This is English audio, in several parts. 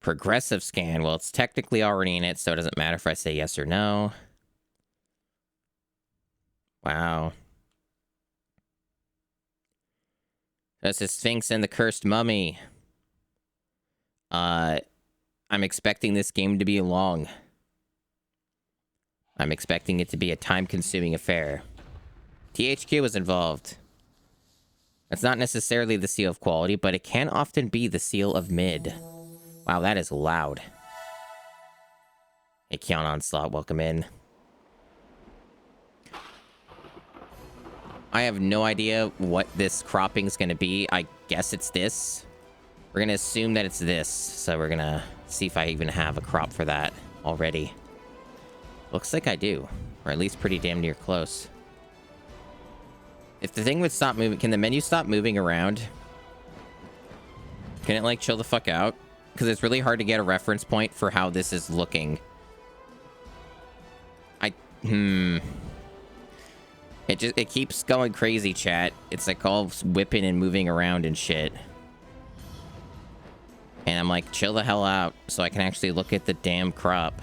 Progressive scan. Well, it's technically already in it, so it doesn't matter if I say yes or no. Wow. That's a Sphinx and the Cursed Mummy. I'm expecting this game to be long. I'm expecting it to be a time-consuming affair. THQ was involved. It's not necessarily the seal of quality, but it can often be the seal of mid. Wow, that is loud. Hey, Keon Onslaught, welcome in. I have no idea what this cropping is going to be. I guess it's this. We're going to assume that it's this. So we're going to see if I even have a crop for that already. Looks like I do. Or at least pretty damn near close. If the thing would stop moving... Can the menu stop moving around? Can it, like, chill the fuck out? Because it's really hard to get a reference point for how this is looking. It keeps going crazy, chat. It's like all whipping and moving around and shit. And I'm like, chill the hell out so I can actually look at the damn crop.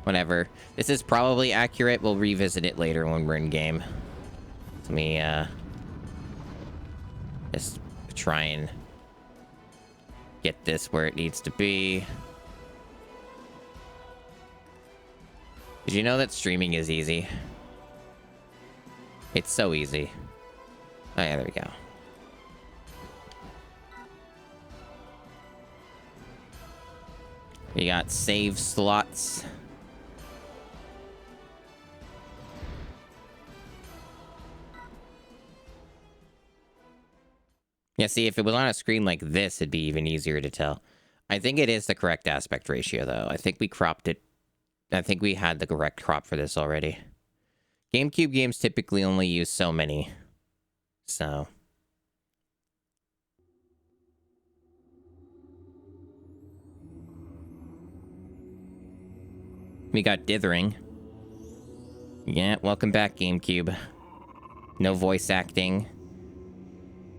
Whatever. This is probably accurate. We'll revisit it later when we're in game. Let me, just try and get this where it needs to be. Did you know that streaming is easy? It's so easy. Oh yeah, there we go. We got save slots. Yeah, see, if it was on a screen like this, it'd be even easier to tell. I think it is the correct aspect ratio, though. I think we cropped it. I think we had the correct crop for this already. GameCube games typically only use so many. So. We got dithering. Yeah, welcome back, GameCube. No voice acting.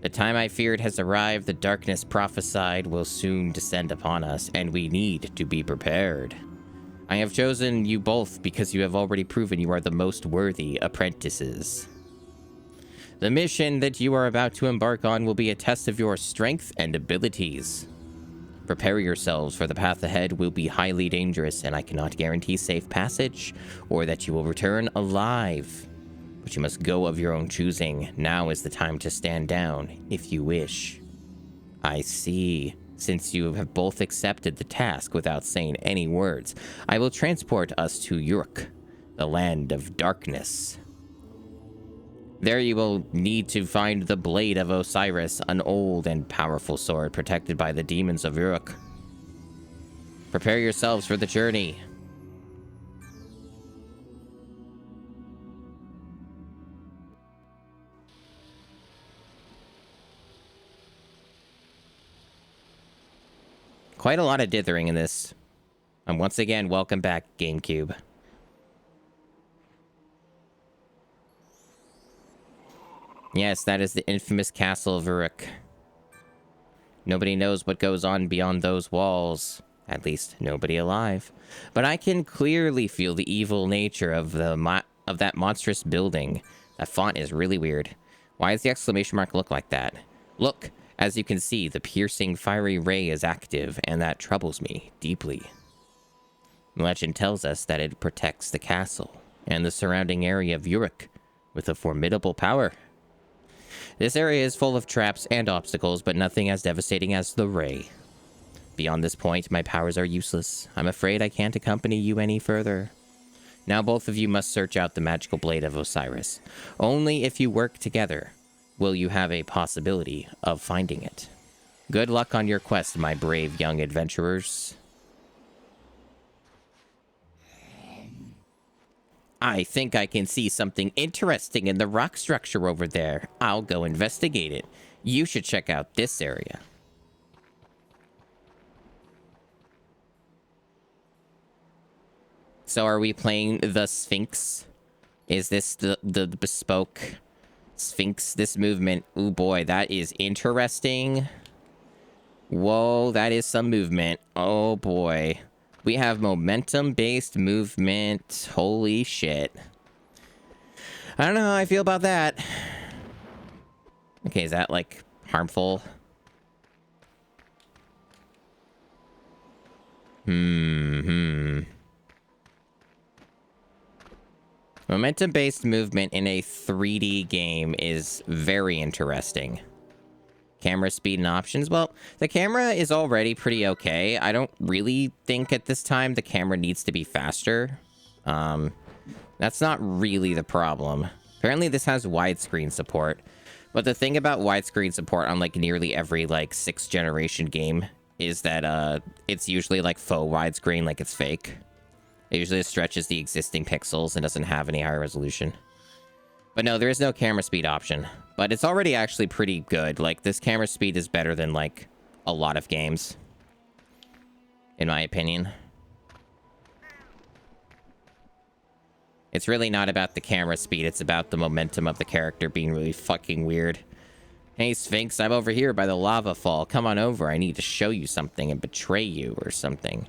The time I feared has arrived. The darkness prophesied will soon descend upon us, and we need to be prepared. I have chosen you both because you have already proven you are the most worthy apprentices. The mission that you are about to embark on will be a test of your strength and abilities. Prepare yourselves, for the path ahead will be highly dangerous, and I cannot guarantee safe passage or that you will return alive. But you must go of your own choosing. Now is the time to stand down, if you wish. I see. Since you have both accepted the task without saying any words, I will transport us to Uruk, the land of darkness. There you will need to find the Blade of Osiris, an old and powerful sword protected by the demons of Uruk. Prepare yourselves for the journey. Quite a lot of dithering in this. And once again, welcome back, GameCube. Yes, that is the infamous castle of Uruk. Nobody knows what goes on beyond those walls. At least, nobody alive. But I can clearly feel the evil nature of that monstrous building. That font is really weird. Why does the exclamation mark look like that? Look! As you can see, the piercing fiery ray is active, and that troubles me deeply. Legend tells us that it protects the castle and the surrounding area of Uruk with a formidable power. This area is full of traps and obstacles, but nothing as devastating as the ray. Beyond this point, my powers are useless. I'm afraid I can't accompany you any further. Now both of you must search out the magical blade of Osiris. Only if you work together will you have a possibility of finding it. Good luck on your quest, my brave young adventurers. I think I can see something interesting in the rock structure over there. I'll go investigate it. You should check out this area. So are we playing the Sphinx? Is this the bespoke Sphinx, this movement? Ooh boy, that is interesting. Whoa, that is some movement. Oh boy. We have momentum-based movement. Holy shit. I don't know how I feel about that. Okay, is that, like, harmful? Momentum-based movement in a 3D game is very interesting. Camera speed and options. Well, the camera is already pretty okay. I don't really think at this time the camera needs to be faster. That's not really the problem. Apparently this has widescreen support. But the thing about widescreen support on like nearly every like 6th generation game is that it's usually like faux widescreen, like it's fake. It usually stretches the existing pixels and doesn't have any higher resolution. But no, there is no camera speed option. But it's already actually pretty good. Like, this camera speed is better than, like, a lot of games. In my opinion. It's really not about the camera speed. It's about the momentum of the character being really fucking weird. Hey, Sphinx, I'm over here by the lava fall. Come on over. I need to show you something and betray you or something.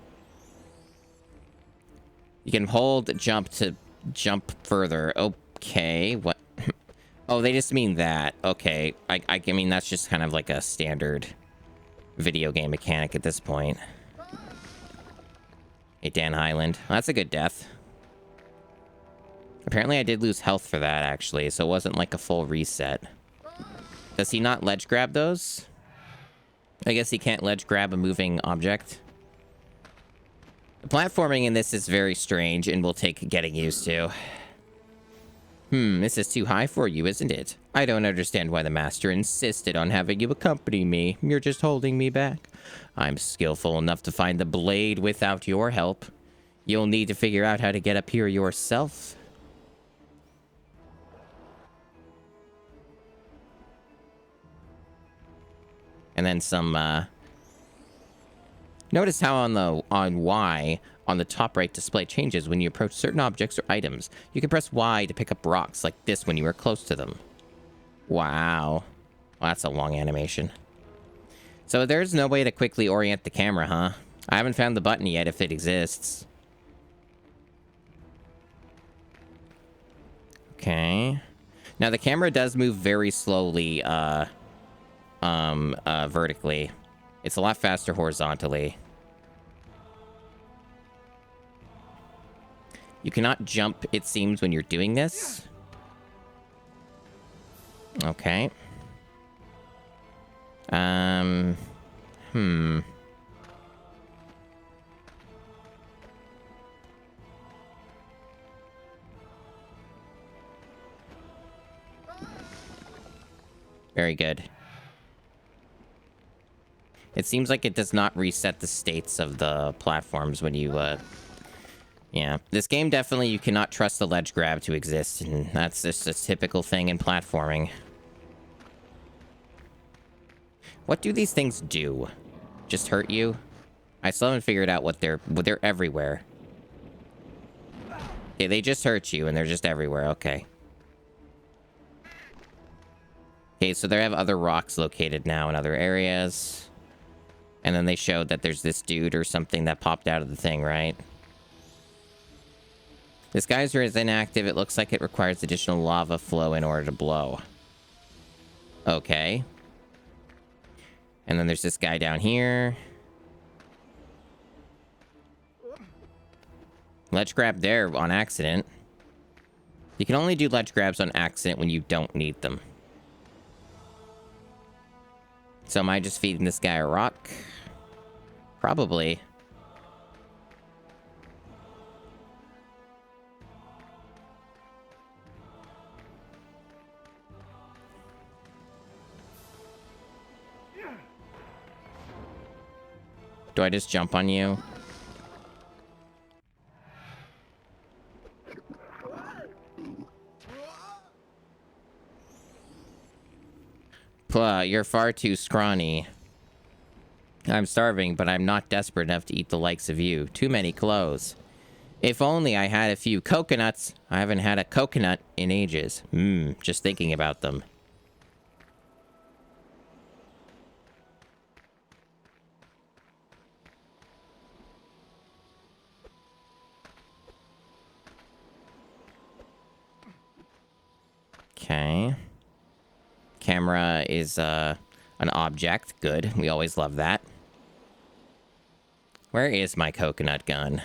You can hold jump to jump further. Okay, what? Oh, they just mean that. Okay, I mean, that's just kind of like a standard video game mechanic at this point. Hey, Dan Highland. Well, that's a good death. Apparently, I did lose health for that, actually, so it wasn't like a full reset. Does he not ledge grab those? I guess he can't ledge grab a moving object. The platforming in this is very strange and will take getting used to. This is too high for you, isn't it? I don't understand why the master insisted on having you accompany me. You're just holding me back. I'm skillful enough to find the blade without your help. You'll need to figure out how to get up here yourself. And then some, Notice how on Y, on the top right display changes when you approach certain objects or items. You can press Y to pick up rocks like this when you are close to them. Wow. Well, that's a long animation. So there's no way to quickly orient the camera, huh? I haven't found the button yet if it exists. Okay. Now the camera does move very slowly, vertically. It's a lot faster horizontally. You cannot jump, it seems, when you're doing this. Okay. Very good. It seems like it does not reset the states of the platforms when you, yeah. This game definitely, you cannot trust the ledge grab to exist, and that's just a typical thing in platforming. What do these things do? Just hurt you? I still haven't figured out what they're everywhere. Okay, they just hurt you, and they're just everywhere, okay. Okay, so they have other rocks located now in other areas. And then they showed that there's this dude or something that popped out of the thing, right? This geyser is inactive. It looks like it requires additional lava flow in order to blow. Okay. And then there's this guy down here. Ledge grab there on accident. You can only do ledge grabs on accident when you don't need them. So am I just feeding this guy a rock? Probably. Do I just jump on you? You're far too scrawny. I'm starving, but I'm not desperate enough to eat the likes of you. Too many clothes. If only I had a few coconuts. I haven't had a coconut in ages. Just thinking about them. Okay. Camera is an object. Good. We always love that. Where is my coconut gun?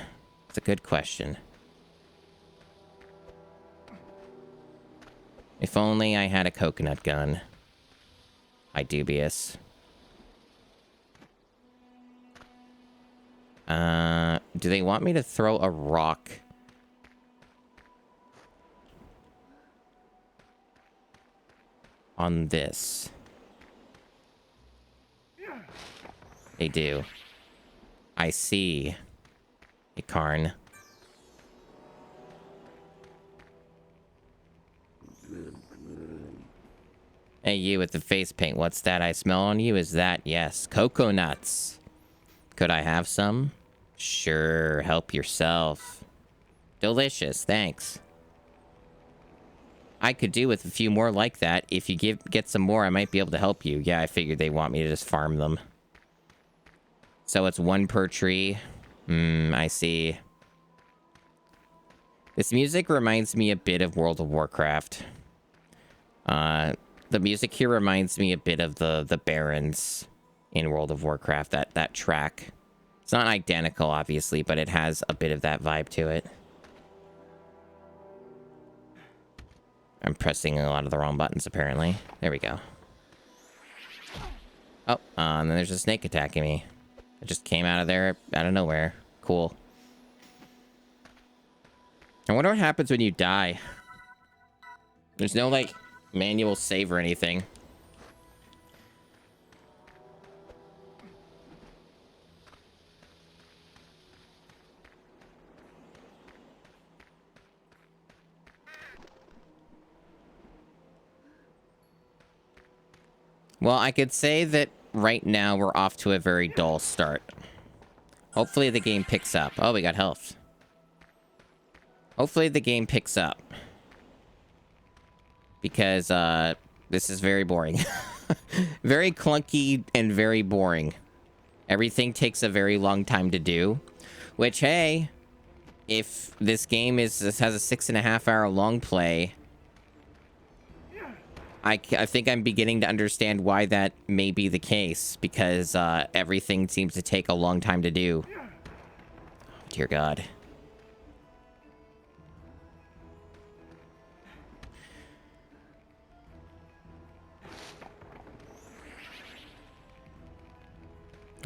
It's a good question. If only I had a coconut gun. I dubious. Do they want me to throw a rock? On this? They do. I see. Hey, Karn. Hey, you with the face paint. What's that I smell on you? Is that? Yes. Coconuts. Could I have some? Sure. Help yourself. Delicious. Thanks. I could do with a few more like that. If you get some more, I might be able to help you. Yeah, I figured they want me to just farm them. So it's one per tree. I see. This music reminds me a bit of World of Warcraft. The music here reminds me a bit of the Barons in World of Warcraft. That track. It's not identical, obviously, but it has a bit of that vibe to it. I'm pressing a lot of the wrong buttons, apparently. There we go. Oh, and then there's a snake attacking me. It just came out of there, out of nowhere. Cool. I wonder what happens when you die. There's no, like, manual save or anything. Well, I could say that right now we're off to a very dull start. Hopefully the game picks up. Oh, we got health. Hopefully the game picks up. Because, this is very boring. Very clunky and very boring. Everything takes a very long time to do. Which, hey, if this game has a 6.5 hour long play, I think I'm beginning to understand why that may be the case. Because, everything seems to take a long time to do. Oh, dear God.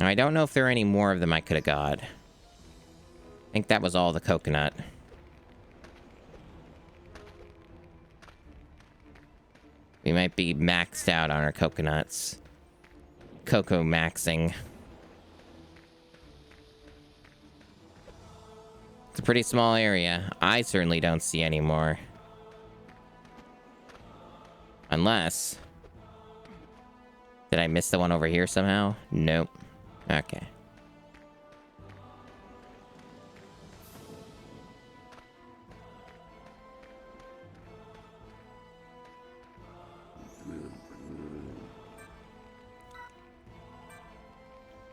I don't know if there are any more of them I could have got. I think that was all the coconut. We might be maxed out on our coconuts. Cocoa maxing. It's a pretty small area. I certainly don't see any more. Unless... Did I miss the one over here somehow? Nope. Okay.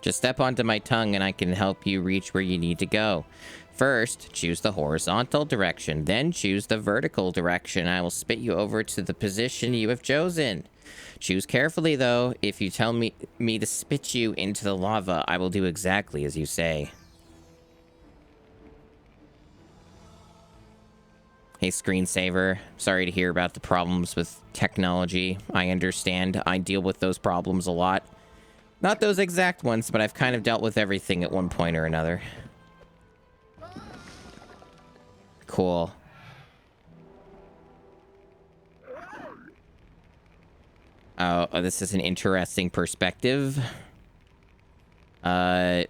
Just step onto my tongue and I can help you reach where you need to go. First, choose the horizontal direction, then choose the vertical direction. I will spit you over to the position you have chosen. Choose carefully, though. If you tell me to spit you into the lava, I will do exactly as you say. Hey, screensaver. Sorry to hear about the problems with technology. I understand. I deal with those problems a lot. Not those exact ones, but I've kind of dealt with everything at one point or another. Cool. Oh, this is an interesting perspective. Okay.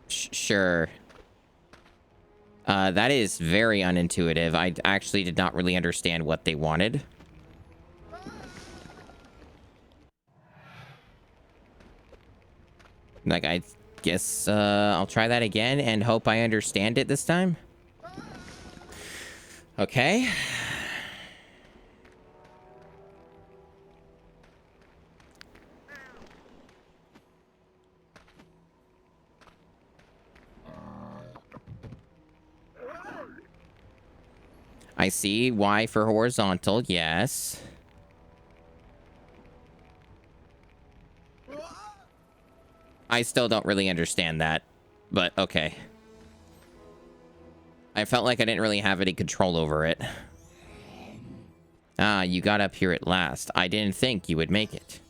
Sure. That is very unintuitive. I actually did not really understand what they wanted. Like, I guess, I'll try that again and hope I understand it this time. Okay. I see Y for horizontal, yes. I still don't really understand that, but okay. I felt like I didn't really have any control over it. Ah, you got up here at last. I didn't think you would make it.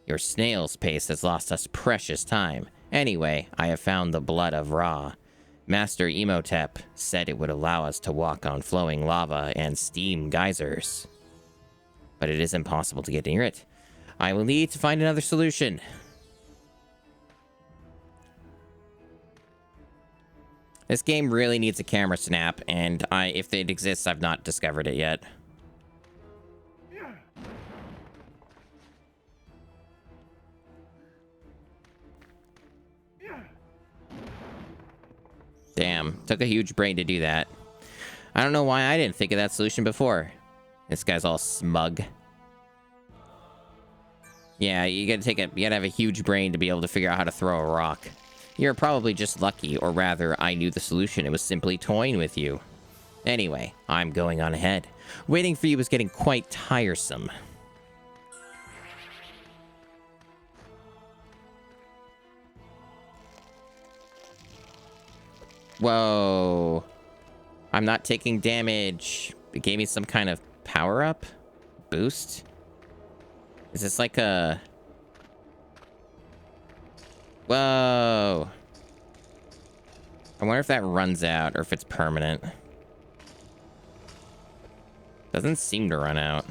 Your snail's pace has lost us precious time. Anyway, I have found the blood of Ra. Master Emotep said it would allow us to walk on flowing lava and steam geysers. But it is impossible to get near it. I will need to find another solution. This game really needs a camera snap, and if it exists, I've not discovered it yet. Damn, took a huge brain to do that. I don't know why I didn't think of that solution before. This guy's all smug. Yeah, you gotta have a huge brain to be able to figure out how to throw a rock. You're probably just lucky, or rather, I knew the solution. It was simply toying with you. Anyway, I'm going on ahead. Waiting for you was getting quite tiresome. Whoa. I'm not taking damage. It gave me some kind of power-up? Boost? Is this like a... Whoa. I wonder if that runs out or if it's permanent. Doesn't seem to run out.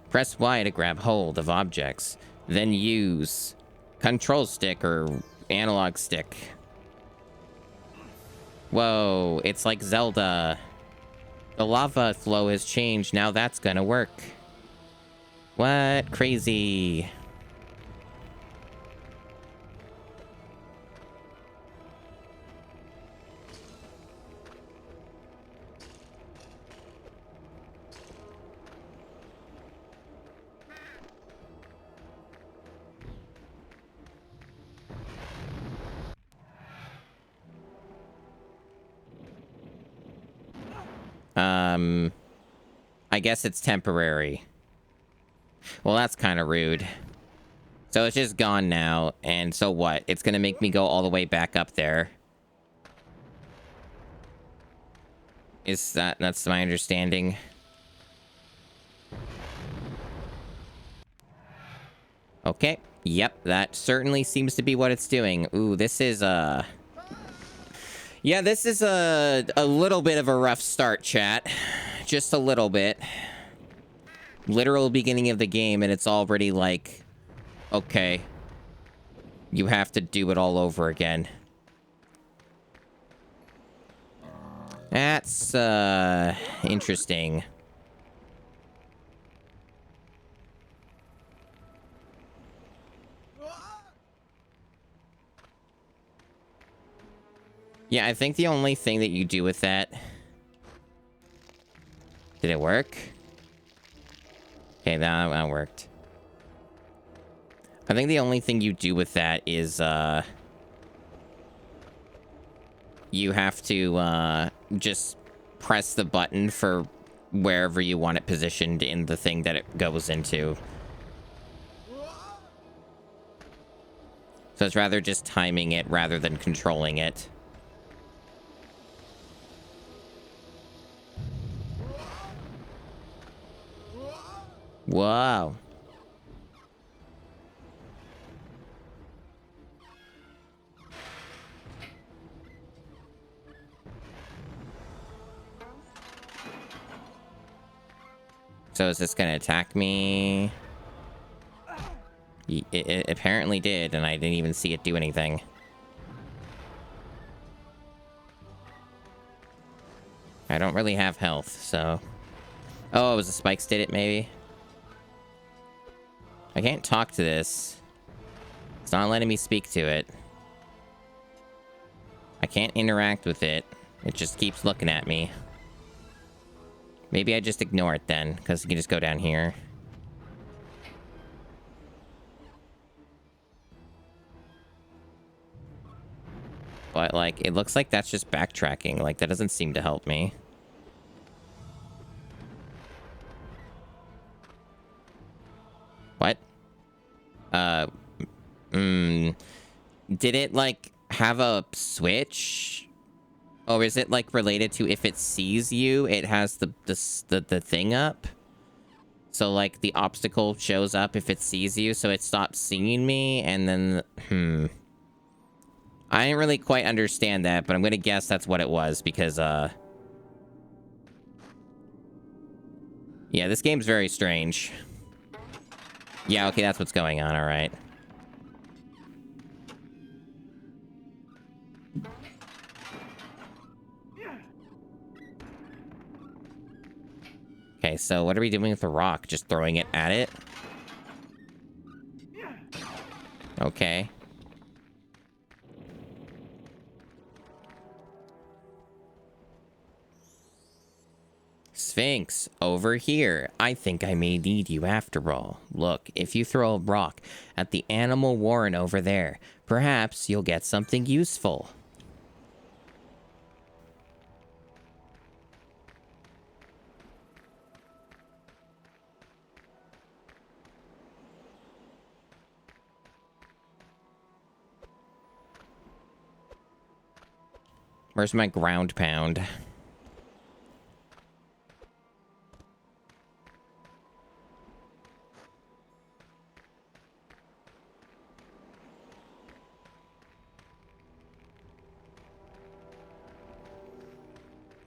Press Y to grab hold of objects. Then use control stick or analog stick. Whoa, it's like Zelda. The lava flow has changed. Now that's gonna work. What? Crazy. I guess it's temporary. Well, that's kind of rude. So it's just gone now, and so what? It's gonna make me go all the way back up there. That's my understanding? Okay. Yep, that certainly seems to be what it's doing. Ooh, this is, yeah, this is a little bit of a rough start, chat. Just a little bit. Literal beginning of the game, and it's already like, okay, you have to do it all over again. That's, interesting. Yeah, I think the only thing that you do with that... Did it work? Okay, that worked. I think the only thing you do with that is, you have to, just press the button for wherever you want it positioned in the thing that it goes into. So it's rather just timing it rather than controlling it. Wow. So is this gonna attack me? It apparently did, and I didn't even see it do anything. I don't really have health, so... Oh, it was the spikes did it, maybe? I can't talk to this. It's not letting me speak to it. I can't interact with it. It just keeps looking at me. Maybe I just ignore it then, because you can just go down here. But, like, it looks like that's just backtracking. Like, that doesn't seem to help me. What? Did it, like, have a switch? Or is it, like, related to if it sees you, it has the thing up? So, like, the obstacle shows up if it sees you, so it stops seeing me, and then, I didn't really quite understand that, but I'm gonna guess that's what it was, because, yeah, this game's very strange. Yeah, okay, that's what's going on, alright. Okay, so what are we doing with the rock? Just throwing it at it? Okay. Sphinx, over here. I think I may need you after all. Look, if you throw a rock at the animal warren over there, perhaps you'll get something useful. Where's my ground pound?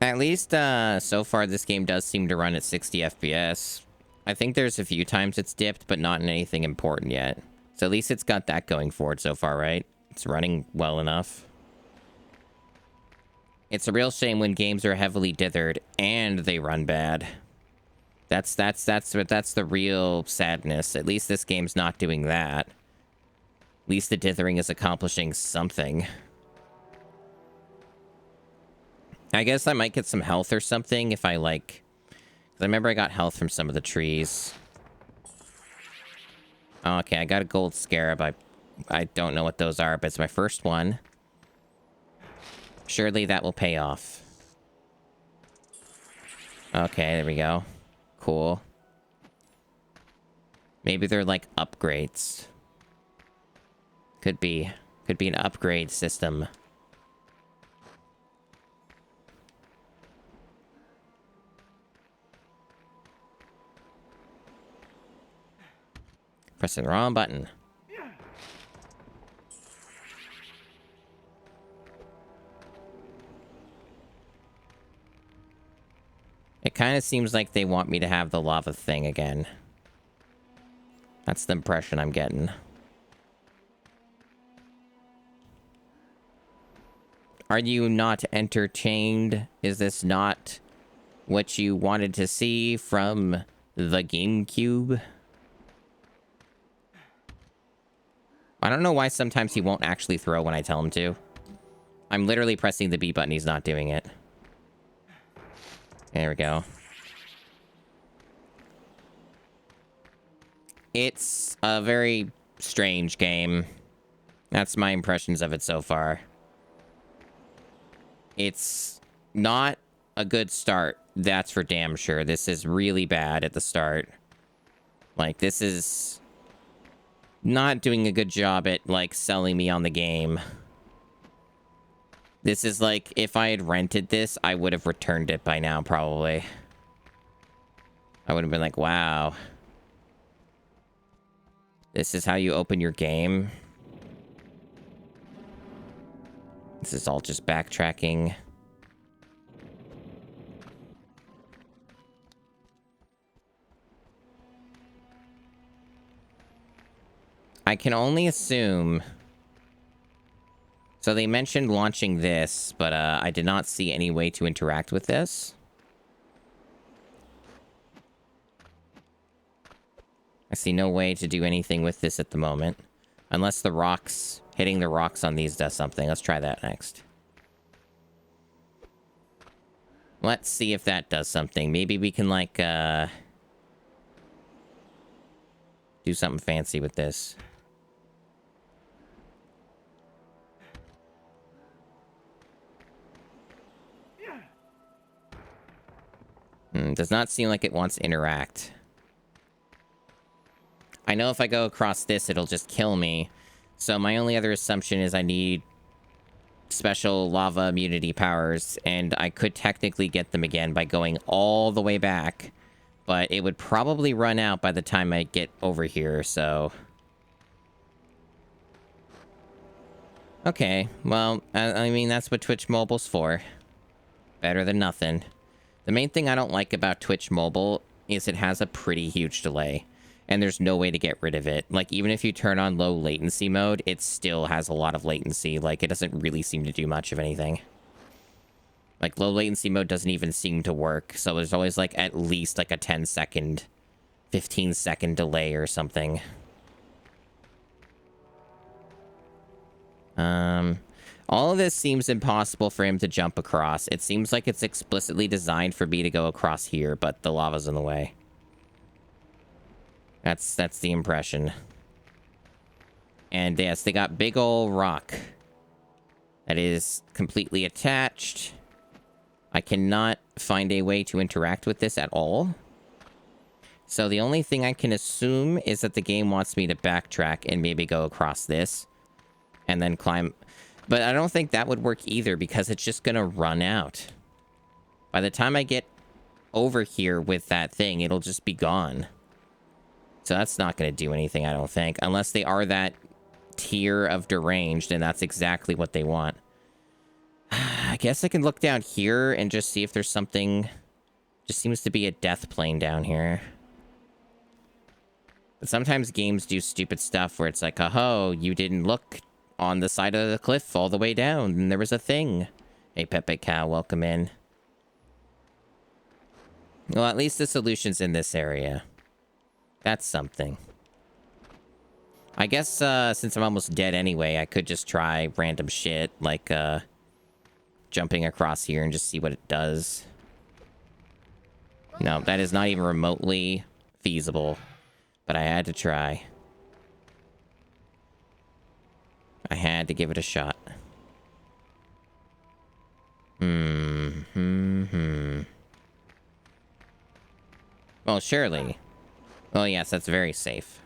At least, so far this game does seem to run at 60 FPS. I think there's a few times it's dipped, but not in anything important yet. So at least it's got that going for it so far, right? It's running well enough. It's a real shame when games are heavily dithered and they run bad. That's the real sadness. At least this game's not doing that. At least the dithering is accomplishing something. I guess I might get some health or something if I, like... 'Cause I remember I got health from some of the trees. Okay, I got a gold scarab. I don't know what those are, but it's my first one. Surely that will pay off. Okay, there we go. Cool. Maybe they're like upgrades. Could be. Could be an upgrade system. Pressing the wrong button. It kind of seems like they want me to have the lava thing again. That's the impression I'm getting. Are you not entertained? Is this not what you wanted to see from the GameCube? I don't know why sometimes he won't actually throw when I tell him to. I'm literally pressing the B button, he's not doing it. There we go. It's a very strange game. That's my impressions of it so far. It's not a good start, that's for damn sure. This is really bad at the start. Like, this is not doing a good job at, like, selling me on the game. This is like, if I had rented this, I would have returned it by now, probably. I would have been like, wow. This is how you open your game? This is all just backtracking. I can only assume... So they mentioned launching this, but I did not see any way to interact with this. I see no way to do anything with this at the moment. Unless the rocks, hitting the rocks on these does something. Let's try that next. Let's see if that does something. Maybe we can, like, do something fancy with this. Does not seem like it wants to interact. I know if I go across this, it'll just kill me. So my only other assumption is I need special lava immunity powers, and I could technically get them again by going all the way back, but it would probably run out by the time I get over here, so... Okay, well, I mean, that's what Twitch Mobile's for. Better than nothing. The main thing I don't like about Twitch Mobile is it has a pretty huge delay, and there's no way to get rid of it. Like, even if you turn on low latency mode, it still has a lot of latency. Like, it doesn't really seem to do much of anything. Like, low latency mode doesn't even seem to work, so there's always, like, at least, like, a 10-second, 15-second delay or something. All of this seems impossible for him to jump across. It seems like it's explicitly designed for me to go across here, but the lava's in the way. That's the impression. And yes, they got big ol' rock that is completely attached. I cannot find a way to interact with this at all. So the only thing I can assume is that the game wants me to backtrack and maybe go across this and then climb. But I don't think that would work either, because it's just gonna run out. By the time I get over here with that thing, it'll just be gone. So that's not gonna do anything, I don't think. Unless they are that tier of deranged, and that's exactly what they want. I guess I can look down here and just see if there's something. Just seems to be a death plane down here. But sometimes games do stupid stuff where it's like, oh, you didn't look on the side of the cliff all the way down, and there was a thing. Hey, Pepe Cow, welcome in. Well, at least the solution's in this area. That's something. I guess, since I'm almost dead anyway, I could just try random shit, like, jumping across here and just see what it does. No, that is not even remotely feasible, but I had to try. I had to give it a shot. Well, surely. Oh, yes, that's very safe.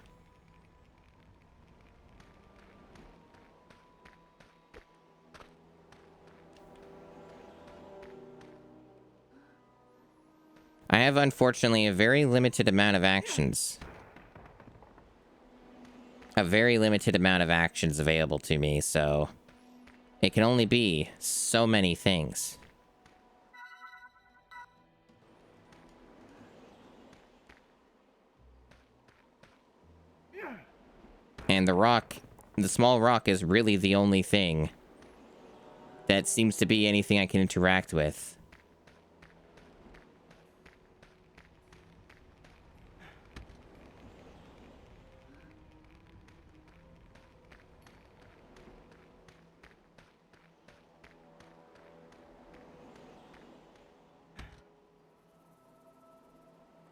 I have, unfortunately, a very limited amount of actions. A very limited amount of actions available to me, so it can only be so many things. And the rock, the small rock, is really the only thing that seems to be anything I can interact with.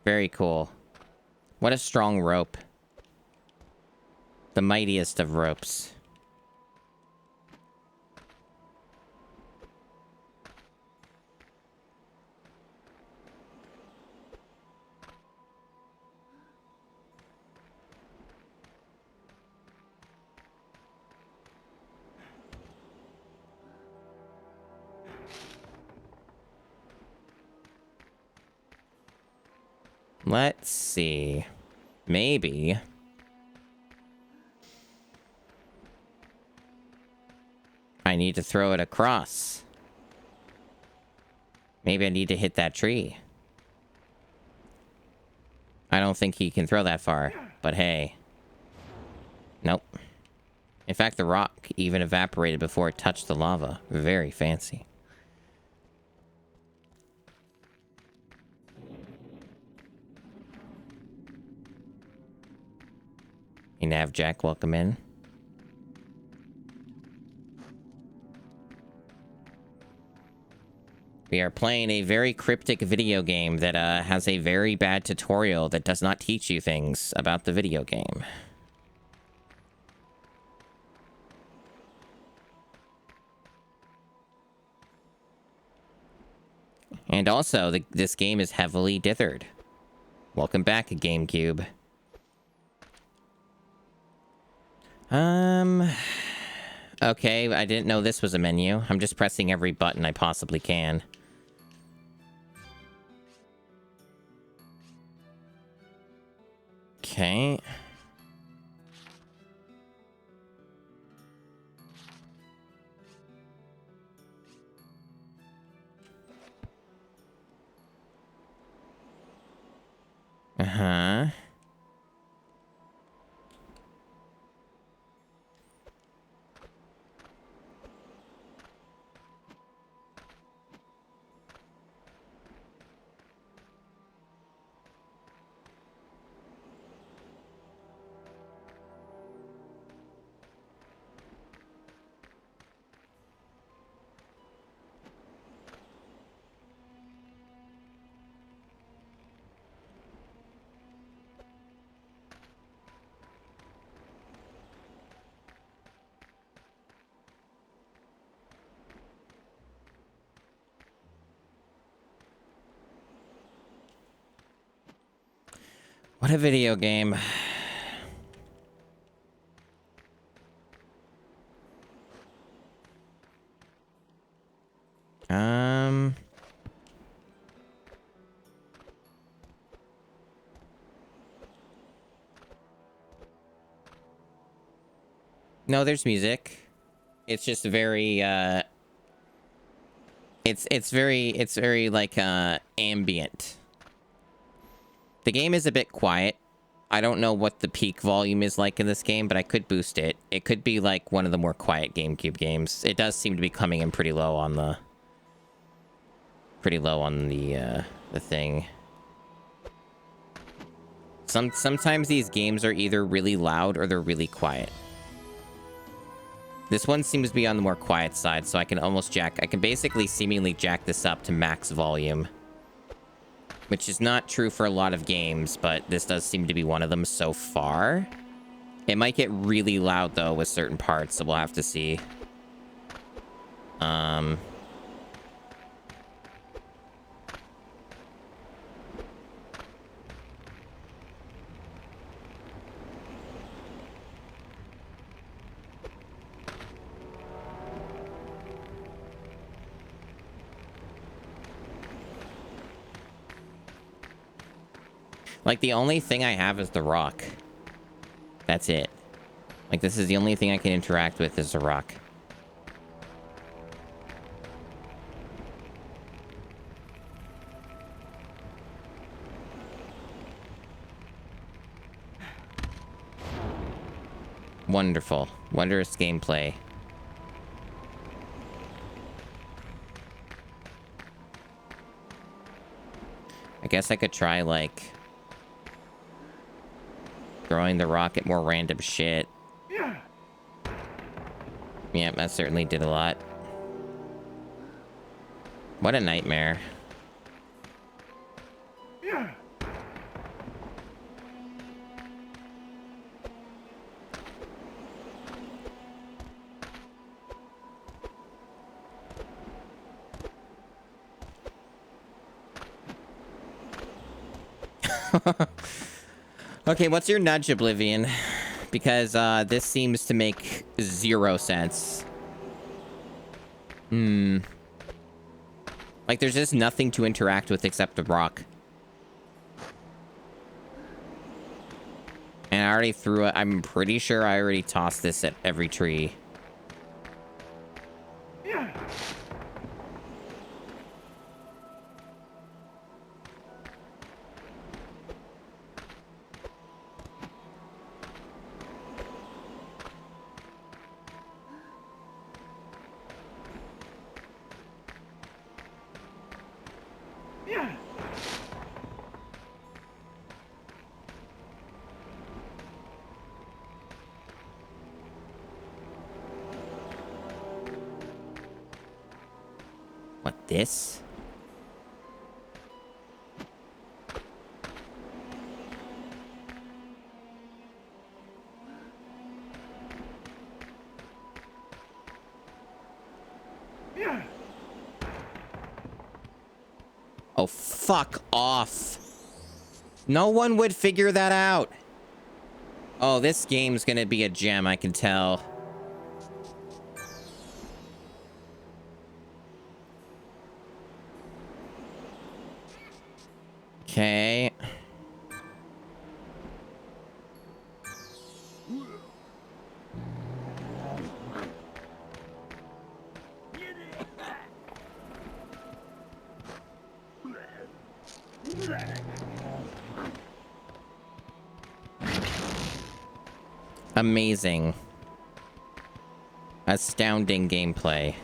Very cool. What a strong rope. The mightiest of ropes. Let's see. Maybe. I need to throw it across. Maybe I need to hit that tree. I don't think he can throw that far, but hey. Nope. In fact, the rock even evaporated before it touched the lava. Very fancy. Hey, Navjack, welcome in. We are playing a very cryptic video game that has a very bad tutorial that does not teach you things about the video game. And also, this game is heavily dithered. Welcome back, GameCube. Okay, I didn't know this was a menu. I'm just pressing every button I possibly can. Okay. Uh-huh. What a video game. No, there's music. It's just very, it's very, like, ambient. The game is a bit quiet. I don't know what the peak volume is like in this game, but I could boost it. It could be, like, one of the more quiet GameCube games. It does seem to be coming in pretty low on the... the thing. Sometimes these games are either really loud or they're really quiet. This one seems to be on the more quiet side, so I can almost I can basically seemingly jack this up to max volume. Which is not true for a lot of games, but this does seem to be one of them so far. It might get really loud, though, with certain parts, so we'll have to see. Like, the only thing I have is the rock. That's it. Like, this is the only thing I can interact with is the rock. Wonderful. Wondrous gameplay. I guess I could try, like... throwing the rock at more random shit. Yeah, that certainly did a lot. What a nightmare. Okay, what's your nudge, Oblivion? Because, this seems to make 0 sense. Like, there's just nothing to interact with except the rock. And I already threw it. I'm pretty sure I already tossed this at every tree. What, this? Oh, fuck off. No one would figure that out. Oh, this game's gonna be a gem, I can tell. Okay. Amazing. Astounding gameplay.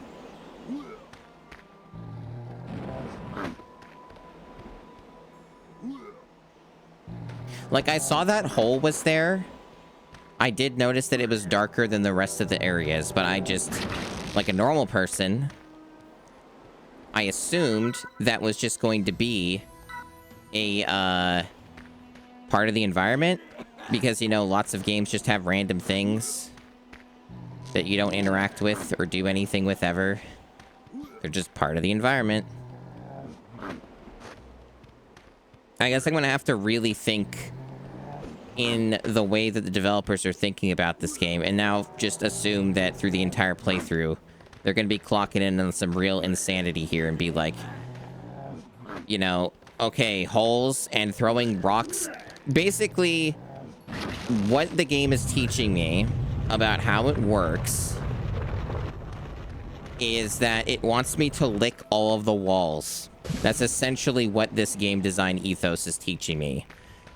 Like, I saw that hole was there. I did notice that it was darker than the rest of the areas, but I just, like a normal person, I assumed that was just going to be a, part of the environment. Because, you know, lots of games just have random things that you don't interact with or do anything with ever. They're just part of the environment. I guess I'm gonna have to really think in the way that the developers are thinking about this game, and now just assume that through the entire playthrough, they're gonna be clocking in on some real insanity here and be like, you know, okay, holes and throwing rocks. Basically, what the game is teaching me about how it works is that it wants me to lick all of the walls. That's essentially what this game design ethos is teaching me.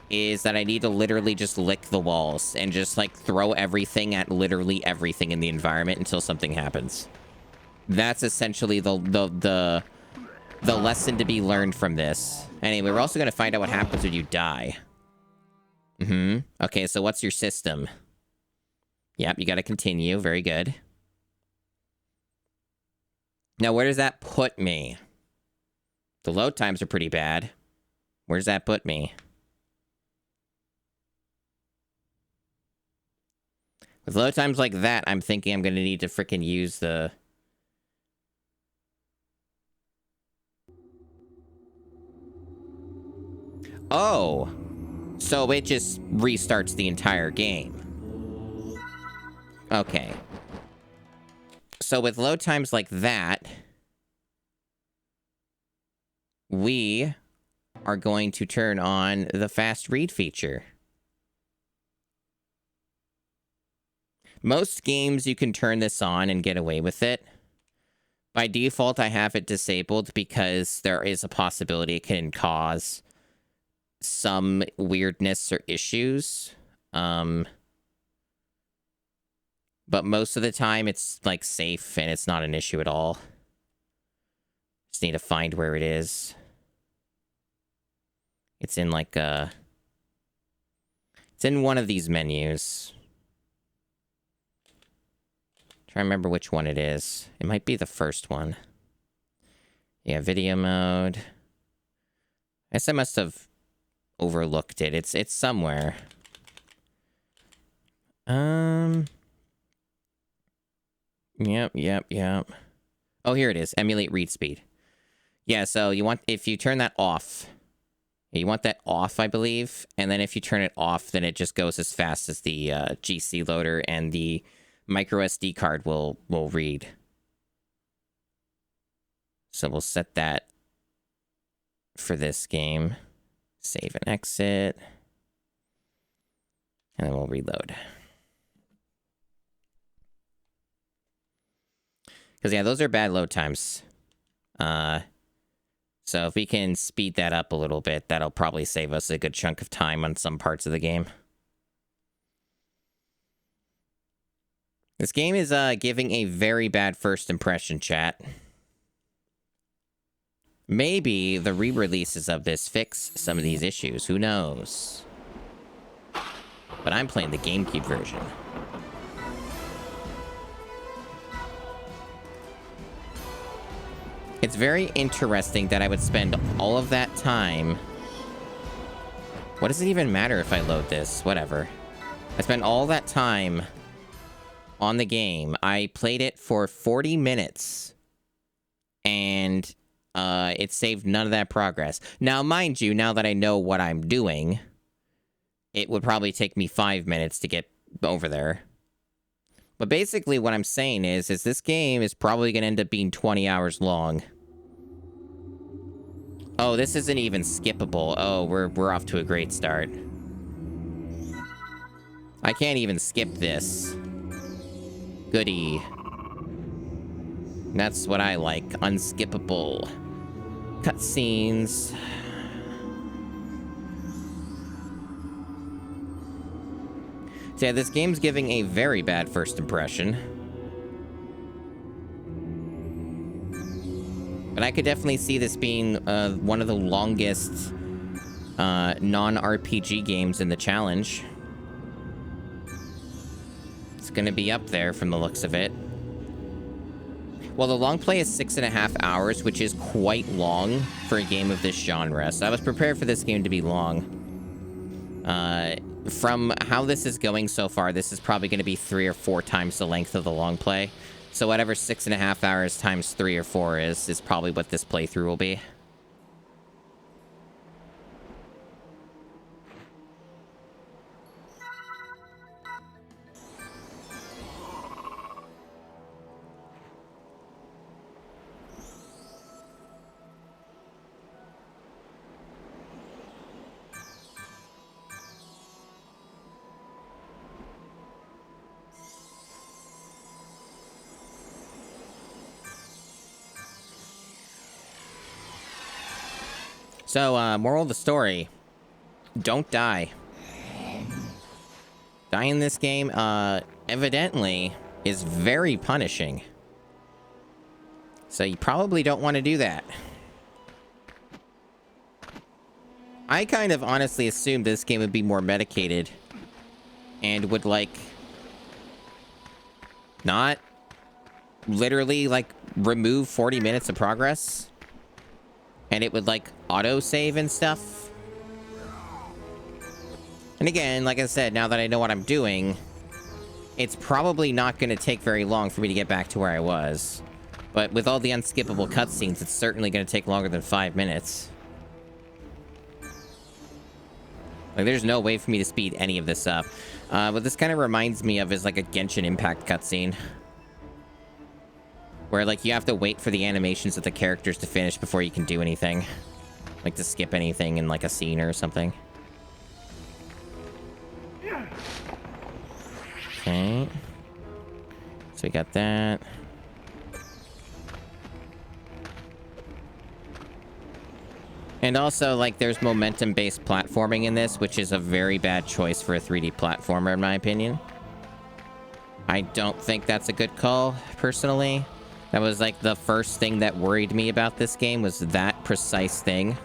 Is that I need to literally just lick the walls and just, like, throw everything at literally everything in the environment until something happens. That's essentially the lesson to be learned from this. Anyway, we're also going to find out what happens when you die. Okay, so what's your system? Yep, you got to continue. Very good. Now, where does that put me? The load times are pretty bad. Where does that put me? With load times like that, I'm thinking I'm going to need to frickin' use the... Oh! So it just restarts the entire game. Okay. So with load times like that, we are going to turn on the fast read feature. Most games you can turn this on and get away with it. By default, I have it disabled because there is a possibility it can cause some weirdness or issues. But most of the time it's like safe and it's not an issue at all. Just need to find where it is. It's in like it's in one of these menus. Try to remember which one it is. It might be the first one. Yeah, video mode. I guess I must have overlooked it. It's somewhere. Yep. Oh, here it is. Emulate read speed. Yeah, so you want, if you turn that off, you want that off, I believe. And then if you turn it off, then it just goes as fast as the GC loader and the micro SD card will read. So we'll set that for this game. Save and exit. And then we'll reload. Because, yeah, those are bad load times. So if we can speed that up a little bit, that'll probably save us a good chunk of time on some parts of the game. This game is giving a very bad first impression, chat. Maybe the re-releases of this fix some of these issues. Who knows? But I'm playing the GameCube version. It's very interesting that I would spend all of that time... What does it even matter if I load this? Whatever. I spent all that time on the game. I played it for 40 minutes. And it saved none of that progress. Now, mind you, now that I know what I'm doing, it would probably take me 5 minutes to get over there. But basically what I'm saying is this game is probably going to end up being 20 hours long. Oh, this isn't even skippable. Oh, we're off to a great start. I can't even skip this. Goody. That's what I like. Unskippable. Cutscenes. So yeah, this game's giving a very bad first impression. But I could definitely see this being one of the longest non-RPG games in the challenge. It's going to be up there from the looks of it. Well, the long play is 6.5 hours, which is quite long for a game of this genre. So I was prepared for this game to be long. From how this is going so far, this is probably going to be 3 or 4 times the length of the long play. So whatever 6.5 hours times 3 or 4 is probably what this playthrough will be. So, moral of the story. Don't die. Dying in this game, evidently, is very punishing. So you probably don't want to do that. I kind of honestly assumed this game would be more medicated. And would, like... not... literally, like, remove 40 minutes of progress. And it would, like, auto-save and stuff. And again, like I said, now that I know what I'm doing, it's probably not going to take very long for me to get back to where I was. But with all the unskippable cutscenes, it's certainly going to take longer than 5 minutes. Like, there's no way for me to speed any of this up. What this kind of reminds me of is, like, a Genshin Impact cutscene. Where, like, you have to wait for the animations of the characters to finish before you can do anything. Like, to skip anything in, like, a scene or something. Okay. So we got that. And also, like, there's momentum-based platforming in this, which is a very bad choice for a 3D platformer, in my opinion. I don't think that's a good call, personally. That was, like, the first thing that worried me about this game, was that precise thing.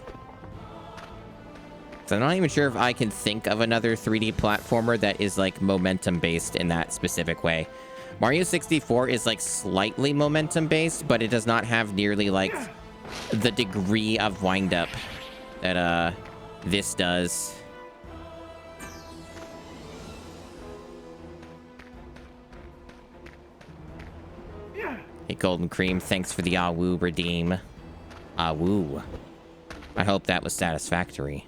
So I'm not even sure if I can think of another 3D platformer that is, like, momentum-based in that specific way. Mario 64 is, like, slightly momentum-based, but it does not have nearly, like, the degree of wind-up that, this does. Hey, Golden Cream, thanks for the ah-woo redeem. Ah-woo. I hope that was satisfactory.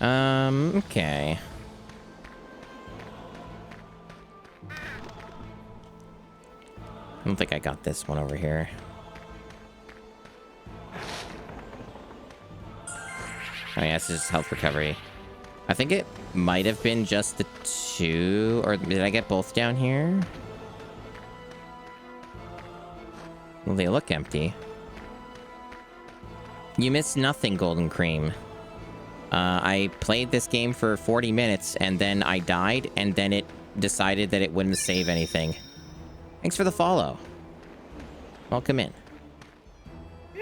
Okay. I don't think I got this one over here. Oh yeah, this is just health recovery. I think it might have been just the 2, or did I get both down here? Well, they look empty. You missed nothing, Golden Cream. I played this game for 40 minutes, and then I died, and then it decided that it wouldn't save anything. Thanks for the follow. Welcome in.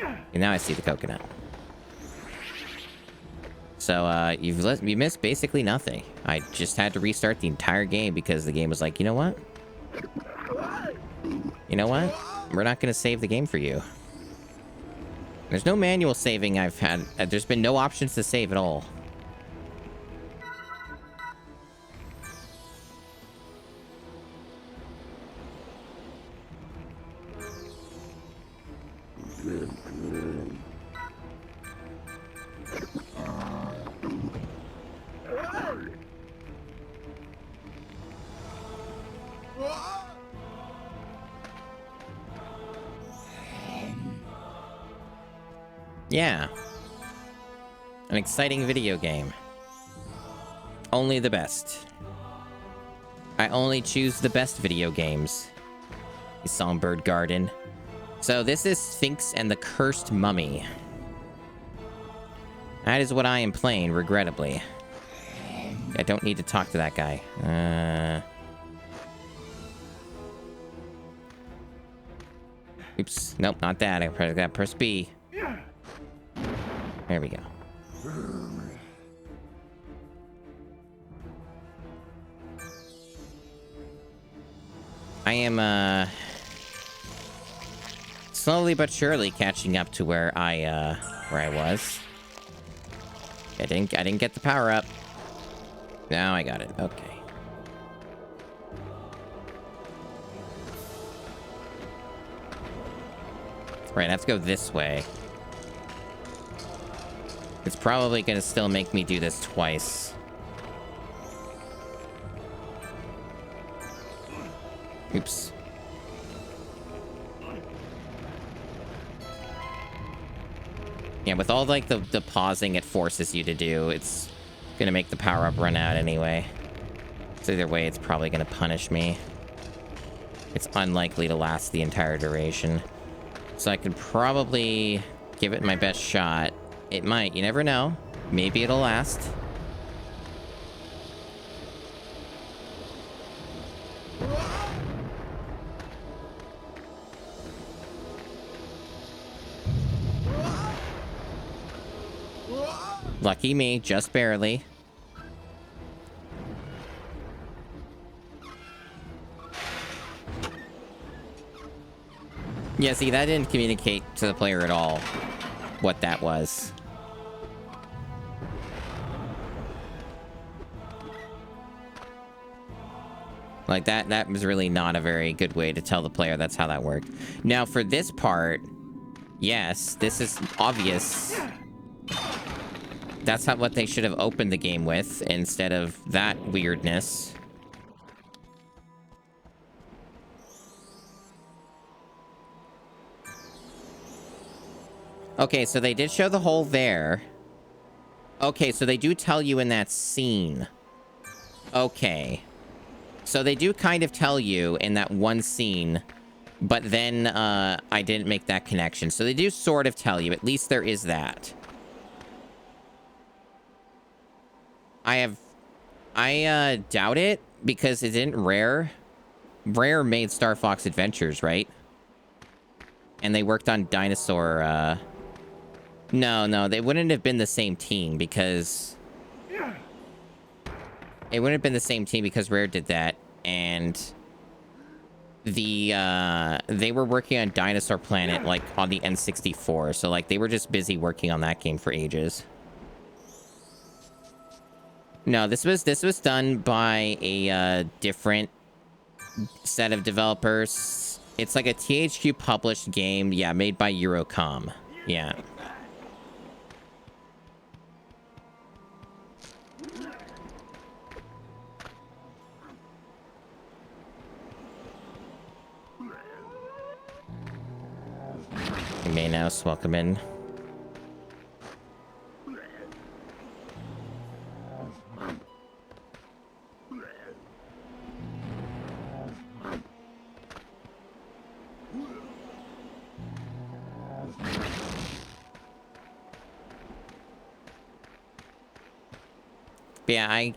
And now I see the coconut. So, you missed basically nothing. I just had to restart the entire game because the game was like, you know what? You know what? We're not going to save the game for you. There's no manual saving I've had. There's been no options to save at all. Yeah. An exciting video game. Only the best. I only choose the best video games. Songbird Garden. So this is Sphinx and the Cursed Mummy. That is what I am playing, regrettably. I don't need to talk to that guy. Oops. Nope, not that. I gotta press B. There we go. I am, slowly but surely catching up to where I was. I didn't get the power up. Now I got it. Okay. Right, let's go this way. It's probably gonna still make me do this twice. Oops. Yeah, with all, like, the pausing it forces you to do, it's gonna make the power-up run out anyway. So either way, it's probably gonna punish me. It's unlikely to last the entire duration. So I could probably give it my best shot. It might, you never know. Maybe it'll last. Lucky me, just barely. Yeah, see, that didn't communicate to the player at all what that was. Like, that was really not a very good way to tell the player that's how that worked. Now, for this part, yes, this is obvious. That's what they should have opened the game with, instead of that weirdness. Okay, so they did show the hole there. Okay, so they do tell you in that scene. Okay. So they do kind of tell you in that one scene, but then I didn't make that connection. So they do sort of tell you. At least there is that. I doubt it, because it didn't Rare. Rare made Star Fox Adventures, right? And they worked on Dinosaur, No, they wouldn't have been the same team, because... It wouldn't have been the same team because Rare did that, and... They were working on Dinosaur Planet, like, on the N64, so, like, they were just busy working on that game for ages. No, this was done by a different set of developers. It's like a THQ published game, yeah, made by Eurocom. Yeah. You may now welcome in. Yeah,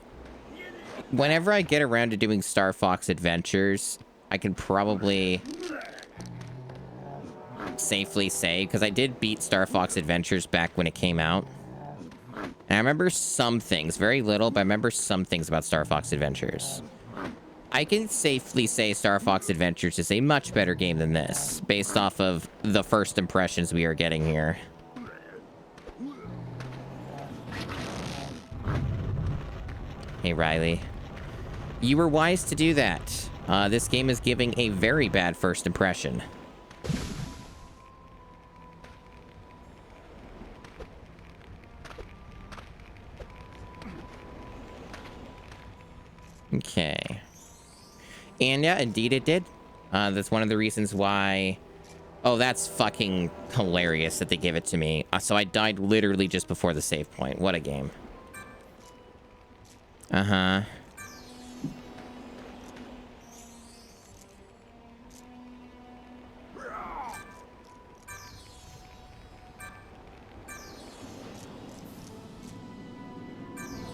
whenever I get around to doing Star Fox Adventures, I can probably safely say, because I did beat Star Fox Adventures back when it came out. And I remember some things, very little, but I remember some things about Star Fox Adventures. I can safely say Star Fox Adventures is a much better game than this, based off of the first impressions we are getting here. Hey, Riley. You were wise to do that. This game is giving a very bad first impression. Okay. And yeah, indeed it did. That's one of the reasons why... Oh, that's fucking hilarious that they gave it to me. So I died literally just before the save point. What a game. Uh-huh.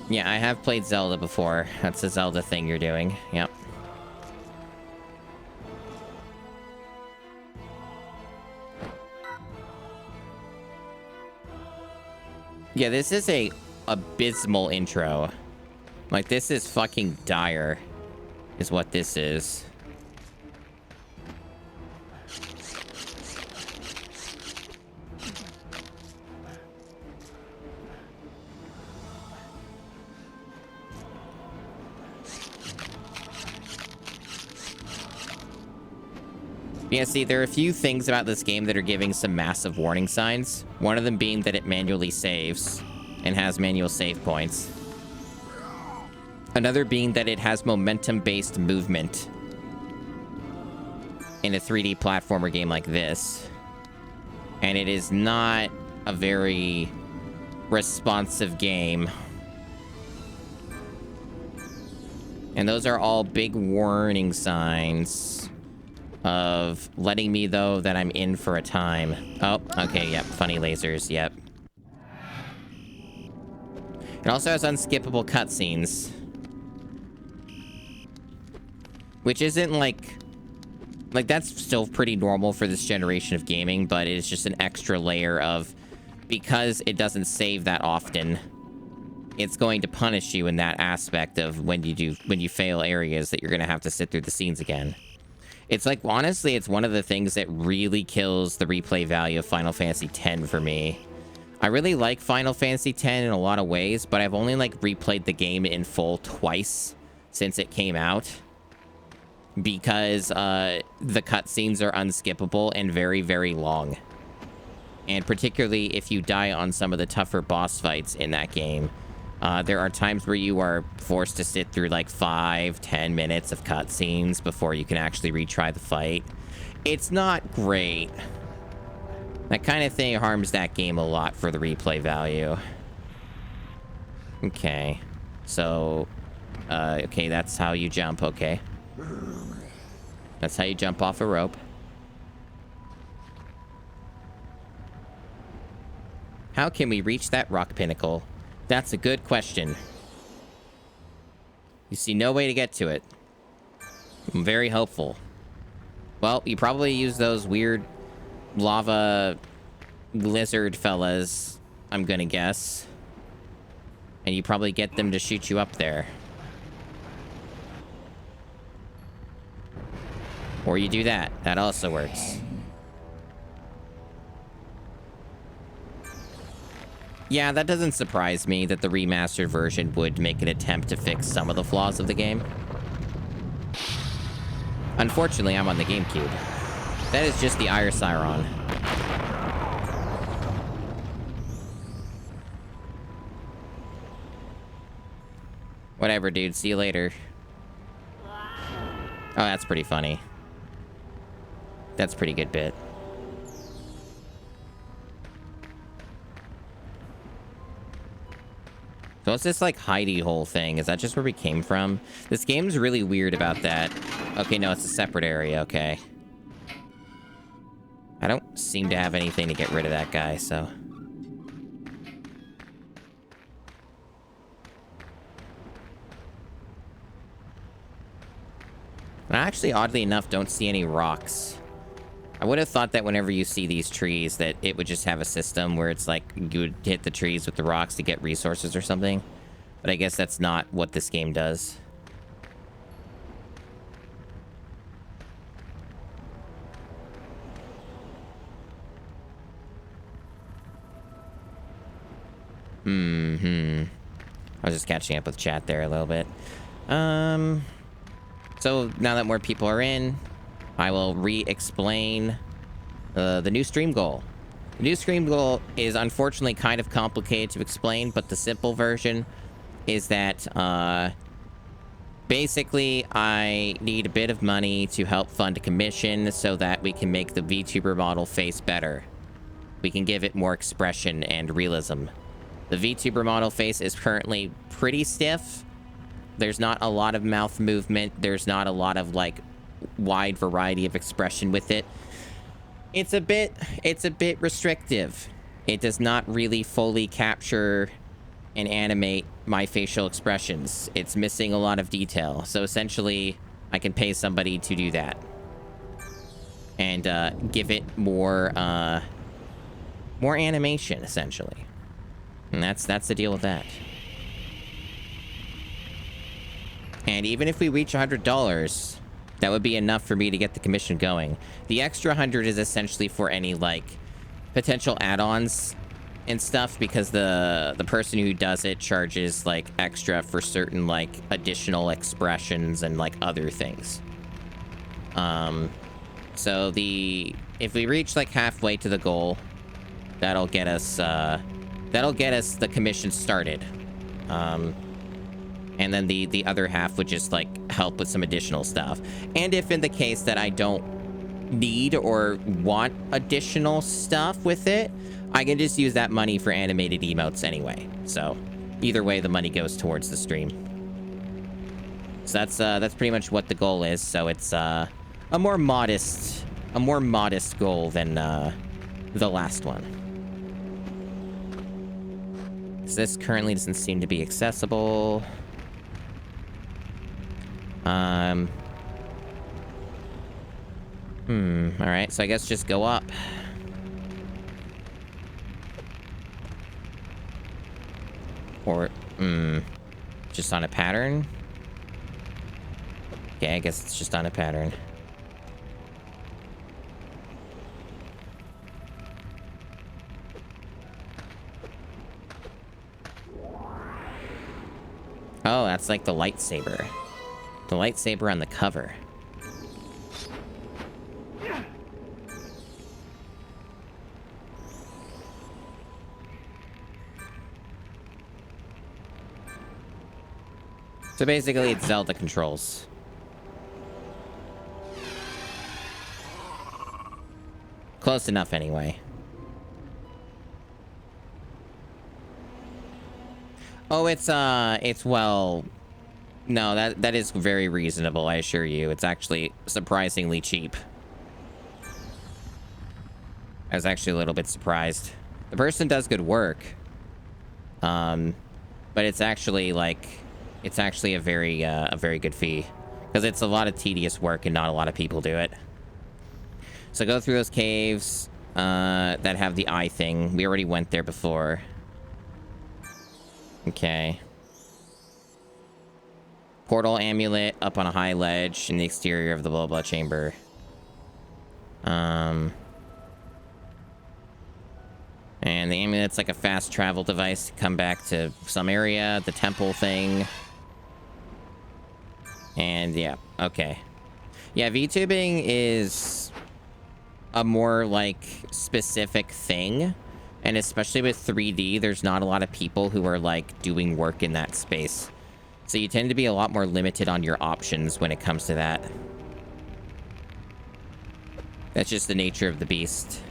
Yeah, I have played Zelda before. That's a Zelda thing you're doing. Yep. Yeah, this is a abysmal intro. Like, this is fucking dire, is what this is. Yeah, see, there are a few things about this game that are giving some massive warning signs. One of them being that it manually saves and has manual save points. Another being that it has momentum-based movement in a 3D platformer game like this. And it is not a very responsive game. And those are all big warning signs of letting me know that I'm in for a time. Oh, okay, yep, funny lasers, yep. It also has unskippable cutscenes. Which isn't like that's still pretty normal for this generation of gaming, but it's just an extra layer of, because it doesn't save that often, it's going to punish you in that aspect of when you fail areas that you're gonna have to sit through the scenes again. It's like, honestly, it's one of the things that really kills the replay value of Final Fantasy X for me. I really like Final Fantasy X in a lot of ways, but I've only, like, replayed the game in full twice since it came out. Because, the cutscenes are unskippable and very, very long. And particularly if you die on some of the tougher boss fights in that game, there are times where you are forced to sit through like 5-10 minutes of cutscenes before you can actually retry the fight. It's not great. That kind of thing harms that game a lot for the replay value. Okay. So, okay, that's how you jump, okay. That's how you jump off a rope. How can we reach that rock pinnacle? That's a good question. You see no way to get to it. I'm very hopeful. Well, you probably use those weird lava lizard fellas, I'm gonna guess. And you probably get them to shoot you up there. Or you do that. That also works. Yeah, that doesn't surprise me that the remastered version would make an attempt to fix some of the flaws of the game. Unfortunately, I'm on the GameCube. That is just the Siron. Whatever, dude. See you later. Oh, that's pretty funny. That's a pretty good bit. So what's this, like, hidey hole thing? Is that just where we came from? This game's really weird about that. Okay, no, it's a separate area, okay. I don't seem to have anything to get rid of that guy, so... I actually, oddly enough, don't see any rocks. I would have thought that whenever you see these trees, that it would just have a system where it's like you would hit the trees with the rocks to get resources or something. But I guess that's not what this game does. I was just catching up with chat there a little bit. So now that more people are in, I will re-explain the new stream goal. The new stream goal is unfortunately kind of complicated to explain, but the simple version is that Basically, I need a bit of money to help fund a commission so that we can make the VTuber model face better. We can give it more expression and realism. The VTuber model face is currently pretty stiff. There's not a lot of mouth movement. There's not a lot of, like, wide variety of expression with it. It's a bit restrictive. It does not really fully capture and animate my facial expressions. It's missing a lot of detail. So essentially, I can pay somebody to do that. And give it more animation, essentially. And that's the deal with that. And even if we reach $100, that would be enough for me to get the commission going. The extra 100 is essentially for any, like, potential add-ons and stuff, because the person who does it charges, like, extra for certain, like, additional expressions and, like, other things. So if we reach, like, halfway to the goal, that'll get us the commission started. And then the other half would just, like, help with some additional stuff. And if in the case that I don't need or want additional stuff with it, I can just use that money for animated emotes anyway. So either way, the money goes towards the stream. So that's pretty much what the goal is. So it's a more modest goal than the last one. So this currently doesn't seem to be accessible. Alright, so I guess just go up. Or, just on a pattern? Okay, I guess it's just on a pattern. Oh, that's like the lightsaber. The lightsaber on the cover. So basically, it's Zelda controls. Close enough, anyway. Oh, well... No, that is very reasonable, I assure you. It's actually surprisingly cheap. I was actually a little bit surprised. The person does good work. But it's actually, like... It's actually a very good fee. Because it's a lot of tedious work and not a lot of people do it. So go through those caves that have the eye thing. We already went there before. Okay. Portal amulet up on a high ledge in the exterior of the blah blah chamber. And the amulet's like a fast travel device to come back to some area. The temple thing. And yeah, okay. Yeah, VTubing is a more, like, specific thing. And especially with 3D, there's not a lot of people who are, like, doing work in that space. So you tend to be a lot more limited on your options when it comes to that. That's just the nature of the beast.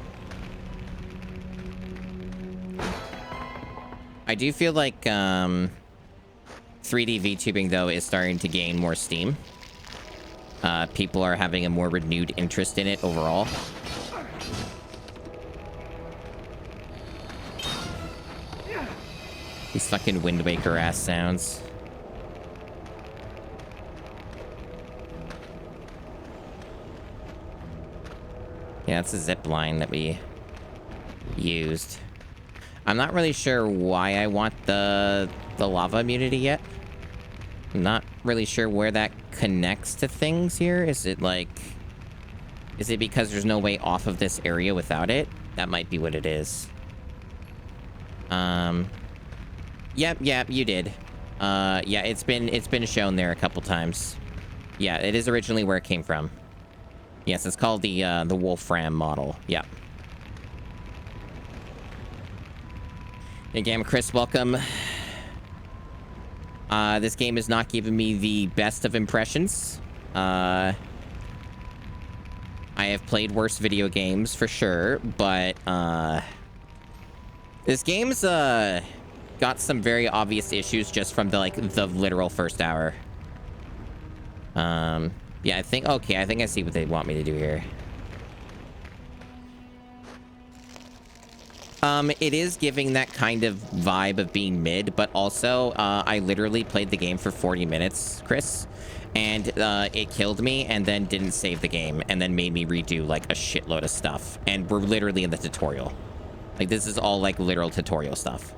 I do feel like 3D VTubing, though, is starting to gain more steam. People are having a more renewed interest in it overall. These fucking Wind Waker ass sounds. Yeah, that's a zip line that we used. I'm not really sure why I want the lava immunity yet. I'm not really sure where that connects to things here. Is it like... Is it because there's no way off of this area without it? That might be what it is. Yep, you did. Yeah, it's been shown there a couple times. Yeah, it is originally where it came from. Yes, it's called the Wolfram model. Yep. Hey, Game Chris, welcome. This game is not giving me the best of impressions. I have played worse video games for sure, but this game's got some very obvious issues just from the literal first hour. Yeah, I think I see what they want me to do here. It is giving that kind of vibe of being mid, but also, I literally played the game for 40 minutes, Chris, and, it killed me and then didn't save the game and then made me redo, like, a shitload of stuff. And we're literally in the tutorial. Like, this is all, like, literal tutorial stuff.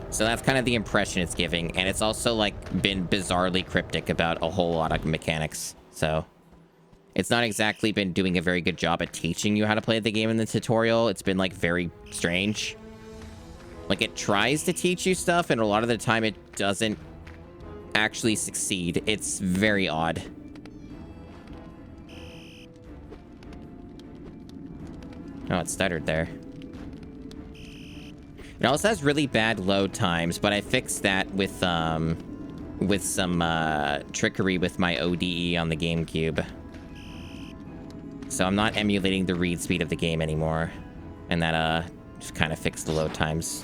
So that's kind of the impression it's giving, and it's also, like, been bizarrely cryptic about a whole lot of mechanics, so... It's not exactly been doing a very good job at teaching you how to play the game in the tutorial. It's been, like, very strange. Like, it tries to teach you stuff, and a lot of the time it doesn't actually succeed. It's very odd. Oh, it stuttered there. It also has really bad load times, but I fixed that with some trickery with my ODE on the GameCube. So I'm not emulating the read speed of the game anymore. And that, just kind of fixed the load times.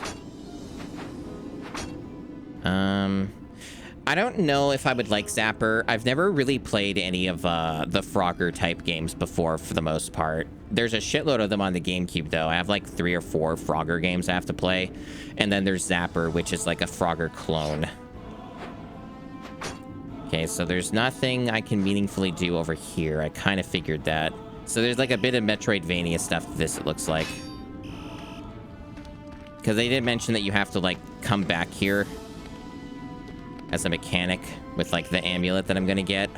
I don't know if I would like Zapper. I've never really played any of, the Frogger type games before, for the most part. There's a shitload of them on the GameCube, though. I have, like, 3 or 4 Frogger games I have to play. And then there's Zapper, which is, like, a Frogger clone. Okay, so there's nothing I can meaningfully do over here. I kind of figured that. So there's like a bit of Metroidvania stuff to this, it looks like. Because they did mention that you have to, like, come back here as a mechanic with, like, the amulet that I'm going to get.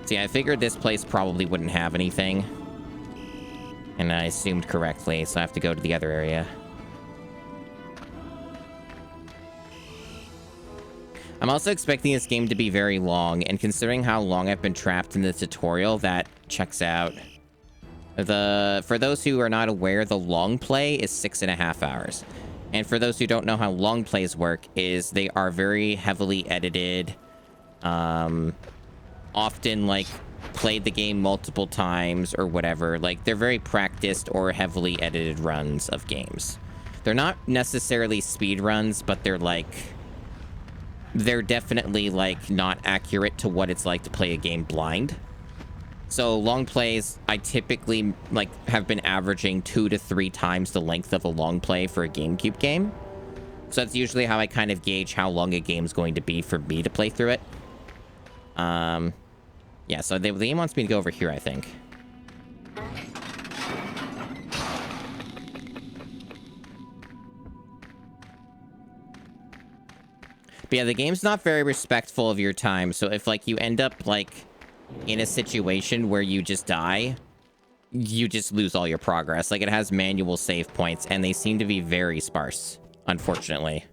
See, I figured this place probably wouldn't have anything. And I assumed correctly, so I have to go to the other area. I'm also expecting this game to be very long, and considering how long I've been trapped in the tutorial, that checks out. For those who are not aware, the long play is 6.5 hours. And for those who don't know how long plays work, is they are very heavily edited, often, like, played the game multiple times or whatever. Like, they're very practiced or heavily edited runs of games. They're not necessarily speed runs, but they're, like... They're definitely, like, not accurate to what it's like to play a game blind. So long plays, I typically, like, have been averaging 2 to 3 times the length of a long play for a GameCube game. So that's usually how I kind of gauge how long a game's going to be for me to play through it. Yeah, so the game wants me to go over here, I think. But yeah, the game's not very respectful of your time. So if, like, you end up, like, in a situation where you just die, you just lose all your progress. Like, it has manual save points, and they seem to be very sparse, unfortunately.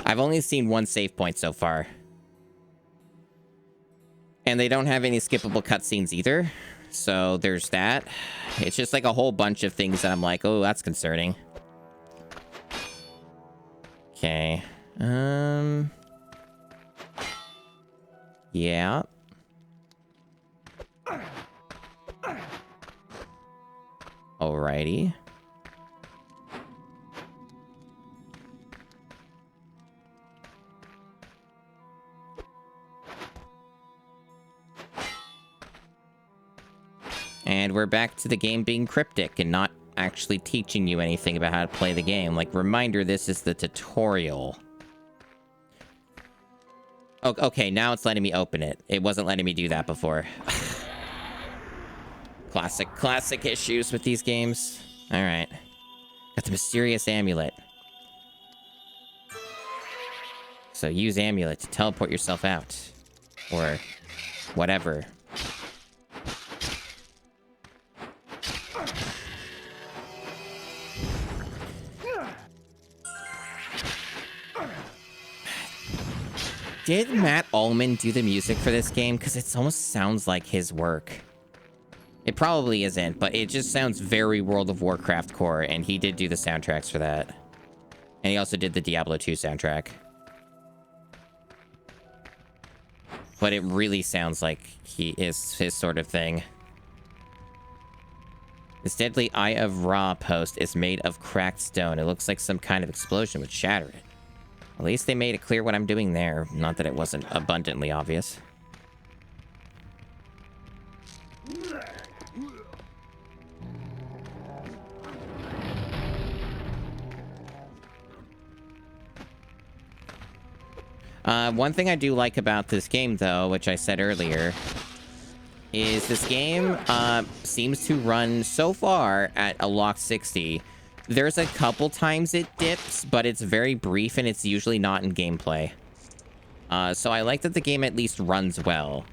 I've only seen 1 save point so far. And they don't have any skippable cutscenes either. So there's that. It's just, like, a whole bunch of things that I'm like, oh, that's concerning. Okay. Yeah. Alrighty. And we're back to the game being cryptic and not actually teaching you anything about how to play the game. Like, reminder, this is the tutorial. Oh, okay, now it's letting me open it. It wasn't letting me do that before. Classic issues with these games. Alright. Got the mysterious amulet. So use amulet to teleport yourself out. Or whatever. Did Matt Ullman do the music for this game? Because it almost sounds like his work. It probably isn't, but it just sounds very World of Warcraft core, and he did do the soundtracks for that. And he also did the Diablo 2 soundtrack. But it really sounds like he is his sort of thing. This deadly Eye of Ra post is made of cracked stone. It looks like some kind of explosion would shatter it. At least they made it clear what I'm doing there. Not that it wasn't abundantly obvious. One thing I do like about this game, though, which I said earlier, is this game seems to run so far at a locked 60. There's a couple times it dips, but it's very brief and it's usually not in gameplay. So I like that the game at least runs well.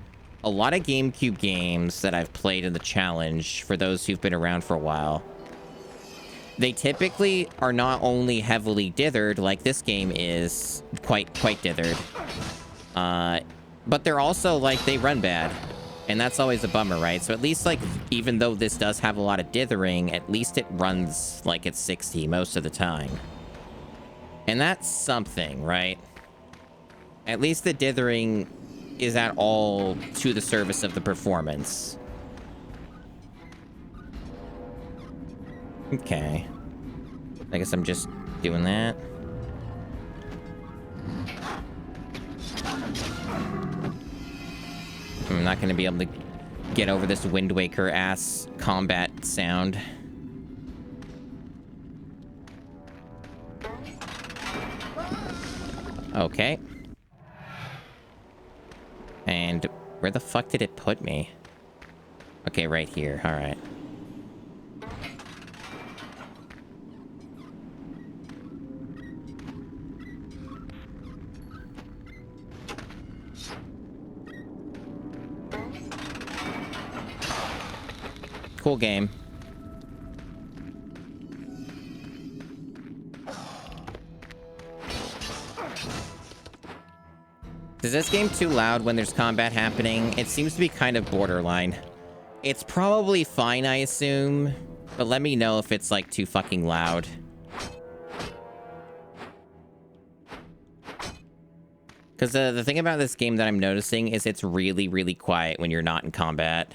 A lot of GameCube games that I've played in the challenge, for those who've been around for a while, they typically are not only heavily dithered, like this game is quite dithered, but they're also, like, they run bad. And that's always a bummer, right? So at least, like, even though this does have a lot of dithering, at least it runs like it's 60 most of the time. And that's something, right? At least the dithering is at all to the service of the performance. Okay. I guess I'm just doing that. I'm not going to be able to get over this Wind Waker-ass combat sound. Okay. And where the fuck did it put me? Okay, right here. All right. Cool game. Is this game too loud when there's combat happening? It seems to be kind of borderline. It's probably fine, I assume, but let me know if it's, like, too fucking loud. Because the thing about this game that I'm noticing is it's really, really quiet when you're not in combat.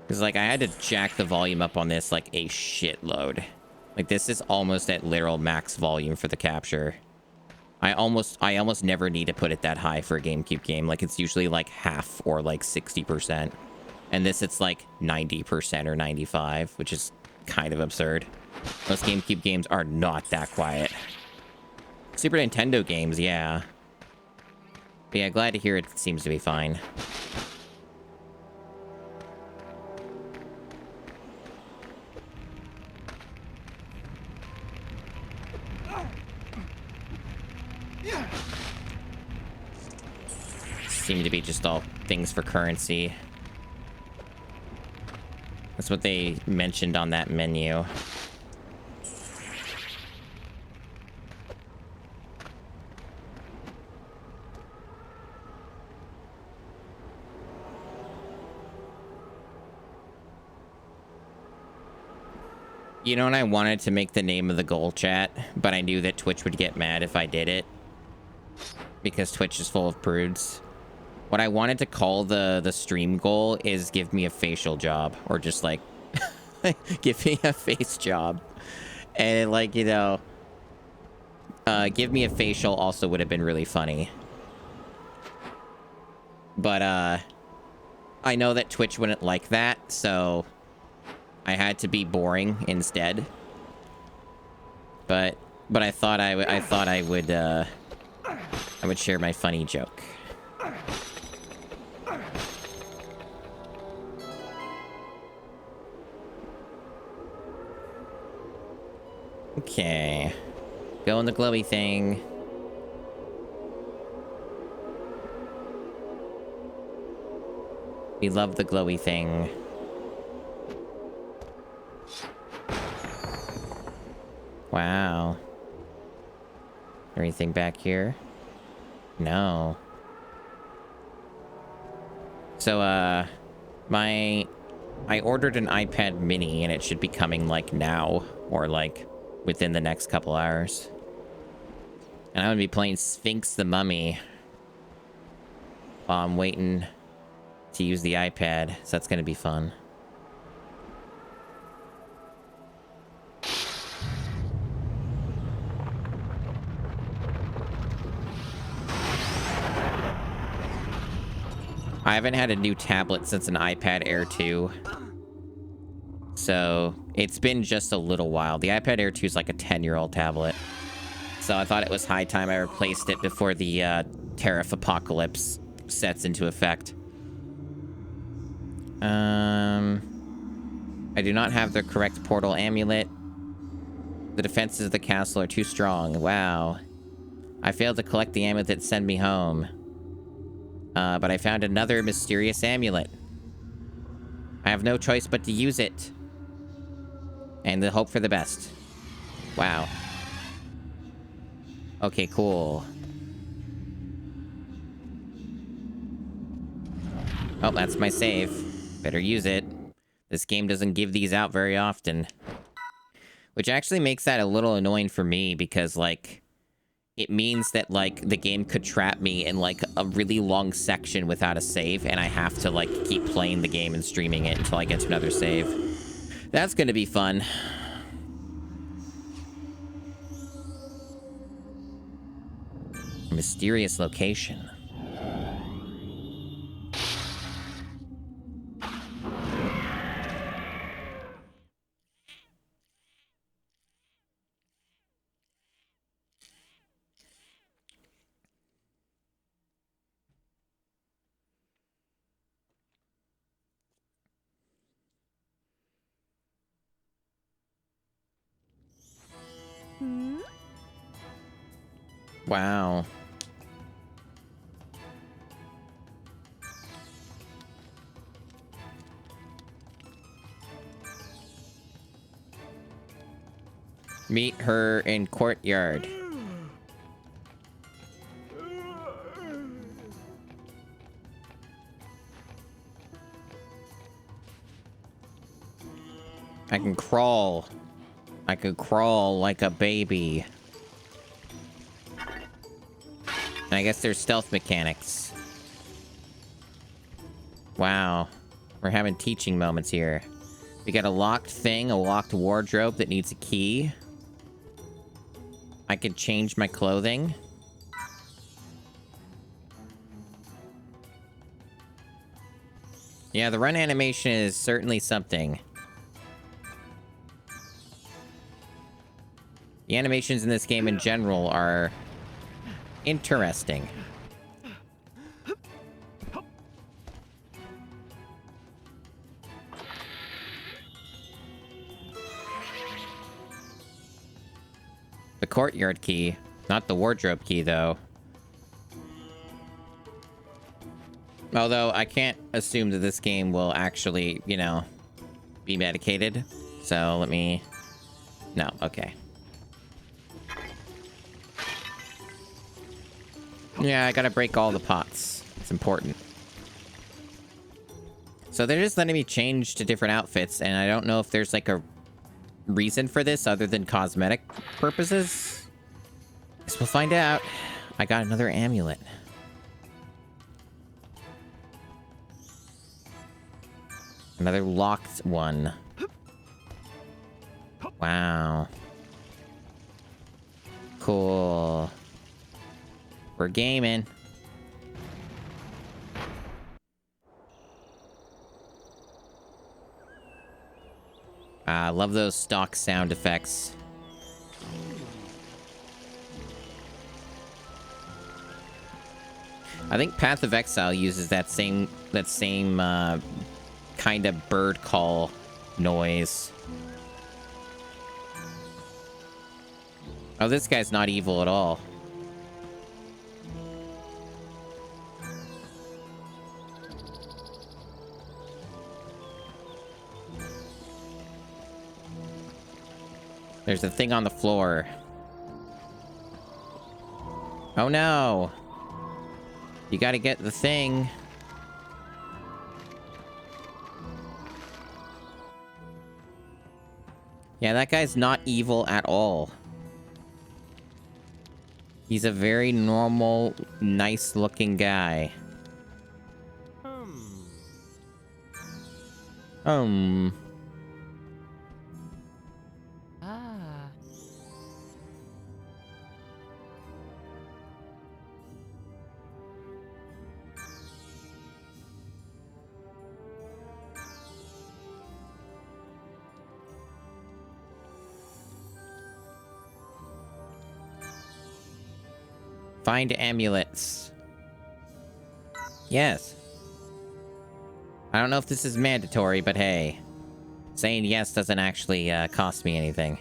Because, like, I had to jack the volume up on this, like, a shitload. Like, this is almost at literal max volume for the capture. I almost never need to put it that high for a GameCube game. Like, it's usually, like, half or, like, 60%. And this, it's, like, 90% or 95%, which is kind of absurd. Most GameCube games are not that quiet. Super Nintendo games, yeah. But yeah, glad to hear it seems to be fine. Seem to be just all things for currency. That's what they mentioned on that menu. You know, and I wanted to make the name of the goal chat, but I knew that Twitch would get mad if I did it. Because Twitch is full of prudes. What I wanted to call the stream goal is give me a facial job. Or just, like, give me a face job. And, like, you know, give me a facial also would have been really funny. But, I know that Twitch wouldn't like that, so I had to be boring instead. But I thought I would share my funny joke. Okay. Go in the glowy thing. We love the glowy thing. Wow. Anything back here? No. So, I ordered an iPad mini and it should be coming, like, now. Or, like, within the next couple hours. And I'm gonna be playing Sphinx the Mummy while I'm waiting to use the iPad, so that's gonna be fun. I haven't had a new tablet since an iPad Air 2. So, it's been just a little while. The iPad Air 2 is like a 10-year-old tablet. So I thought it was high time I replaced it before the tariff apocalypse sets into effect. I do not have the correct portal amulet. The defenses of the castle are too strong. Wow. I failed to collect the amulet that sent me home. But I found another mysterious amulet. I have no choice but to use it. And to hope for the best. Wow. Okay, cool. Oh, that's my save. Better use it. This game doesn't give these out very often. Which actually makes that a little annoying for me because, like, it means that, like, the game could trap me in, like, a really long section without a save, and I have to, like, keep playing the game and streaming it until I get to another save. That's gonna be fun. Mysterious location. Wow. Meet her in courtyard. I can crawl. I could crawl like a baby. And I guess there's stealth mechanics. Wow. We're having teaching moments here. We got a locked thing, a locked wardrobe that needs a key. I could change my clothing. Yeah, the run animation is certainly something. The animations in this game in general are interesting. The courtyard key, not the wardrobe key, though. Although, I can't assume that this game will actually, you know, be medicated. So, let me... No, okay. Yeah, I gotta break all the pots. It's important. So they're just letting me change to different outfits, and I don't know if there's, like, a reason for this other than cosmetic purposes. Guess we'll find out. I got another amulet. Another locked one. Wow. Cool. We're gaming. I love those stock sound effects. I think Path of Exile uses that same kind of bird call noise. Oh, this guy's not evil at all. There's a thing on the floor. Oh no! You gotta get the thing. Yeah, that guy's not evil at all. He's a very normal, nice-looking guy. Ah. Find amulets. Yes. I don't know if this is mandatory, but hey. Saying yes doesn't actually cost me anything.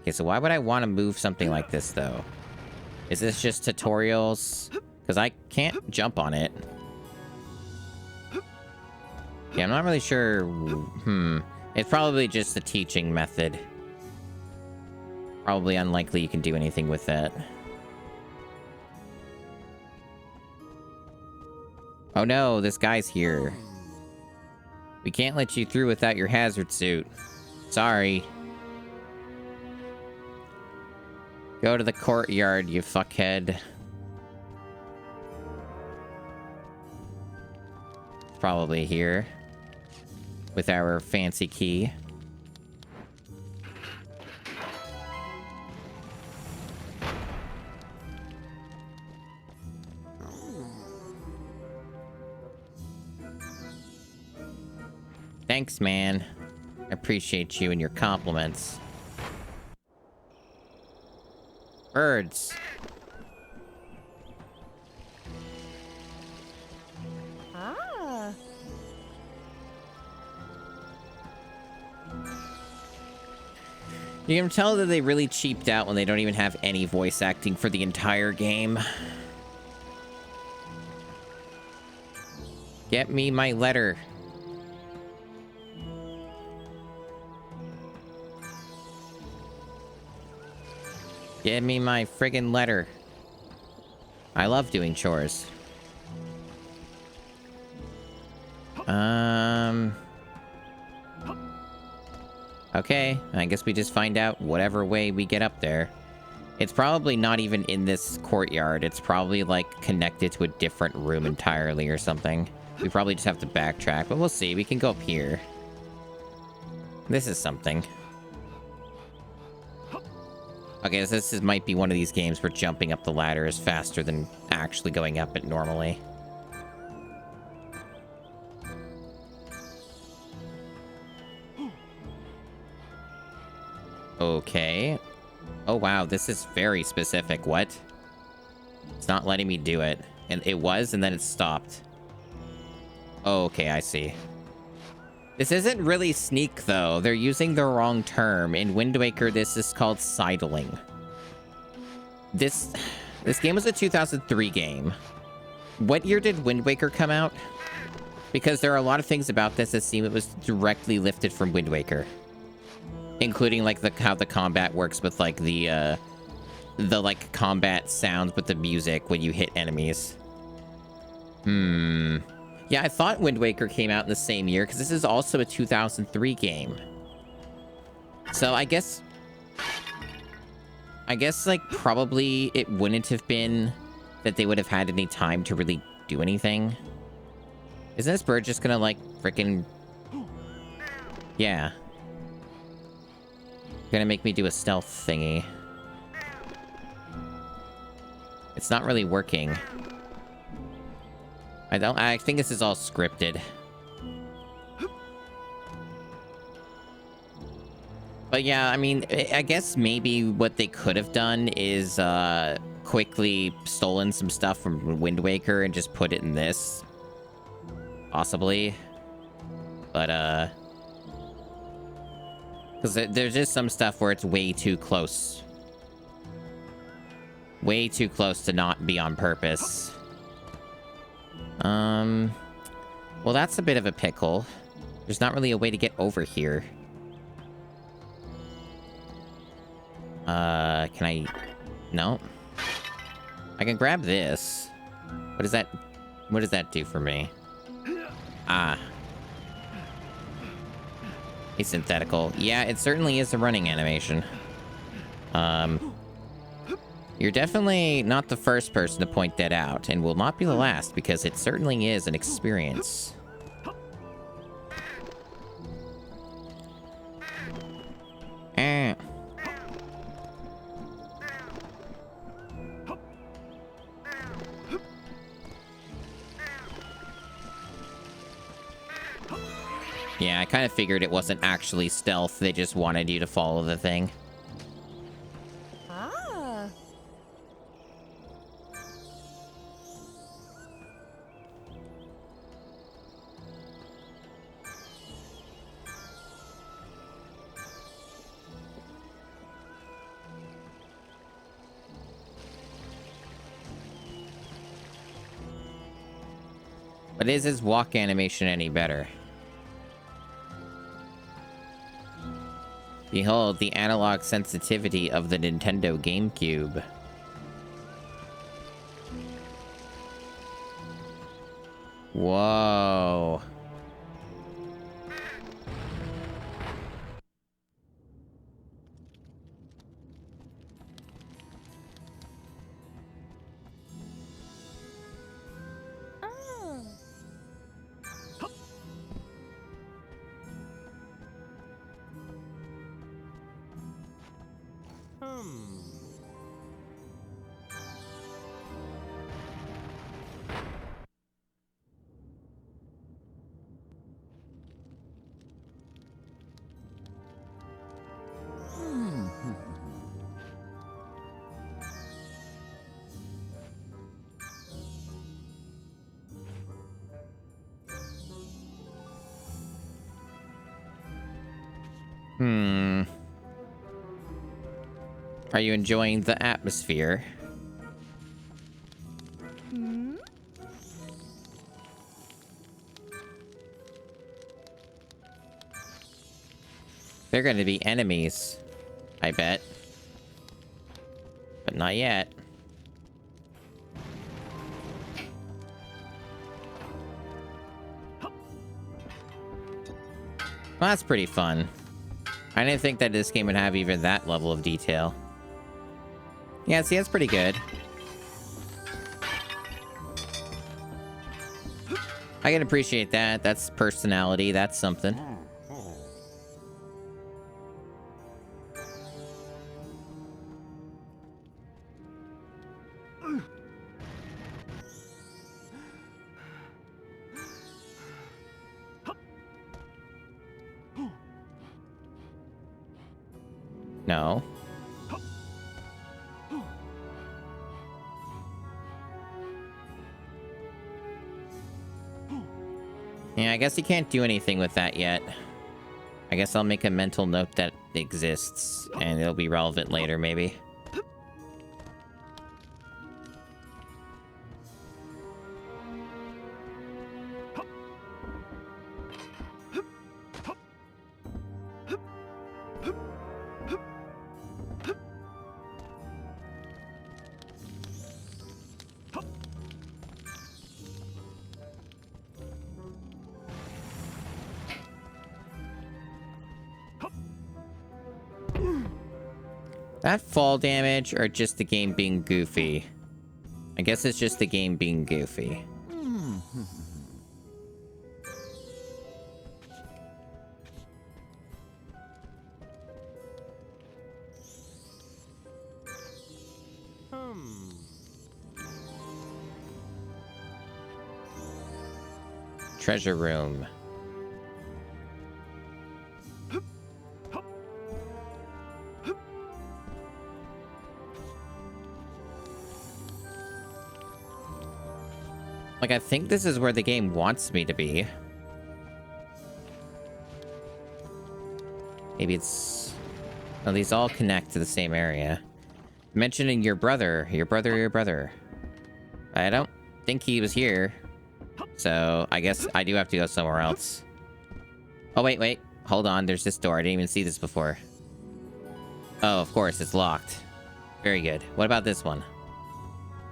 Okay, so why would I want to move something like this, though? Is this just tutorials? Because I can't jump on it. Yeah, I'm not really sure. It's probably just a teaching method. Probably unlikely you can do anything with that. Oh no, this guy's here. We can't let you through without your hazard suit. Sorry. Go to the courtyard, you fuckhead. Probably here. With our fancy key. Thanks, man. I appreciate you and your compliments. Birds. Ah. You can tell that they really cheaped out when they don't even have any voice acting for the entire game. Get me my letter. Give me my friggin' letter. I love doing chores. Okay, I guess we just find out whatever way we get up there. It's probably not even in this courtyard. It's probably, like, connected to a different room entirely or something. We probably just have to backtrack, but we'll see. We can go up here. This is something. Okay, so this might be one of these games where jumping up the ladder is faster than actually going up it normally. Okay. Oh, wow, this is very specific. What? It's not letting me do it. And it was, and then it stopped. Oh, okay, I see. This isn't really sneak, though. They're using the wrong term. In Wind Waker, this is called sidling. This game was a 2003 game. What year did Wind Waker come out? Because there are a lot of things about this that seem it was directly lifted from Wind Waker. Including, like, how the combat works with, like, the like, combat sounds with the music when you hit enemies. Yeah, I thought Wind Waker came out in the same year, because this is also a 2003 game. So, I guess, like, probably it wouldn't have been that they would have had any time to really do anything. Isn't this bird just gonna, like, frickin'... Yeah. Gonna make me do a stealth thingy. It's not really working. I think this is all scripted. But yeah, I mean, I guess maybe what they could have done is quickly stolen some stuff from Wind Waker and just put it in this. Possibly. But because there's just some stuff where it's way too close. Way too close to not be on purpose. Well, that's a bit of a pickle. There's not really a way to get over here. Can I... No. I can grab this. What does that do for me? Ah. Asynthetical. Yeah, it certainly is a running animation. You're definitely not the first person to point that out, and will not be the last, because it certainly is an experience. Eh. Yeah, I kind of figured it wasn't actually stealth. They just wanted you to follow the thing. Ah. But is his walk animation any better? Behold, the analog sensitivity of the Nintendo GameCube. Whoa. Ah. Are you enjoying the atmosphere? Hmm? They're going to be enemies, I bet. But not yet. Well, that's pretty fun. I didn't think that this game would have even that level of detail. Yeah, see, that's pretty good. I can appreciate that. That's personality. That's something. No. Yeah, I guess you can't do anything with that yet. I guess I'll make a mental note that it exists, and it'll be relevant later, maybe. That fall damage, or just the game being goofy? I guess it's just the game being goofy. Treasure room. Like, I think this is where the game wants me to be. Maybe it's... Oh, these all connect to the same area. Mentioning your brother. Your brother. I don't think he was here. So, I guess I do have to go somewhere else. Oh, wait. Hold on, there's this door. I didn't even see this before. Oh, of course, it's locked. Very good. What about this one?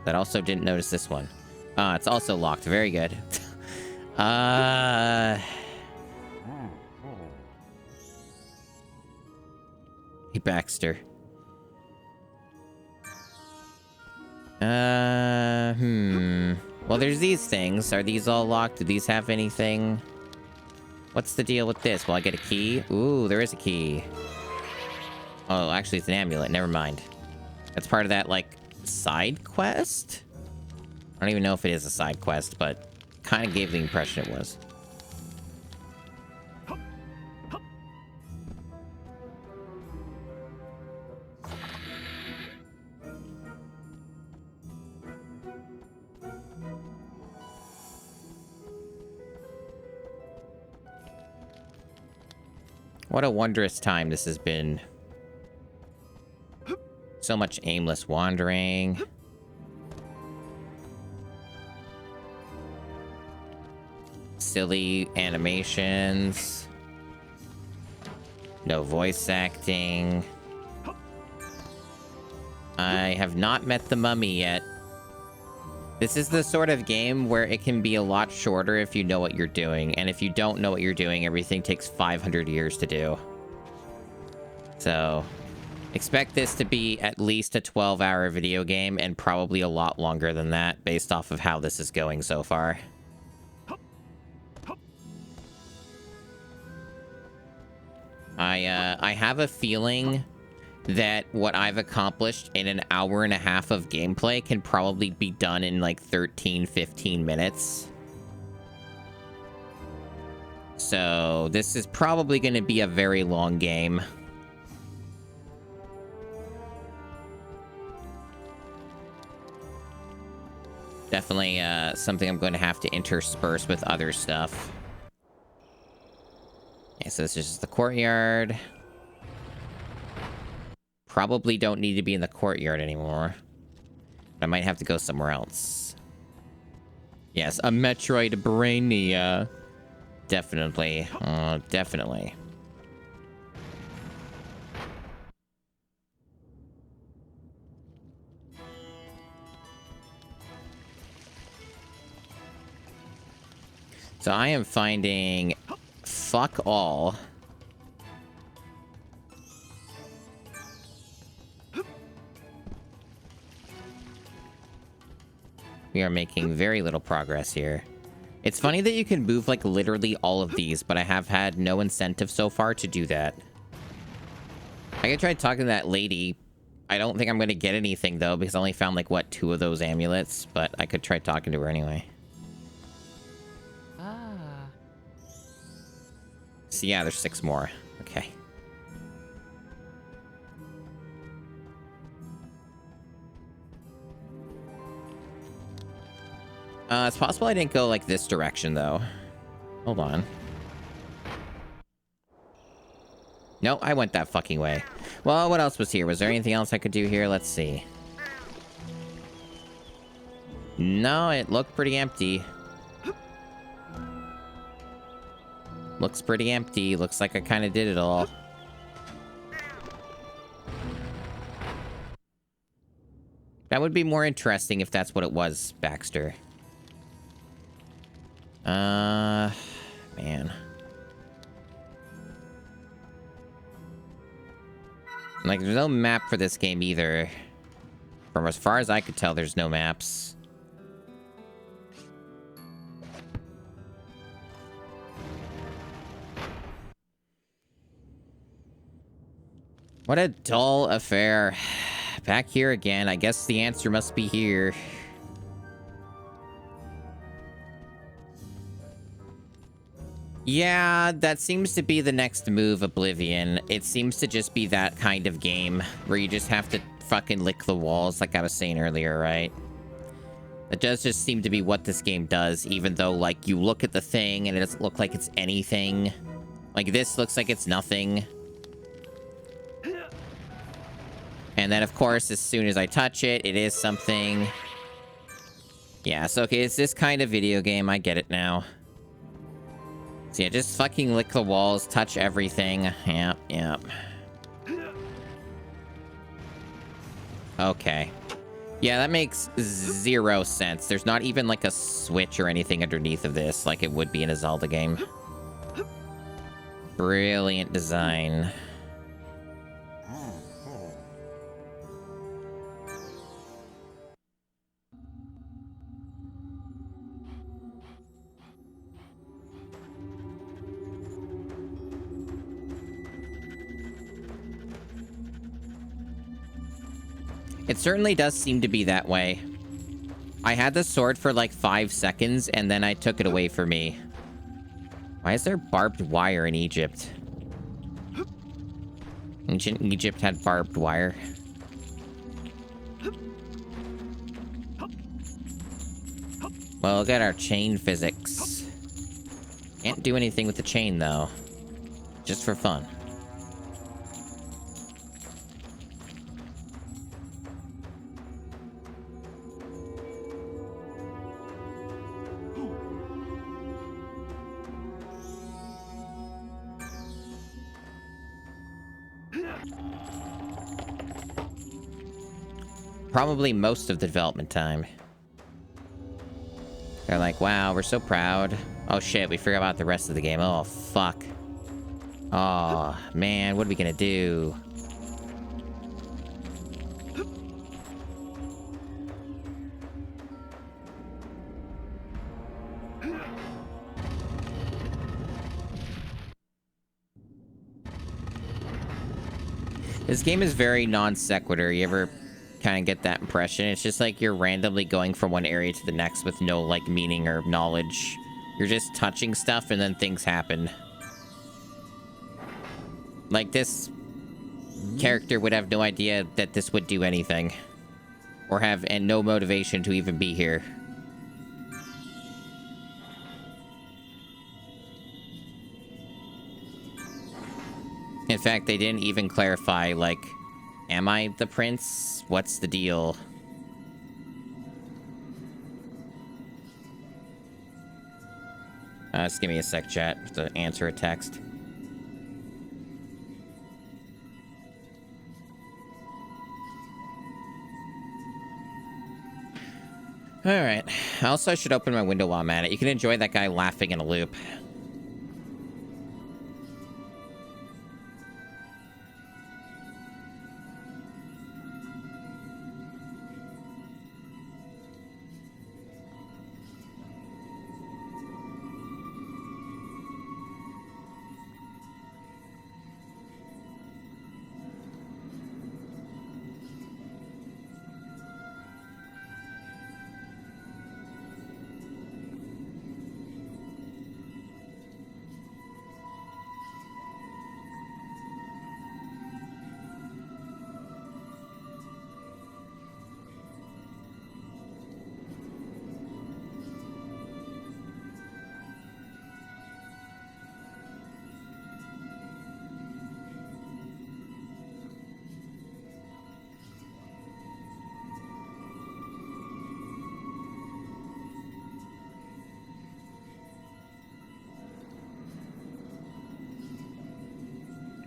That also didn't notice this one. It's also locked. Very good. Hey, Baxter. Well, there's these things. Are these all locked? Do these have anything? What's the deal with this? Will I get a key? Ooh, there is a key. Oh, actually, it's an amulet. Never mind. That's part of that, like, side quest? I don't even know if it is a side quest, but kind of gave the impression it was. What a wondrous time this has been. So much aimless wandering. Silly animations. No voice acting. I have not met the mummy yet. This is the sort of game where it can be a lot shorter if you know what you're doing. And if you don't know what you're doing, everything takes 500 years to do. So, expect this to be at least a 12-hour video game and probably a lot longer than that based off of how this is going so far. I have a feeling that what I've accomplished in an hour and a half of gameplay can probably be done in like 13, 15 minutes. So this is probably going to be a very long game. Definitely something I'm going to have to intersperse with other stuff. Okay, so this is just the courtyard. Probably don't need to be in the courtyard anymore. I might have to go somewhere else. Yes, a Metroidvania. Definitely. Definitely. So I am finding fuck all. We are making very little progress here. It's funny that you can move, like, literally all of these, but I have had no incentive so far to do that. I could try talking to that lady. I don't think I'm going to get anything, though, because I only found, like, what, 2 of those amulets? But I could try talking to her anyway. Ah. So, yeah, there's 6 more. Okay. It's possible I didn't go, like, this direction, though. Hold on. No, I went that fucking way. Well, what else was here? Was there anything else I could do here? Let's see. No, it looked pretty empty. Looks pretty empty. Looks like I kind of did it all. That would be more interesting if that's what it was, Baxter. Man. Like, there's no map for this game either. From as far as I could tell, there's no maps. What a dull affair. Back here again. I guess the answer must be here. Yeah, that seems to be the next move, Oblivion. It seems to just be that kind of game where you just have to fucking lick the walls, like I was saying earlier, right? It does just seem to be what this game does, even though, like, you look at the thing and it doesn't look like it's anything. Like, this looks like it's nothing. And then, of course, as soon as I touch it, it is something. Yeah, so, okay, it's this kind of video game. I get it now. So, yeah, just fucking lick the walls, touch everything. Yep, yep. Okay. Yeah, that makes 0 sense. There's not even, like, a switch or anything underneath of this, like it would be in a Zelda game. It certainly does seem to be that way. I had the sword for like 5 seconds, and then I took it away from me. Why is there barbed wire in Egypt? Ancient Egypt had barbed wire. Well, look at our chain physics. Can't do anything with the chain, though. Just for fun. Probably most of the development time. They're like, wow, we're so proud. Oh shit, we forgot about the rest of the game. Oh, fuck. Oh, man, what are we gonna do? This game is very non sequitur. You ever kind of get that impression? It's just like you're randomly going from one area to the next with no, like, meaning or knowledge. You're just touching stuff and then things happen. Like, this character would have no idea that this would do anything. Or have and no motivation to even be here. In fact, they didn't even clarify, like, am I the prince? What's the deal? Just give me a sec, chat, to answer a text. Alright. Also, I should open my window while I'm at it. You can enjoy that guy laughing in a loop.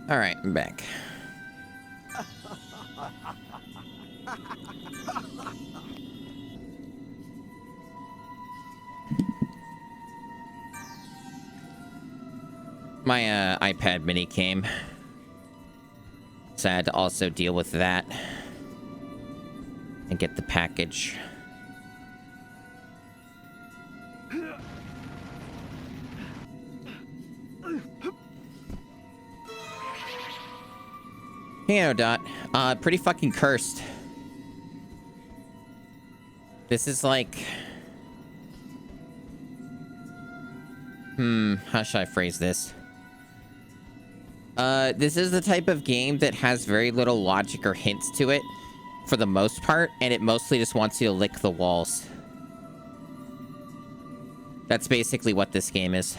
Alright, I'm back. My iPad mini came. So I had to also deal with that. And get the package. You know, Dot. Pretty fucking cursed. This is like... how should I phrase this? This is the type of game that has very little logic or hints to it, for the most part, and it mostly just wants you to lick the walls. That's basically what this game is.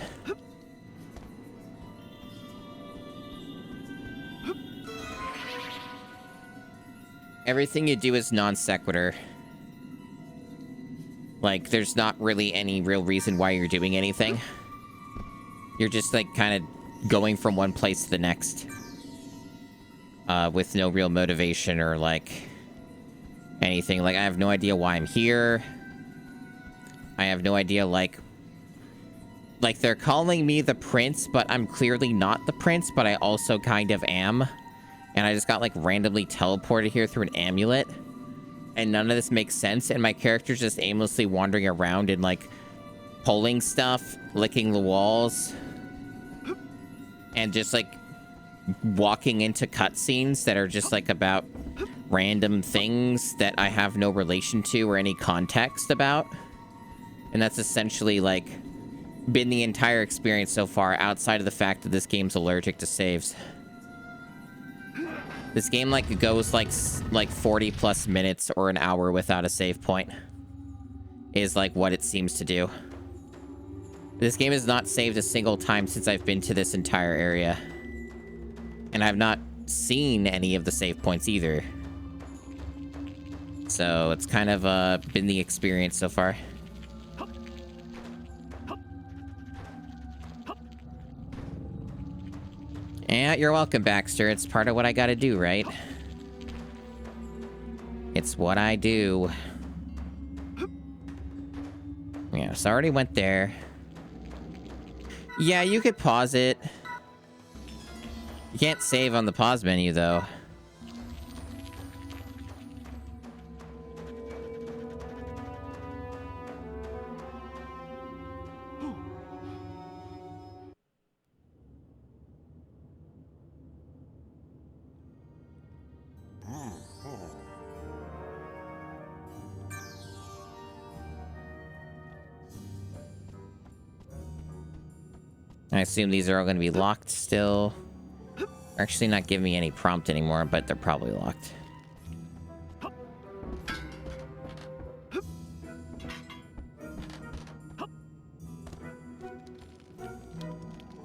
Everything you do is non sequitur. Like, there's not really any real reason why you're doing anything. You're just, like, kind of going from one place to the next. With no real motivation or, like, anything. Like, I have no idea why I'm here. I have no idea, like, they're calling me the prince, but I'm clearly not the prince, but I also kind of am. And I just got, like, randomly teleported here through an amulet. And none of this makes sense. And my character's just aimlessly wandering around and, like, pulling stuff, licking the walls. And just, like, walking into cutscenes that are just, like, about random things that I have no relation to or any context about. And that's essentially, like, been the entire experience so far, outside of the fact that this game's allergic to saves. This game, like, goes, like 40 plus minutes or an hour without a save point. Is, like, what it seems to do. This game has not saved a single time since I've been to this entire area. And I've not seen any of the save points either. So, it's kind of, been the experience so far. Yeah, you're welcome, Baxter. It's part of what I gotta do, right? It's what I do. Yeah, so I already went there. Yeah, you could pause it. You can't save on the pause menu, though. I assume these are all going to be locked still. They're actually not giving me any prompt anymore, but they're probably locked.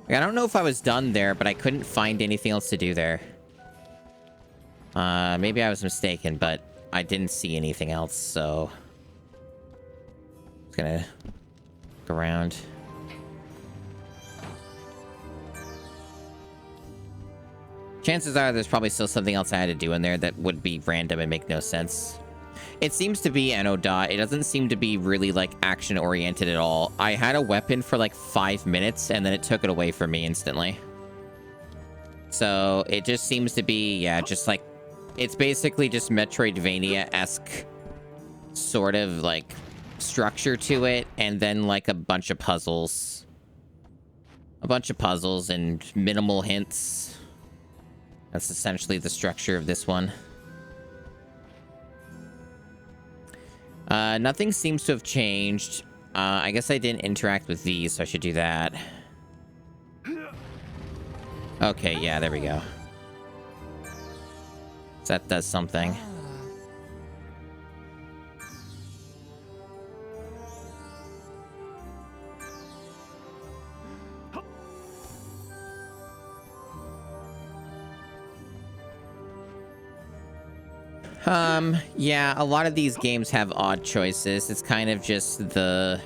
I don't know if I was done there, but I couldn't find anything else to do there. Maybe I was mistaken, but I didn't see anything else, so... Just gonna look around. Chances are there's probably still something else I had to do in there that would be random and make no sense. It seems to be NO. It doesn't seem to be really, like, action-oriented at all. I had a weapon for, like, 5 minutes, and then it took it away from me instantly. So, it just seems to be, yeah, just, like... It's basically just Metroidvania-esque sort of, like, structure to it, and then, like, a bunch of puzzles. A bunch of puzzles and minimal hints. That's essentially the structure of this one. Nothing seems to have changed. I guess I didn't interact with these, so I should do that. Okay, yeah, there we go. So that does something. Yeah, a lot of these games have odd choices. It's kind of just the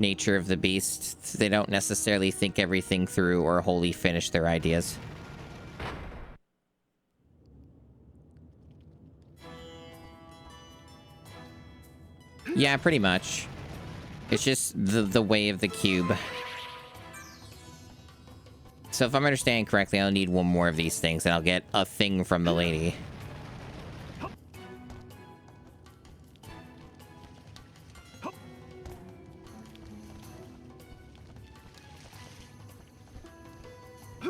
nature of the beast. They don't necessarily think everything through or wholly finish their ideas. Yeah, pretty much. It's just the way of the cube. So if I'm understanding correctly, I'll need one more of these things, and I'll get a thing from the lady.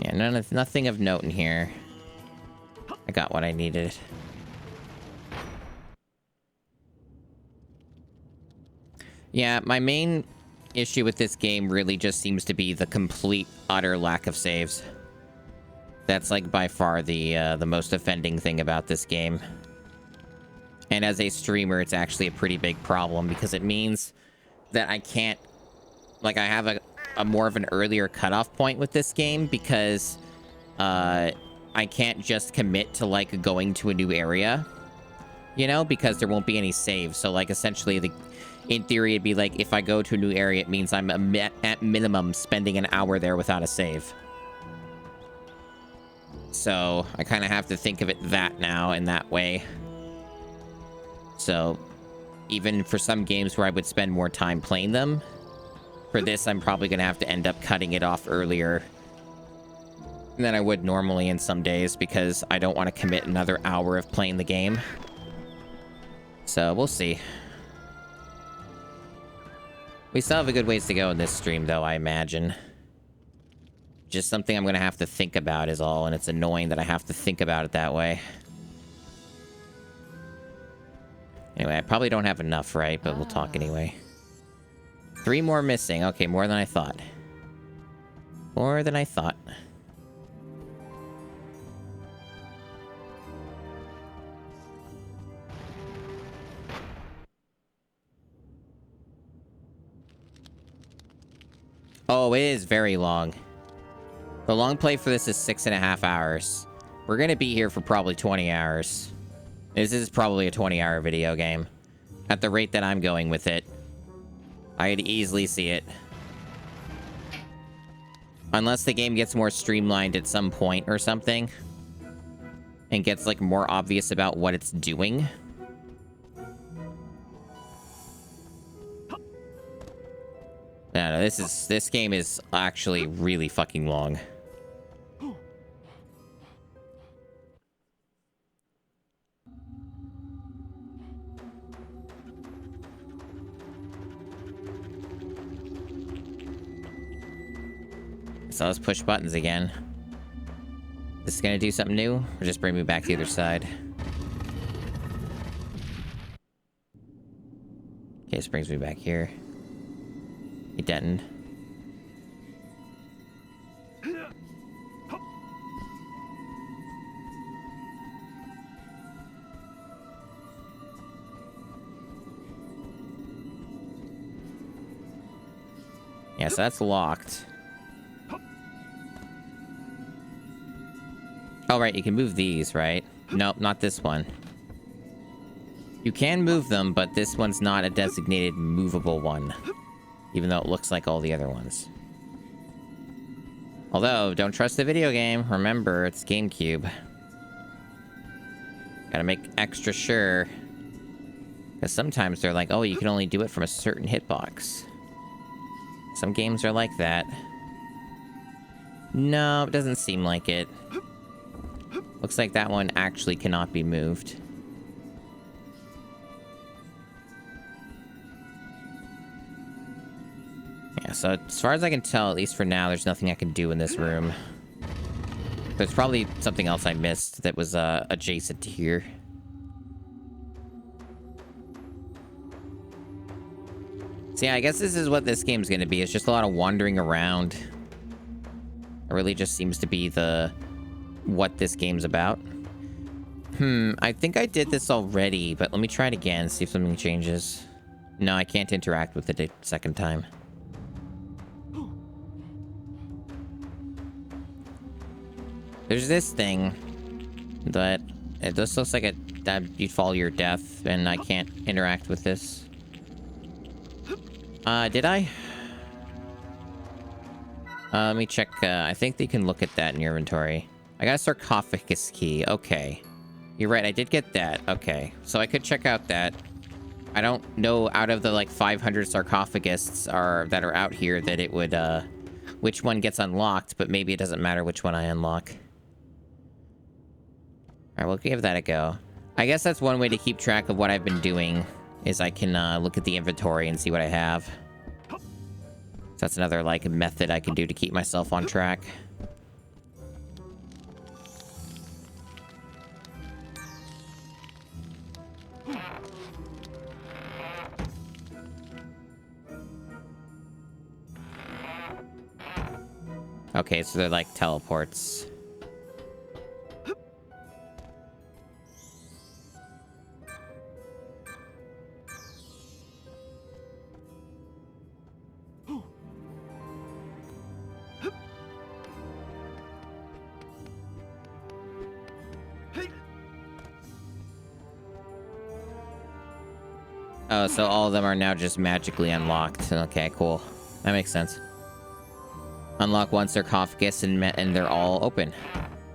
Yeah, nothing of note in here. I got what I needed. Yeah, my main issue with this game really just seems to be the complete, utter lack of saves. That's, like, by far the most offending thing about this game. And as a streamer, it's actually a pretty big problem, because it means that I can't... Like, I have a more of an earlier cutoff point with this game, because I can't just commit to, like, going to a new area, you know, because there won't be any saves. So, like, essentially, in theory, it'd be like, if I go to a new area, it means I'm at minimum spending an hour there without a save. So I kind of have to think of it that now in that way. So even for some games where I would spend more time playing them, for this, I'm probably going to have to end up cutting it off earlier than I would normally in some days, because I don't want to commit another hour of playing the game. So we'll see. We still have a good ways to go in this stream, though, I imagine. Just something I'm going to have to think about is all, and it's annoying that I have to think about it that way. Anyway, I probably don't have enough, right? But we'll talk anyway. 3 more missing. Okay, more than I thought. More than I thought. Oh, it is very long. The long play for this is 6.5 hours. We're gonna be here for probably 20 hours. This is probably a 20-hour video game. At the rate that I'm going with it. I could easily see it. Unless the game gets more streamlined at some point or something. And gets, like, more obvious about what it's doing. No, this game is actually really fucking long. So let's push buttons again. This is gonna do something new, or just bring me back to the other side? Okay, this brings me back here. It deadened. Yeah, so that's locked. Oh, right, you can move these, right? Nope, not this one. You can move them, but this one's not a designated movable one. Even though it looks like all the other ones. Although, don't trust the video game. Remember, it's GameCube. Gotta make extra sure. Because sometimes they're like, oh, you can only do it from a certain hitbox. Some games are like that. No, it doesn't seem like it. Looks like that one actually cannot be moved. Yeah, so as far as I can tell, at least for now, there's nothing I can do in this room. There's probably something else I missed that was adjacent to here. So yeah, I guess this is what this game's gonna be. It's just a lot of wandering around. It really just seems to be what this game's about. I think I did this already, but let me try it again, see if something changes. No, I can't interact with it a second time. There's this thing that this looks like you'd fall to your death, and I can't interact with this. Did I? Let me check. I think you can look at that in your inventory. I got a sarcophagus key. Okay. You're right, I did get that. Okay. So I could check out that. I don't know out of the, like, 500 sarcophagus that are out here that it would, which one gets unlocked, but maybe it doesn't matter which one I unlock. Alright, we'll give that a go. I guess that's one way to keep track of what I've been doing, is I can, look at the inventory and see what I have. So that's another, like, method I can do to keep myself on track. Okay, so they're like teleports. Oh, so all of them are now just magically unlocked. Okay, cool. That makes sense. Unlock one sarcophagus and they're all open.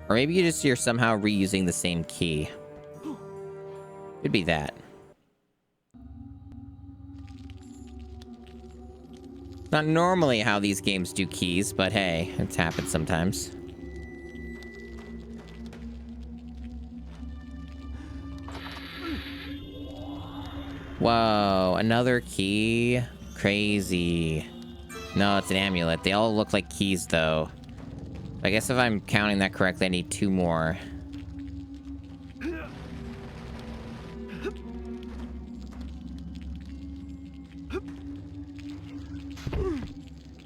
Or maybe you're somehow reusing the same key. Could be that. Not normally how these games do keys, but hey, it's happened sometimes. Whoa, another key? Crazy. No, it's an amulet. They all look like keys, though. I guess if I'm counting that correctly, I need 2 more.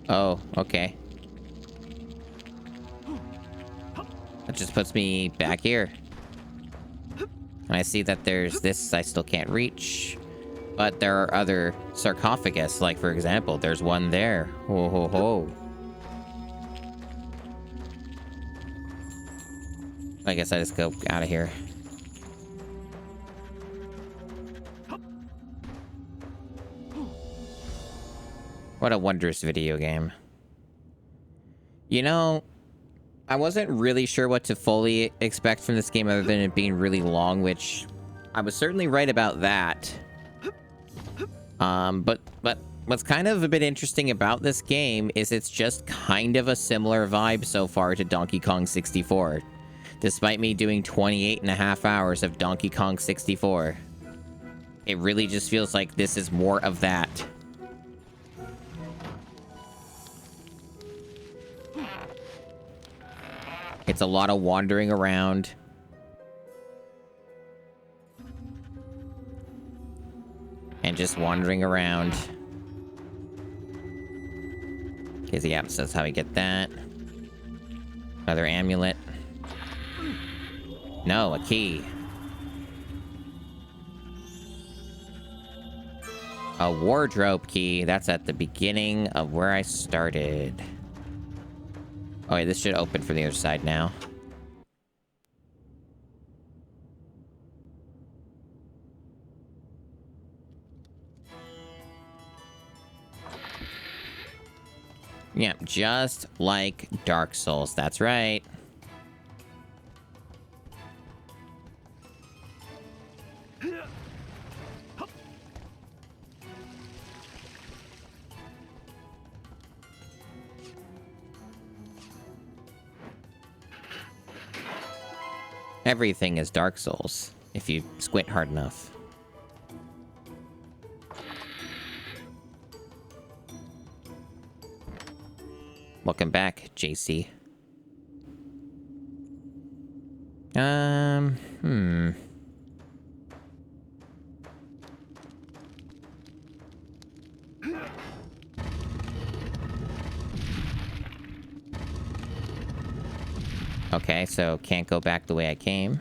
Oh, okay. That just puts me back here. I see that there's this I still can't reach. But there are other sarcophagus. Like, for example, there's one there. Ho, ho, ho. I guess I just go out of here. What a wondrous video game. You know, I wasn't really sure what to fully expect from this game other than it being really long, which I was certainly right about that. But what's kind of a bit interesting about this game is it's just kind of a similar vibe so far to Donkey Kong 64. Despite me doing 28.5 hours of Donkey Kong 64. It really just feels like this is more of that. It's a lot of wandering around. And just wandering around. Because, yeah, so that's how we get that. Another amulet. No, a key. A wardrobe key. That's at the beginning of where I started. Oh, wait, this should open from the other side now. Yeah, just like Dark Souls. That's right. Everything is Dark Souls, if you squint hard enough. Welcome back, JC. Okay, so can't go back the way I came.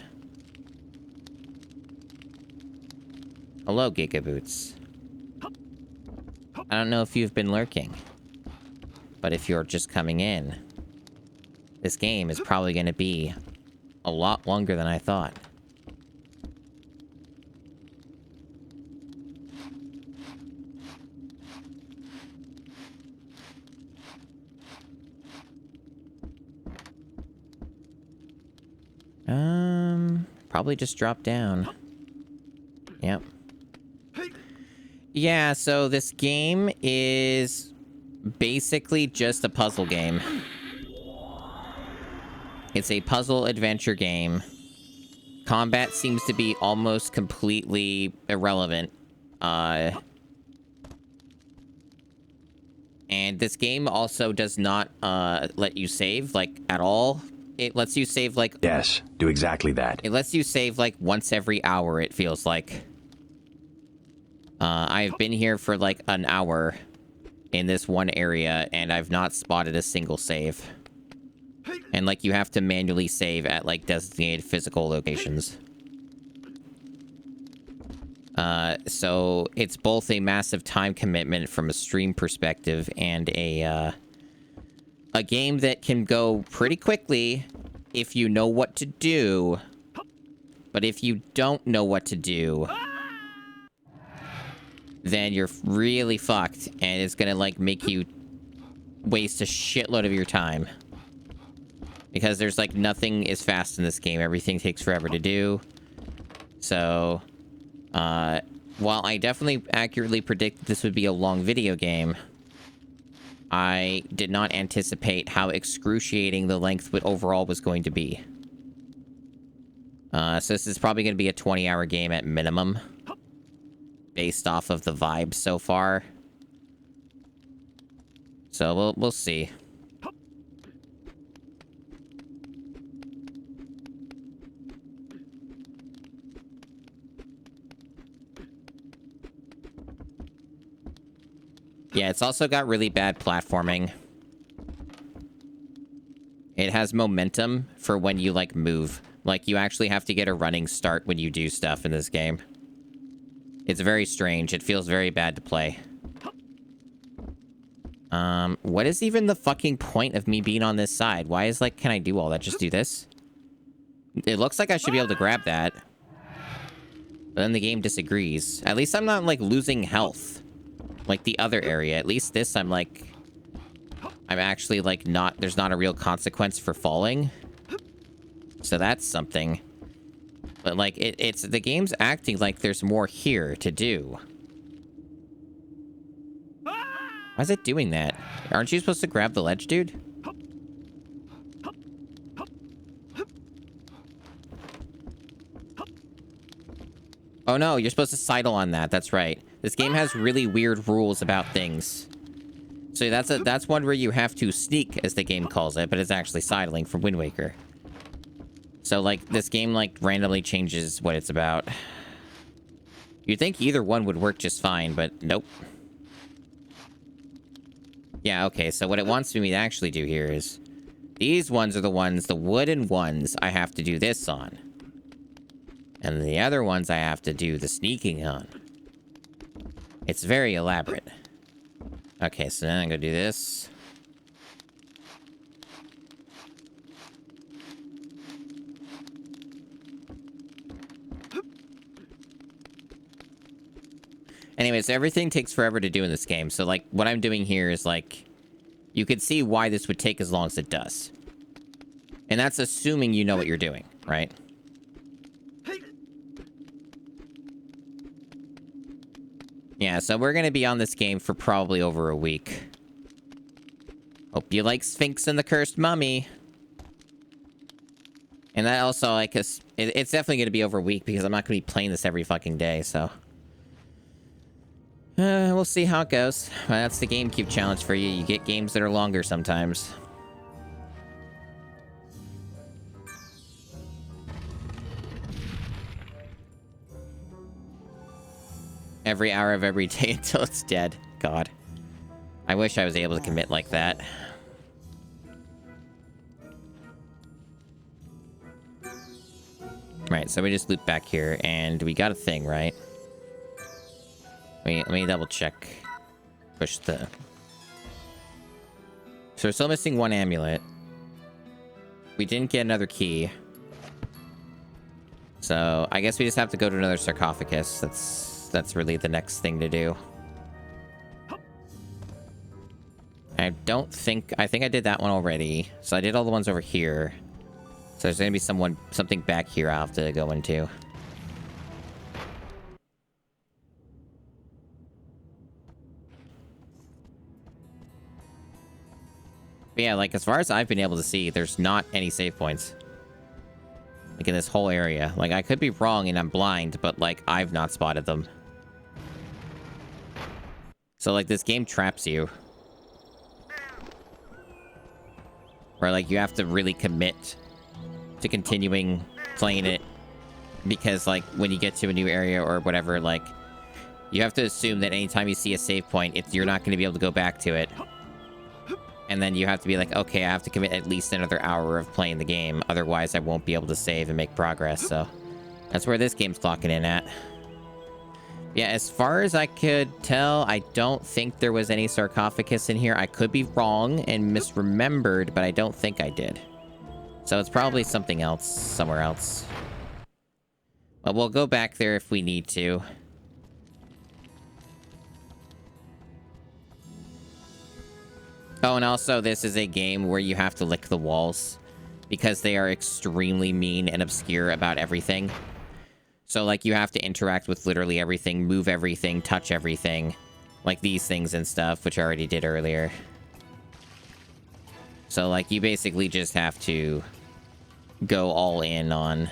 Hello, Gigaboots. I don't know if you've been lurking, but if you're just coming in, this game is probably going to be a lot longer than I thought. Probably just drop down. Yep. Yeah, so this game is basically just a puzzle game. It's a puzzle adventure game. Combat seems to be almost completely irrelevant. And this game also does not let you save, like, at all. It lets you save, like... Yes, do exactly that. It lets you save, like, once every hour, it feels like. I've been here for, like, an hour in this one area, and I've not spotted a single save. And, like, you have to manually save at, like, designated physical locations. So it's both a massive time commitment from a stream perspective and a game that can go pretty quickly if you know what to do. But if you don't know what to do, then you're really fucked, and it's gonna, like, make you waste a shitload of your time. Because there's, like, nothing is fast in this game. Everything takes forever to do. So, while I definitely accurately predicted this would be a long video game, I did not anticipate how excruciating the length overall was going to be. So this is probably going to be a 20-hour game at minimum, based off of the vibe so far. So we'll see. Yeah, it's also got really bad platforming. It has momentum for when you, like, move. Like, you actually have to get a running start when you do stuff in this game. It's very strange. It feels very bad to play. What is even the fucking point of me being on this side? Why is, like, can I do all that? Just do this? It looks like I should be able to grab that. But then the game disagrees. At least I'm not, like, losing health. Like the other area. At least this, I'm, like... I'm actually, like, not... There's not a real consequence for falling. So that's something. But, like, it's... The game's acting like there's more here to do. Why is it doing that? Aren't you supposed to grab the ledge, dude? Oh no, you're supposed to sidle on that. That's right. This game has really weird rules about things. So that's one where you have to sneak, as the game calls it, but it's actually sidling from Wind Waker. So, like, this game, like, randomly changes what it's about. You'd think either one would work just fine, but nope. Yeah, okay, so what it wants me to actually do here is... These ones are the ones, the wooden ones, I have to do this on. And the other ones I have to do the sneaking on. It's very elaborate. Okay, so then I'm gonna do this. Anyways, everything takes forever to do in this game. So, like, what I'm doing here is, like... You could see why this would take as long as it does. And that's assuming you know what you're doing, right? Yeah, so we're gonna be on this game for probably over a week. Hope you like Sphinx and the Cursed Mummy. And that also, like, it's definitely gonna be over a week because I'm not gonna be playing this every fucking day, so... we'll see how it goes. Well, that's the GameCube challenge for you. You get games that are longer sometimes. Every hour of every day until it's dead. God. I wish I was able to commit like that. Right, so we just loop back here, and we got a thing, right? Let me double check. Push the... So we're still missing one amulet. We didn't get another key. So I guess we just have to go to another sarcophagus. That's really the next thing to do. I think I did that one already. So I did all the ones over here. So there's gonna be something back here I'll have to go into. But yeah, like, as far as I've been able to see, there's not any save points. Like, in this whole area. Like, I could be wrong and I'm blind, but, like, I've not spotted them. So, like, this game traps you. Or, like, you have to really commit to continuing playing it. Because, like, when you get to a new area or whatever, like, you have to assume that anytime you see a save point, you're not going to be able to go back to it. And then you have to be like, okay, I have to commit at least another hour of playing the game. Otherwise, I won't be able to save and make progress. So that's where this game's clocking in at. Yeah, as far as I could tell, I don't think there was any sarcophagus in here. I could be wrong and misremembered, but I don't think I did. So it's probably something else, somewhere else. But we'll go back there if we need to. Oh, and also, this is a game where you have to lick the walls. Because they are extremely mean and obscure about everything. So, like, you have to interact with literally everything, move everything, touch everything. Like these things and stuff, which I already did earlier. So, like, you basically just have to go all in on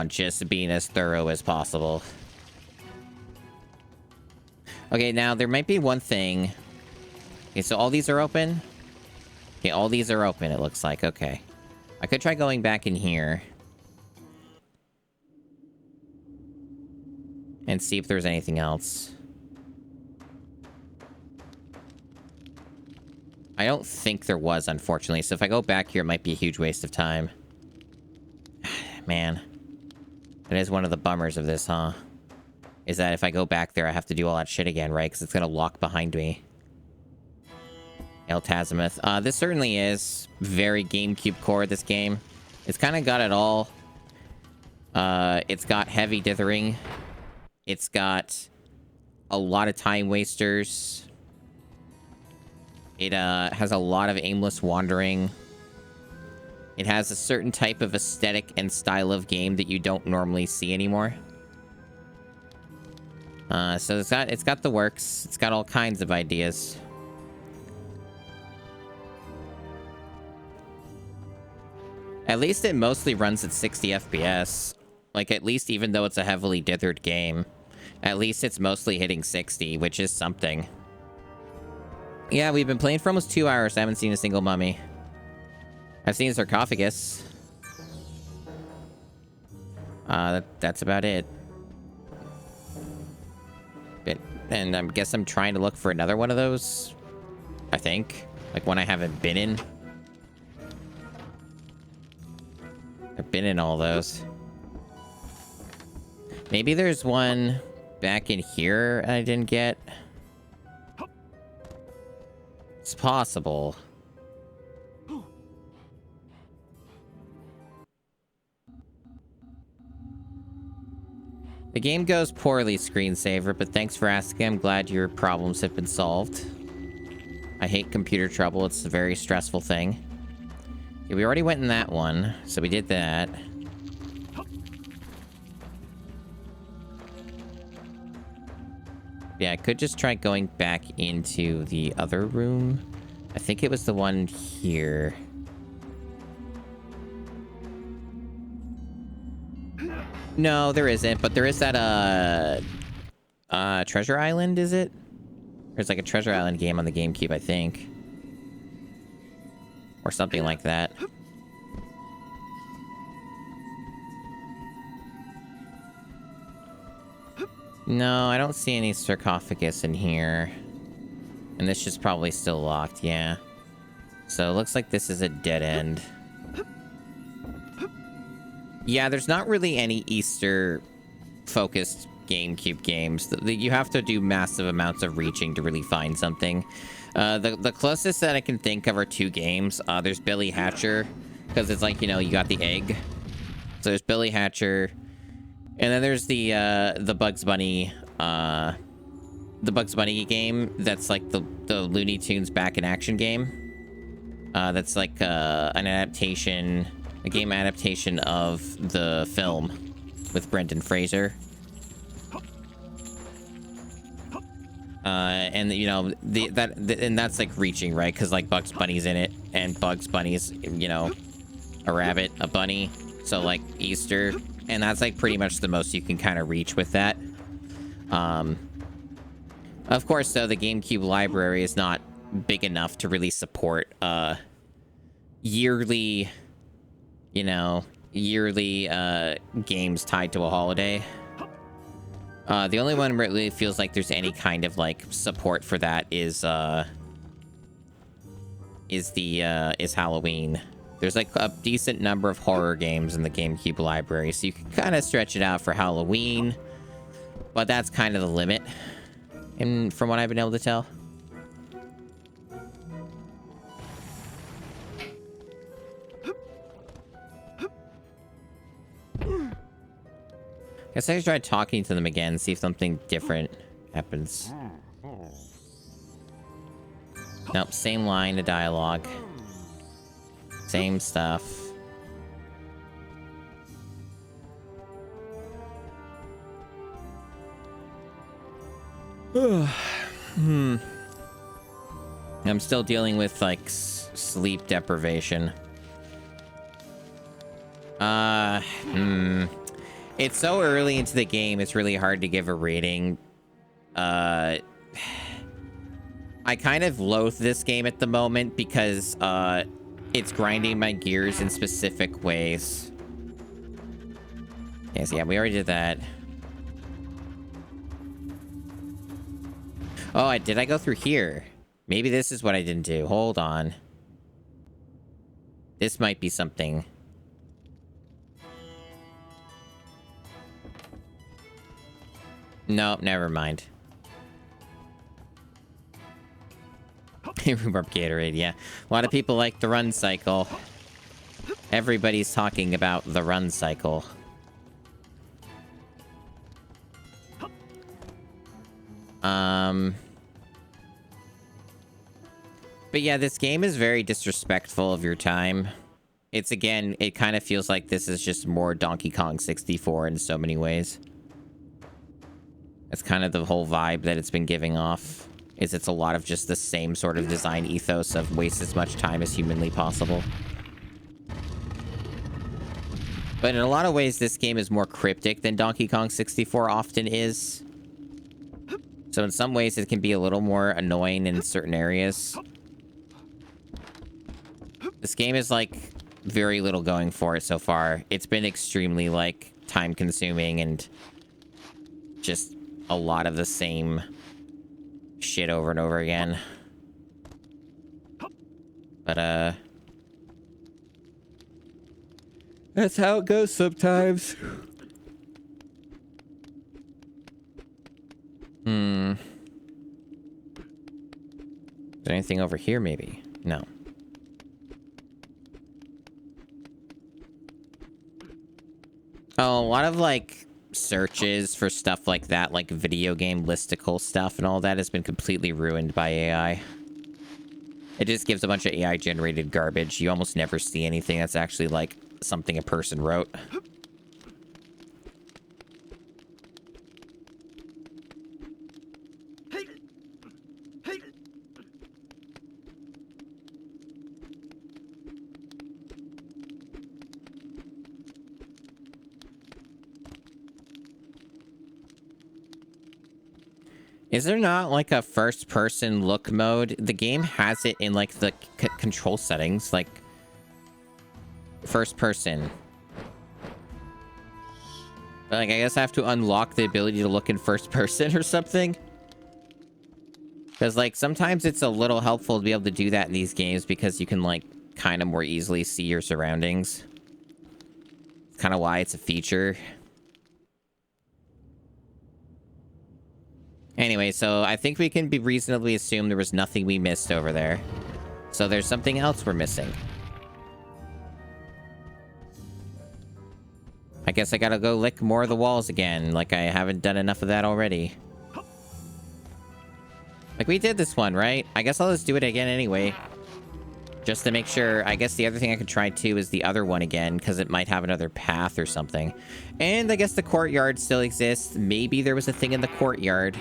just being as thorough as possible. Okay, now, there might be one thing... Okay, so all these are open? Okay, all these are open, it looks like. Okay. I could try going back in here. And see if there's anything else. I don't think there was, unfortunately. So if I go back here, it might be a huge waste of time. Man. It is one of the bummers of this, huh? Is that if I go back there, I have to do all that shit again, right? Because it's going to lock behind me. El Tazimuth. This certainly is very GameCube core, this game. It's kind of got it all. It's got heavy dithering. It's got a lot of time wasters. It has a lot of aimless wandering. It has a certain type of aesthetic and style of game that you don't normally see anymore. So it's got the works. It's got all kinds of ideas. At least it mostly runs at 60 FPS. Like, at least even though it's a heavily dithered game, at least it's mostly hitting 60, which is something. Yeah, we've been playing for almost 2 hours. I haven't seen a single mummy. I've seen a sarcophagus. That's about it. And I guess I'm trying to look for another one of those. I think. Like one I haven't been in. I've been in all those. Maybe there's one back in here I didn't get. It's possible. The game goes poorly, screensaver, but thanks for asking. I'm glad your problems have been solved. I hate computer trouble. It's a very stressful thing. Okay, we already went in that one, so we did that. Yeah, I could just try going back into the other room. I think it was the one here. No, there isn't, but there is that, Treasure Island, is it? There's like a Treasure Island game on the GameCube, I think. Or something like that. No, I don't see any sarcophagus in here. And this is probably still locked, yeah. So it looks like this is a dead end. Yeah, there's not really any Easter-focused GameCube games. You have to do massive amounts of reaching to really find something. The closest that I can think of are 2 games. There's Billy Hatcher, because it's like, you know, you got the egg. So there's Billy Hatcher. And then there's the Bugs Bunny, game that's like the Looney Tunes Back in Action game. That's like an adaptation... A game adaptation of the film with Brendan Fraser. And you know, and that's like reaching, right? Because like Bugs Bunny's in it, and Bugs Bunny's, you know, a rabbit, a bunny. So like Easter, and that's like pretty much the most you can kind of reach with that. Of course, though, the GameCube library is not big enough to really support yearly games tied to a holiday. The only one where it really feels like there's any kind of like support for that is Halloween. There's like a decent number of horror games in the GameCube library, so you can kind of stretch it out for Halloween, but that's kind of the limit, and from what I've been able to tell. Guess I should try talking to them again, see if something different happens. Nope, same line of dialogue. Same stuff. I'm still dealing with, like, sleep deprivation. It's so early into the game, it's really hard to give a rating. I kind of loathe this game at the moment because, it's grinding my gears in specific ways. Yes, yeah, we already did that. Oh, did I go through here? Maybe this is what I didn't do. Hold on. This might be something. Nope, never mind. Rhubarb Gatorade, yeah. A lot of people like the run cycle. Everybody's talking about the run cycle. But yeah, this game is very disrespectful of your time. It's, again, it kind of feels like this is just more Donkey Kong 64 in so many ways. That's kind of the whole vibe that it's been giving off. Is it's a lot of just the same sort of design ethos of waste as much time as humanly possible. But in a lot of ways, this game is more cryptic than Donkey Kong 64 often is. So in some ways, it can be a little more annoying in certain areas. This game is, like, very little going for it so far. It's been extremely, like, time-consuming and just a lot of the same shit over and over again. But, that's how it goes sometimes. Is there anything over here, maybe? No. Oh, a lot of, like, searches for stuff like that, like video game listicle stuff and all that has been completely ruined by AI. It just gives a bunch of AI-generated garbage. You almost never see anything that's actually, like, something a person wrote. Is there not, like, a first-person look mode? The game has it in, like, the control settings, like, first person. But, like, I guess I have to unlock the ability to look in first person or something. Because, like, sometimes it's a little helpful to be able to do that in these games because you can, like, kind of more easily see your surroundings. It's kind of why it's a feature. Anyway, so I think we can be reasonably assume there was nothing we missed over there. So there's something else we're missing. I guess I gotta go lick more of the walls again, like I haven't done enough of that already. Like, we did this one, right? I guess I'll just do it again anyway. Just to make sure. I guess the other thing I could try, too, is the other one again, because it might have another path or something. And I guess the courtyard still exists. Maybe there was a thing in the courtyard.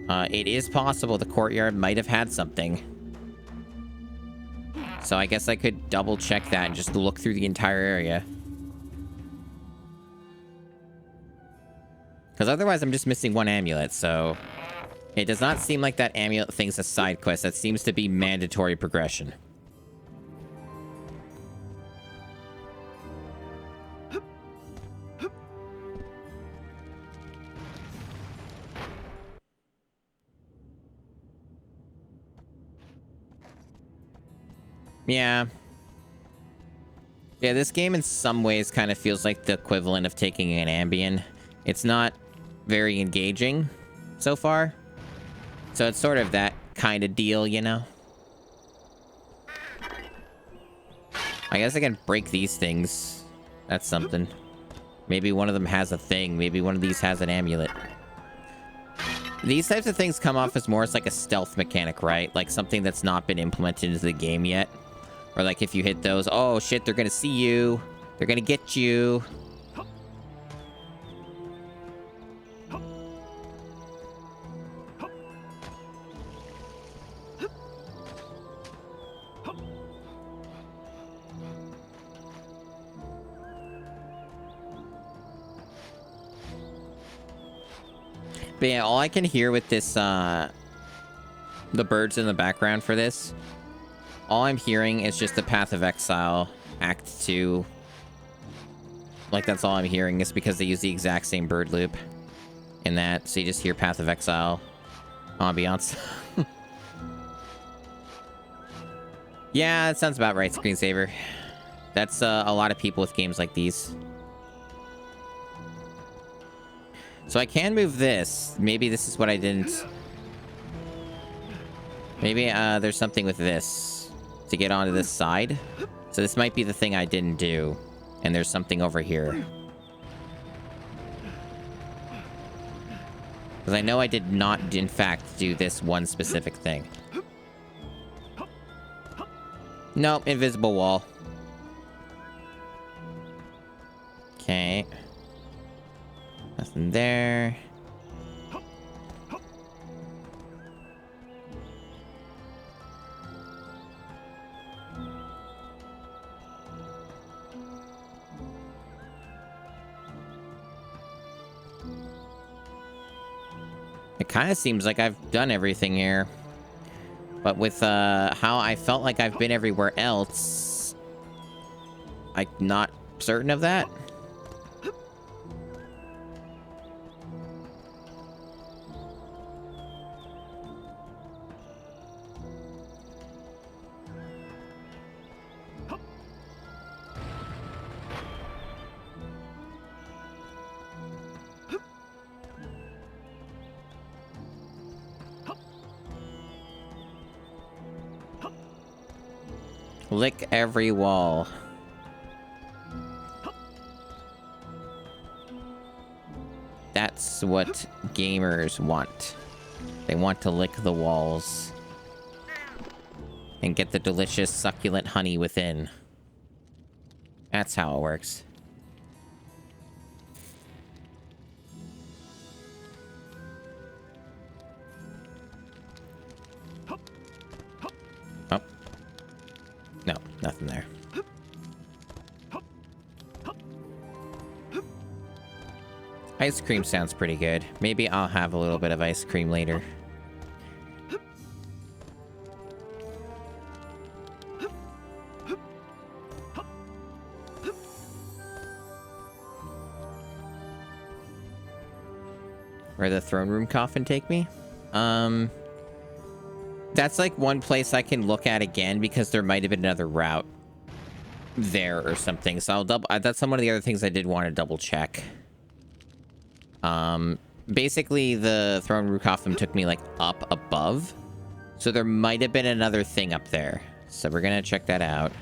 It is possible the courtyard might have had something. So I guess I could double check that and just look through the entire area. Because otherwise I'm just missing one amulet, so... It does not seem like that amulet thing's a side quest. That seems to be mandatory progression. Yeah. Yeah, this game in some ways kind of feels like the equivalent of taking an Ambien. It's not very engaging so far. So it's sort of that kind of deal, you know? I guess I can break these things. That's something. Maybe one of them has a thing. Maybe one of these has an amulet. These types of things come off as more as like a stealth mechanic, right? Like something that's not been implemented into the game yet. Or like if you hit those, oh shit, they're gonna see you. They're gonna get you. But yeah, all I can hear with this, the birds in the background for this, all I'm hearing is just the Path of Exile, Act 2. Like, that's all I'm hearing. It's because they use the exact same bird loop in that. So you just hear Path of Exile ambiance. Yeah, that sounds about right, screensaver. That's a lot of people with games like these. So I can move this. Maybe this is what I didn't... Maybe there's something with this to get onto this side. So this might be the thing I didn't do. And there's something over here. Because I know I did not, in fact, do this one specific thing. Nope, invisible wall. Okay. Nothing there. It kind of seems like I've done everything here. But with how I felt like I've been everywhere else, I'm not certain of that. Lick every wall. That's what gamers want. They want to lick the walls. And get the delicious, succulent honey within. That's how it works. Oh. No, nothing there. Ice cream sounds pretty good. Maybe I'll have a little bit of ice cream later. Where the throne room coffin take me? That's like one place I can look at again because there might have been another route there or something. So I'll double. That's some of the other things I did want to double check. Basically the throne room coffin took me like up above, so there might have been another thing up there. So we're gonna check that out.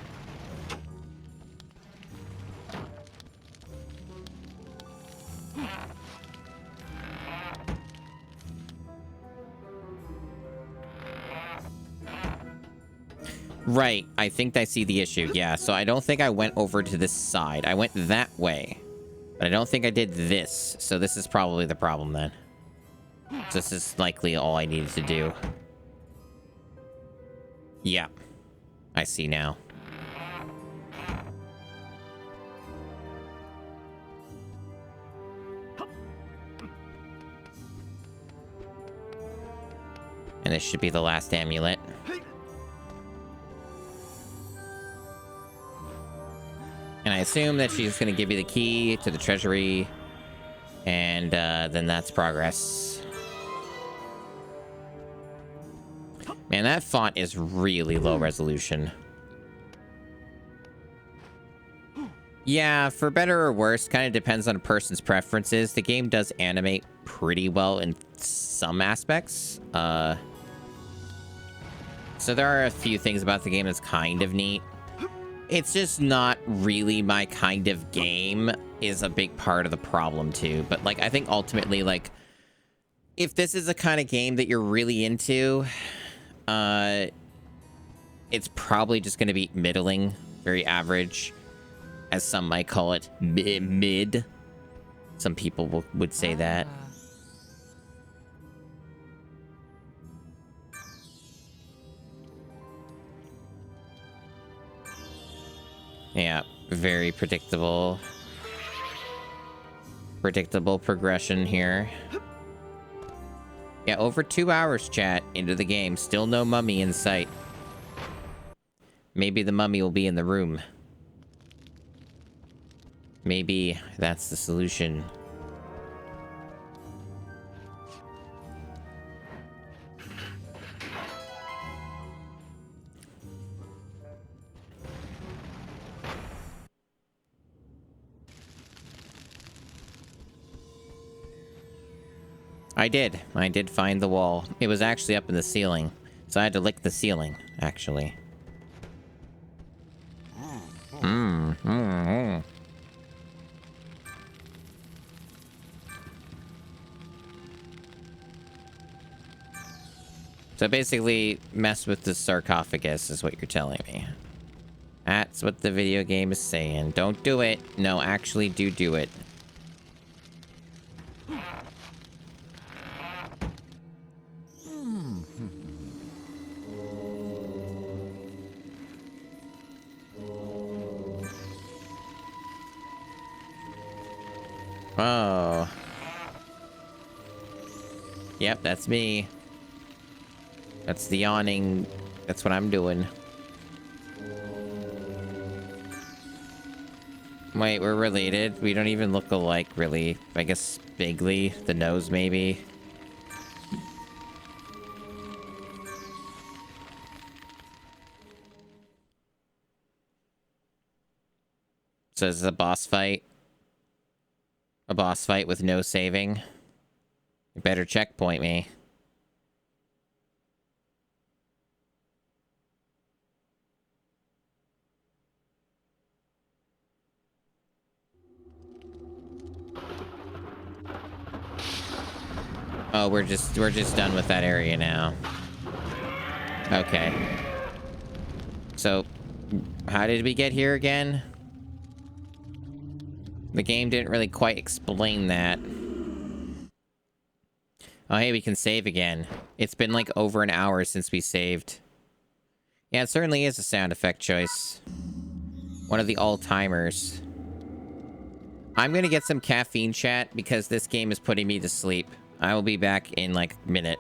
Right, I think I see the issue. Yeah, so I don't think I went over to this side. I went that way. But I don't think I did this. So this is probably the problem then. So this is likely all I needed to do. Yeah. I see now. And this should be the last amulet. And I assume that she's going to give me the key to the treasury. And then that's progress. Man, that font is really low resolution. Yeah, for better or worse, kind of depends on a person's preferences. The game does animate pretty well in some aspects. So there are a few things about the game that's kind of neat. It's just not really my kind of game is a big part of the problem too. But like, I think ultimately, like, if this is the kind of game that you're really into, it's probably just going to be middling, very average, as some might call it, mid. Some people would say that. Yeah, very predictable. Predictable progression here. Yeah, over 2 hours, chat, into the game. Still no mummy in sight. Maybe the mummy will be in the room. Maybe that's the solution. I did. I did find the wall. It was actually up in the ceiling. So I had to lick the ceiling, actually. So basically, mess with the sarcophagus is what you're telling me. That's what the video game is saying. Don't do it. No, actually do it. Oh. Yep, that's me. That's the yawning. That's what I'm doing. Wait, we're related? We don't even look alike, really. I guess vaguely. The nose, maybe. So this is a boss fight. A boss fight with no saving. You better checkpoint me. Oh, we're just done with that area now. Okay. So, how did we get here again? The game didn't really quite explain that. Oh, hey, we can save again. It's been like over an hour since we saved. Yeah, it certainly is a sound effect choice. One of the all-timers. I'm gonna get some caffeine, chat, because this game is putting me to sleep. I will be back in like a minute.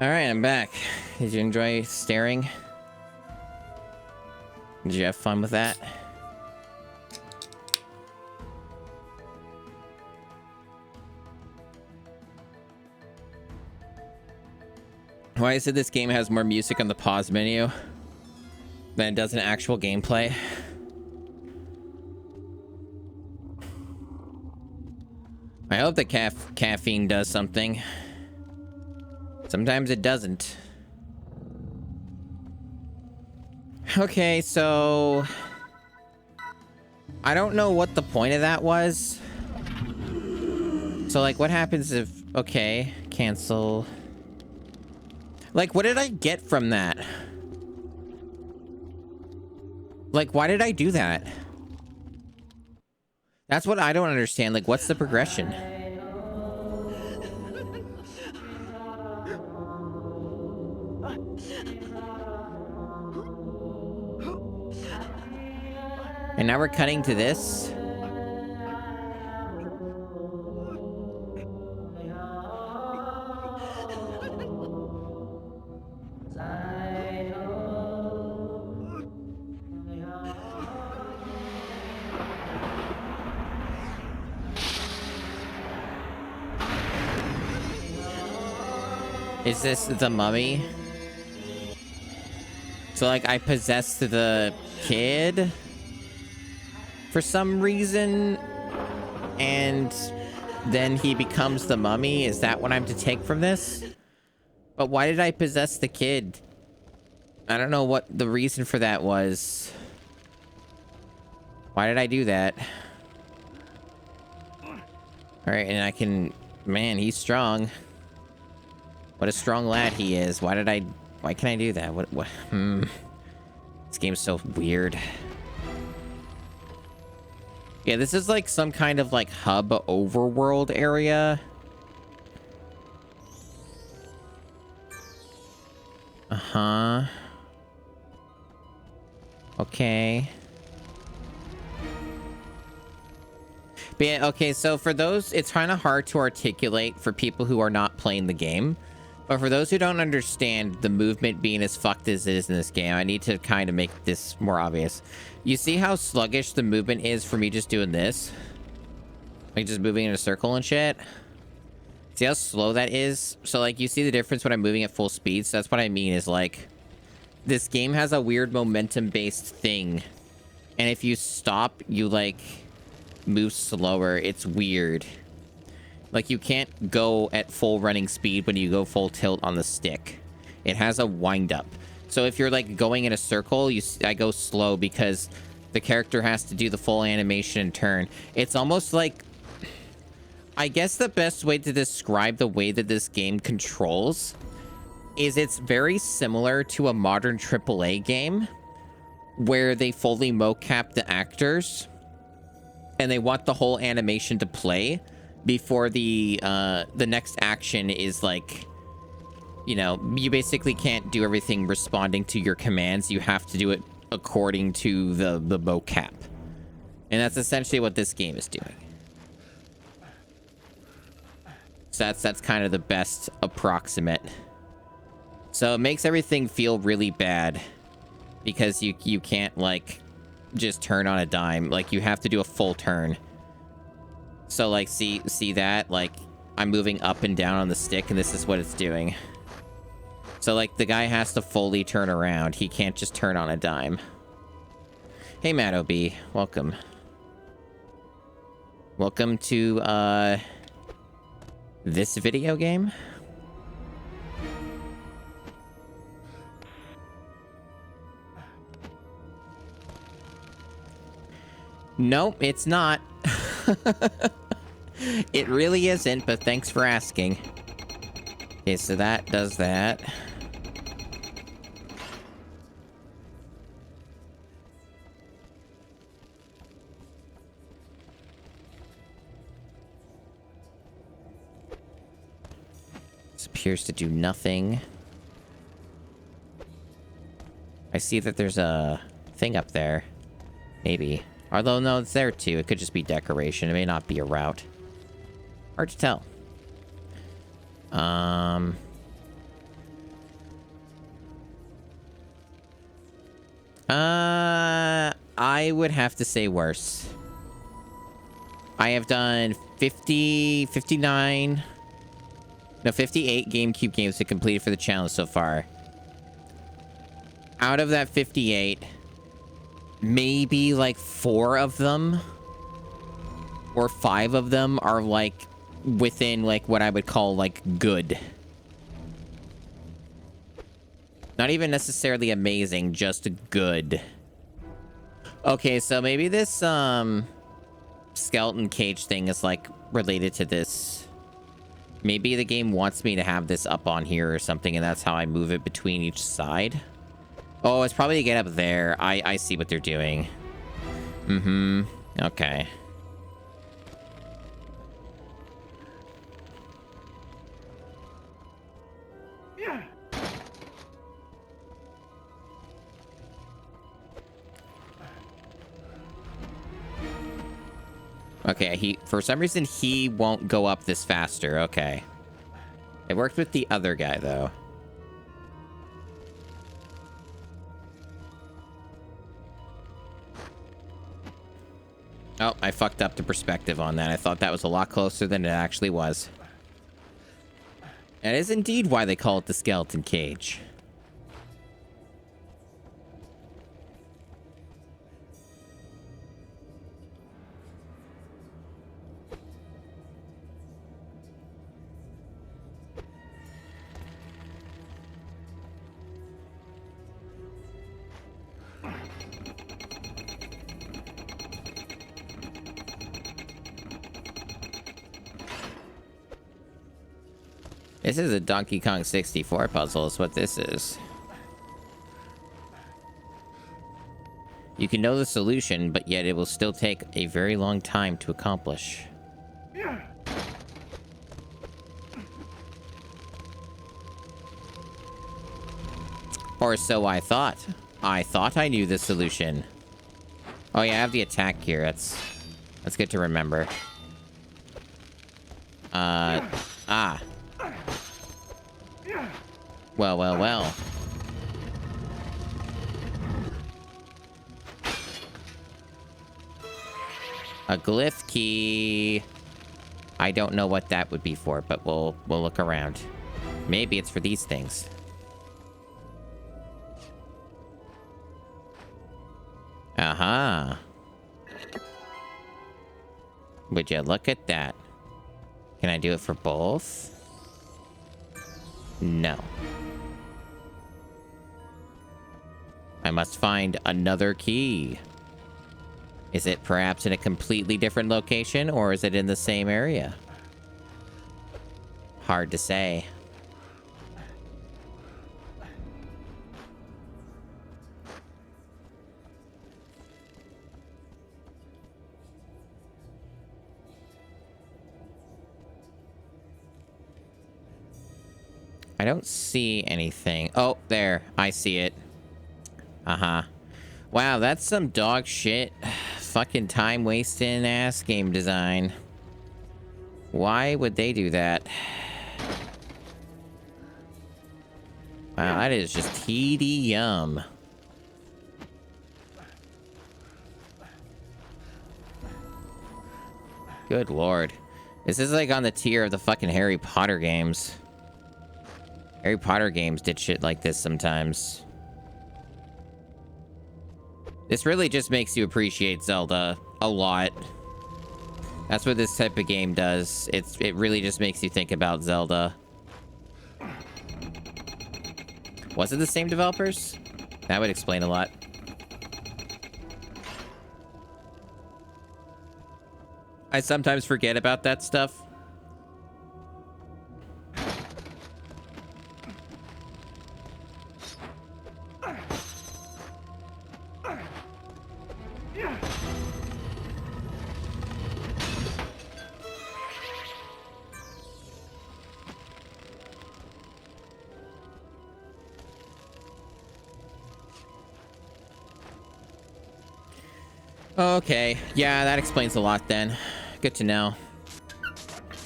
Alright, I'm back. Did you enjoy staring? Did you have fun with that? Why is it this game has more music on the pause menu than it does in actual gameplay? I hope the caffeine does something. Sometimes it doesn't. Okay, so... I don't know what the point of that was. So, like, what happens if... Okay, cancel... Like, what did I get from that? Like, why did I do that? That's what I don't understand. Like, what's the progression? And now we're cutting to this. Is this the mummy? So, like, I possessed the kid for some reason, and then he becomes the mummy? Is that what I'm to take from this? But why did I possess the kid? I don't know what the reason for that was. Why did I do that? Alright, and I can... Man, he's strong. What a strong lad he is. Why can I do that? What? This game's so weird. Yeah, this is like some kind of like hub overworld area. Uh-huh. Okay. But yeah, okay, so for those, it's kind of hard to articulate for people who are not playing the game. But for those who don't understand the movement being as fucked as it is in this game, I need to kind of make this more obvious. You see how sluggish the movement is for me just doing this? Like just moving in a circle and shit? See how slow that is? So like you see the difference when I'm moving at full speed? So that's what I mean is like, this game has a weird momentum based thing. And if you stop, you like move slower. It's weird. Like you can't go at full running speed when you go full tilt on the stick. It has a wind up. So if you're like going in a circle, I go slow because the character has to do the full animation and turn. It's almost like, I guess the best way to describe the way that this game controls is it's very similar to a modern AAA game where they fully mocap the actors and they want the whole animation to play before the next action is like, you know, you basically can't do everything responding to your commands. You have to do it according to the mocap. And that's essentially what this game is doing. So that's kind of the best approximate. So it makes everything feel really bad because you can't like just turn on a dime. Like you have to do a full turn. So like see that, like I'm moving up and down on the stick and this is what it's doing. So like the guy has to fully turn around. He can't just turn on a dime. Hey Matt OB, welcome. Welcome to this video game. Nope, it's not. It really isn't, but thanks for asking. Okay, so that does that. This appears to do nothing. I see that there's a thing up there. Maybe. Although, no, it's there too. It could just be decoration. It may not be a route. Hard to tell. I would have to say worse. I have done 58 GameCube games to complete for the challenge so far. Out of that 58, maybe like 4 of them or 5 of them are like within like what I would call like good. Not even necessarily amazing, just good. Okay, so maybe this skeleton cage thing is like related to this. Maybe the game wants me to have this up on here or something, and that's how I move it between each side. Oh, it's probably to get up there. I see what they're doing. Mm-hmm. Okay. Okay, for some reason, he won't go up this faster. Okay. It worked with the other guy, though. Oh, I fucked up the perspective on that. I thought that was a lot closer than it actually was. That is indeed why they call it the skeleton cage. This is a Donkey Kong 64 puzzle, is what this is. You can know the solution, but yet it will still take a very long time to accomplish. Or so I thought. I thought I knew the solution. Oh yeah, I have the attack here. That's good to remember. Well, well, well. A glyph key. I don't know what that would be for, but we'll look around. Maybe it's for these things. Aha. Would you look at that? Can I do it for both? No. I must find another key. Is it perhaps in a completely different location, or is it in the same area? Hard to say. I don't see anything. Oh, there. I see it. Uh-huh. Wow, that's some dog shit. Fucking time-wasting ass game design. Why would they do that? Wow, that is just tedium. Good lord. This is like on the tier of the fucking Harry Potter games. Harry Potter games did shit like this sometimes. This really just makes you appreciate Zelda a lot. That's what this type of game does. It really just makes you think about Zelda. Was it the same developers? That would explain a lot. I sometimes forget about that stuff. Okay, yeah, that explains a lot then. Good to know.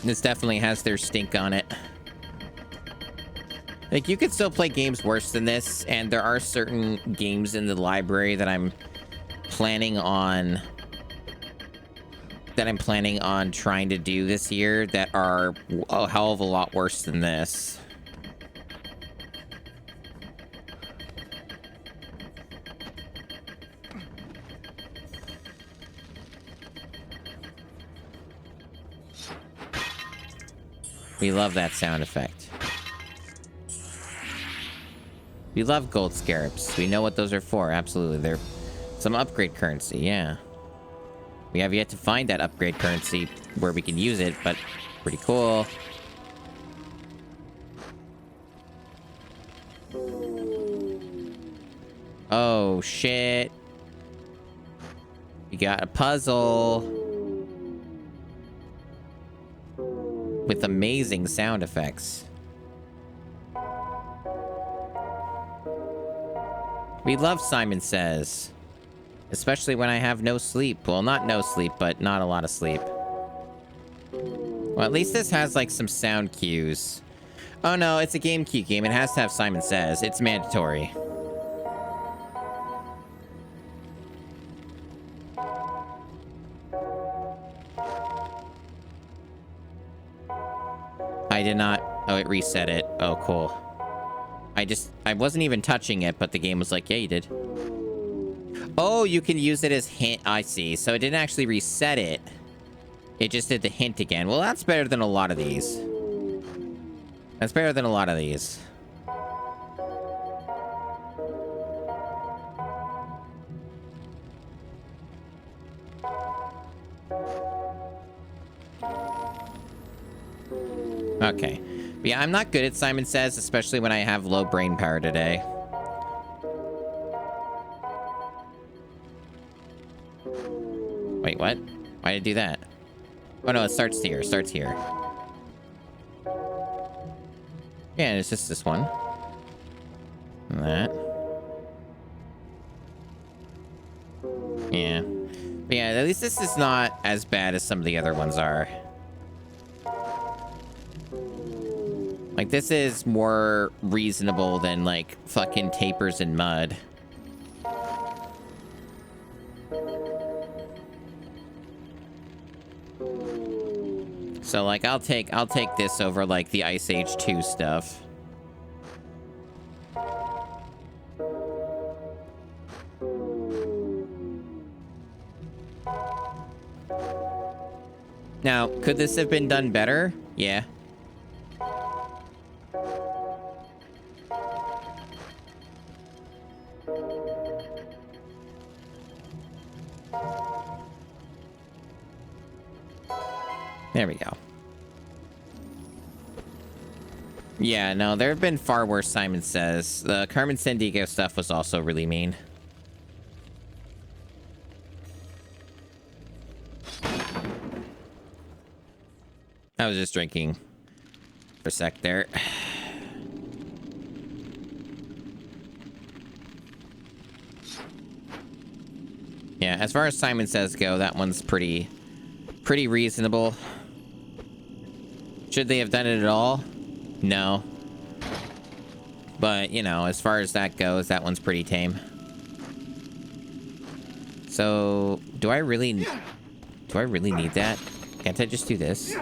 This definitely has their stink on it. Like, you could still play games worse than this, and there are certain games in the library that I'm planning on trying to do this year that are a hell of a lot worse than this. We love that sound effect. We love gold scarabs. We know what those are for. Absolutely. They're some upgrade currency. Yeah. We have yet to find that upgrade currency where we can use it, but pretty cool. Oh, shit. We got a puzzle. With amazing sound effects. We love Simon Says. Especially when I have no sleep. Well, not no sleep, but not a lot of sleep. Well, at least this has, like, some sound cues. Oh, no, it's a GameCube game. It has to have Simon Says. It's mandatory. I did not... Oh, it it reset it. Oh, cool. I wasn't even touching it, but the game was like, yeah, you did. Oh, you can use it as hint. I see. So it didn't actually reset it. It just did the hint again. Well, that's better than a lot of these. That's better than a lot of these. Okay. But yeah, I'm not good at Simon Says, especially when I have low brain power today. Wait, what? Why did it do that? Oh no, it starts here. It starts here. Yeah, it's just this one. And that. Yeah. But yeah, at least this is not as bad as some of the other ones are. Like, this is more reasonable than, like, fucking Tapers and Mud. So, like, I'll take this over, like, the Ice Age 2 stuff. Now, could this have been done better? Yeah. There we go. Yeah, no, there have been far worse, Simon Says. The Carmen Sandiego stuff was also really mean. I was just drinking for a sec there. Yeah, as far as Simon Says go, that one's pretty reasonable. Should they have done it at all? No. But, you know, as far as that goes, that one's pretty tame. So, do I really need that? Can't I just do this?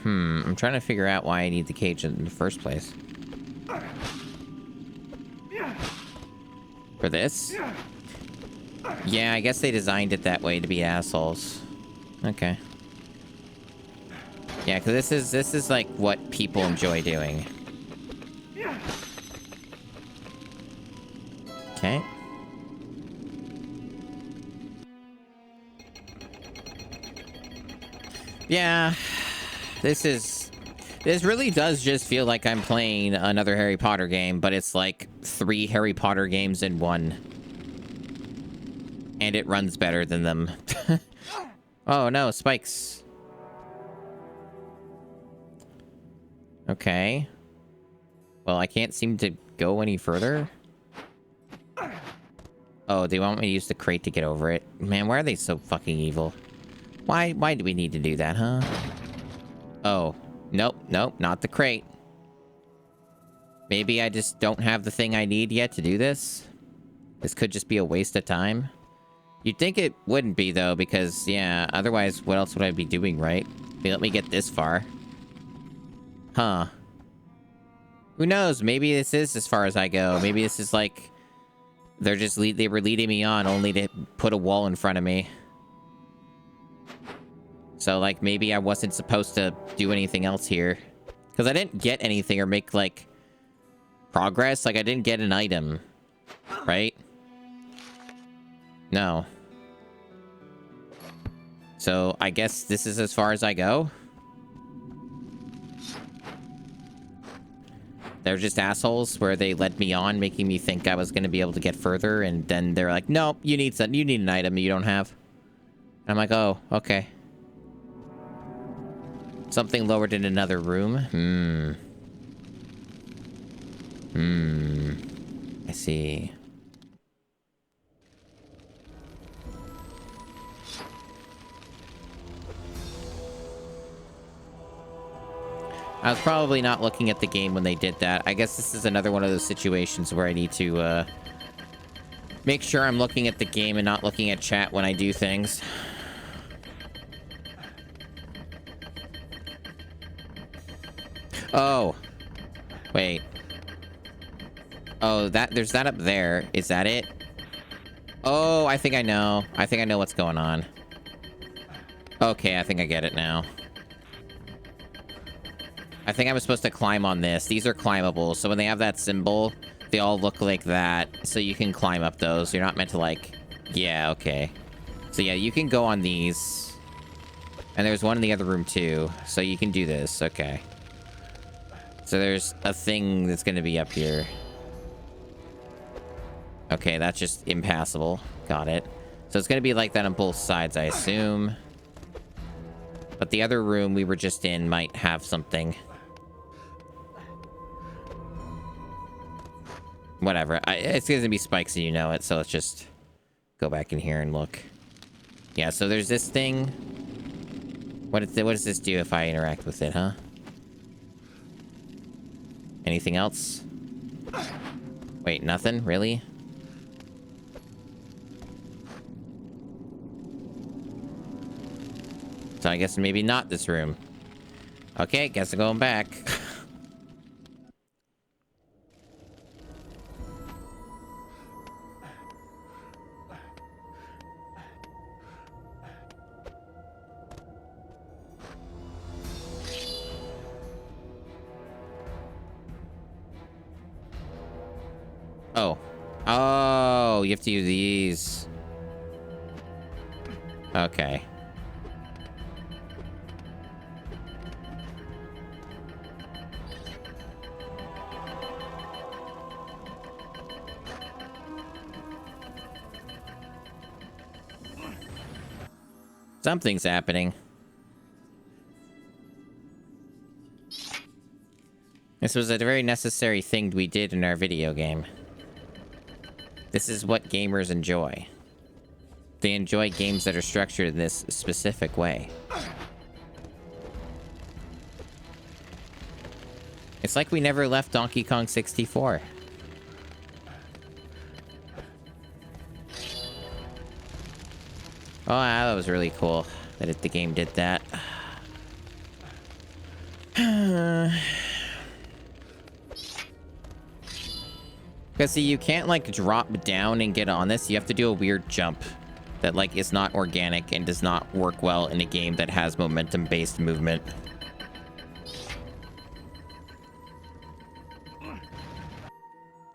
I'm trying to figure out why I need the cage in the first place. For this? Yeah, I guess they designed it that way to be assholes. Okay. Yeah, because this is like what people enjoy doing. Okay. Yeah. This really does just feel like I'm playing another Harry Potter game, but it's like 3 Harry Potter games in one. And it runs better than them. Oh no, spikes. Okay. Well, I can't seem to go any further. Oh, they want me to use the crate to get over it. Man, why are they so fucking evil? Why do we need to do that, huh? Oh. Nope, not the crate. Maybe I just don't have the thing I need yet to do this? This could just be a waste of time? You'd think it wouldn't be, though, because, yeah, otherwise, what else would I be doing, right? Let me get this far. Huh. Who knows? Maybe this is as far as I go. Maybe this is like... they were leading me on only to put a wall in front of me. So, like, maybe I wasn't supposed to do anything else here. Because I didn't get anything or make, like, progress. Like, I didn't get an item. Right? No. So, I guess this is as far as I go? They're just assholes where they led me on, making me think I was going to be able to get further, and then they're like, nope, you need an item you don't have. And I'm like, oh, okay. Something lowered in another room? I see. I was probably not looking at the game when they did that. I guess this is another one of those situations where I need to, make sure I'm looking at the game and not looking at chat when I do things. Oh. Wait. Oh, there's that up there. Is that it? Oh, I think I know. I think I know what's going on. Okay, I think I get it now. I think I was supposed to climb on this. These are climbable, so when they have that symbol, they all look like that, so you can climb up those. You're not meant to, like... Yeah, okay. So yeah, you can go on these. And there's one in the other room, too. So you can do this. Okay. So there's a thing that's going to be up here. Okay, that's just impassable. Got it. So it's going to be like that on both sides, I assume. But the other room we were just in might have something. Whatever. It's going to be spikes and you know it, so let's just go back in here and look. Yeah, so there's this thing. What does this do if I interact with it, huh? Anything else? Wait, nothing? Really? So I guess maybe not this room. Okay, guess I'm going back. Oh. Oh, you have to use these. Okay. Something's happening. This was a very necessary thing we did in our video game. This is what gamers enjoy. They enjoy games that are structured in this specific way. It's like we never left Donkey Kong 64. Oh, that was really cool that the game did that. Because see, you can't like drop down and get on this. You have to do a weird jump that like is not organic and does not work well in a game that has momentum-based movement.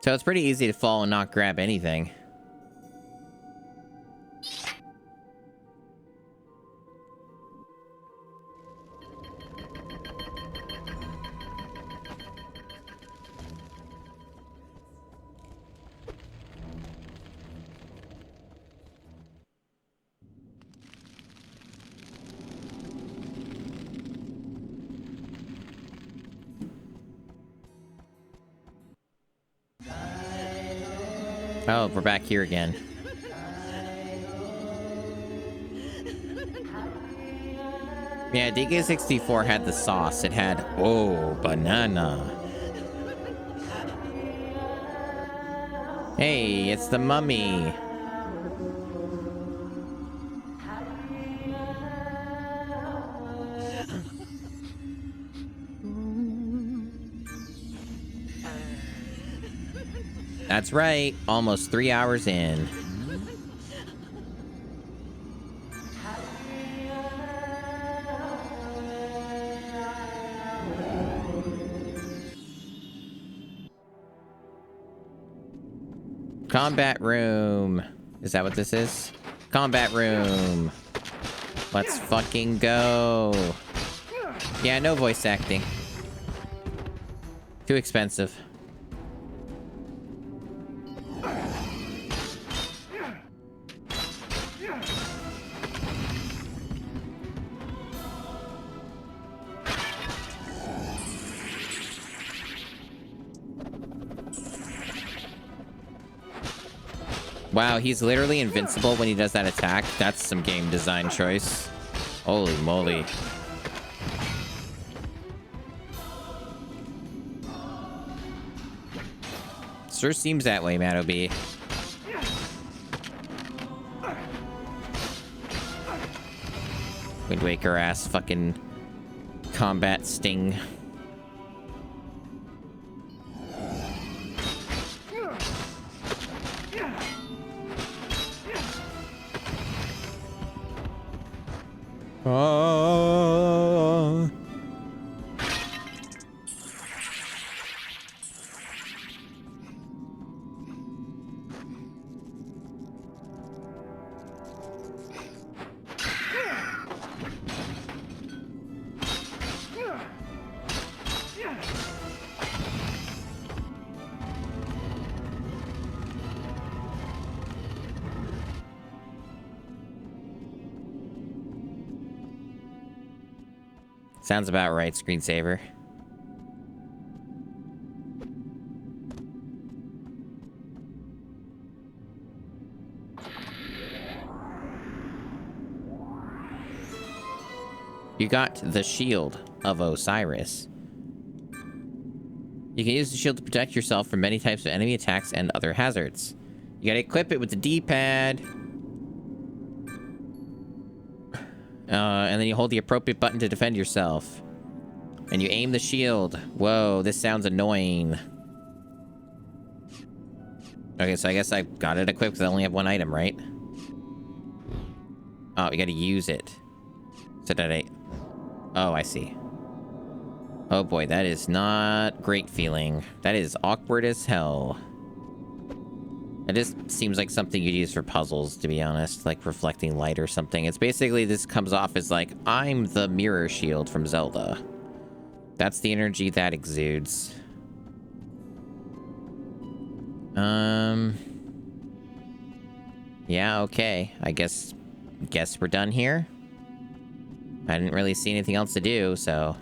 So it's pretty easy to fall and not grab anything. Oh, we're back here again. Yeah, DK64 had the sauce. It had, oh, banana. Hey, it's the mummy. That's right, almost 3 hours in. Combat room. Is that what this is? Combat room. Let's fucking go. Yeah, no voice acting. Too expensive. Wow, he's literally invincible when he does that attack. That's some game design choice. Holy moly. Sure seems that way, Matt OB. Wind Waker ass fucking combat sting. Oh. Sounds about right, screensaver. You got the Shield of Osiris. You can use the shield to protect yourself from many types of enemy attacks and other hazards. You gotta equip it with the D-pad. And then you hold the appropriate button to defend yourself. And you aim the shield. Whoa, this sounds annoying. Okay, so I guess I got it equipped because I only have one item, right? Oh, you gotta use it. So did I... Oh, I see. Oh boy, that is not great feeling. That is awkward as hell. It just seems like something you'd use for puzzles, to be honest. Like reflecting light or something. It's basically, this comes off as like, I'm the mirror shield from Zelda. That's the energy that exudes. Yeah, okay. I guess we're done here. I didn't really see anything else to do, so...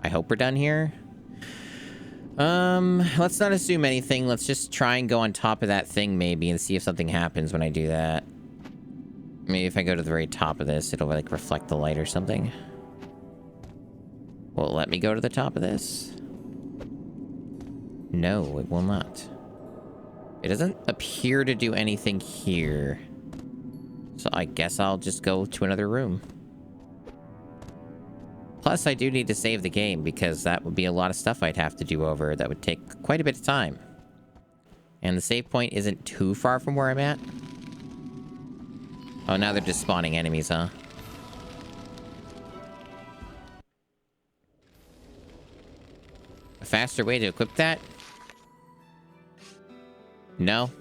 I hope we're done here. Let's not assume anything. Let's just try and go on top of that thing, maybe, and see if something happens when I do that. Maybe if I go to the very top of this, it'll, like, reflect the light or something. Will it let me go to the top of this? No, it will not. It doesn't appear to do anything here. So I guess I'll just go to another room. Plus, I do need to save the game, because that would be a lot of stuff I'd have to do over. That would take quite a bit of time. And the save point isn't too far from where I'm at. Oh, now they're just spawning enemies, huh? A faster way to equip that? No.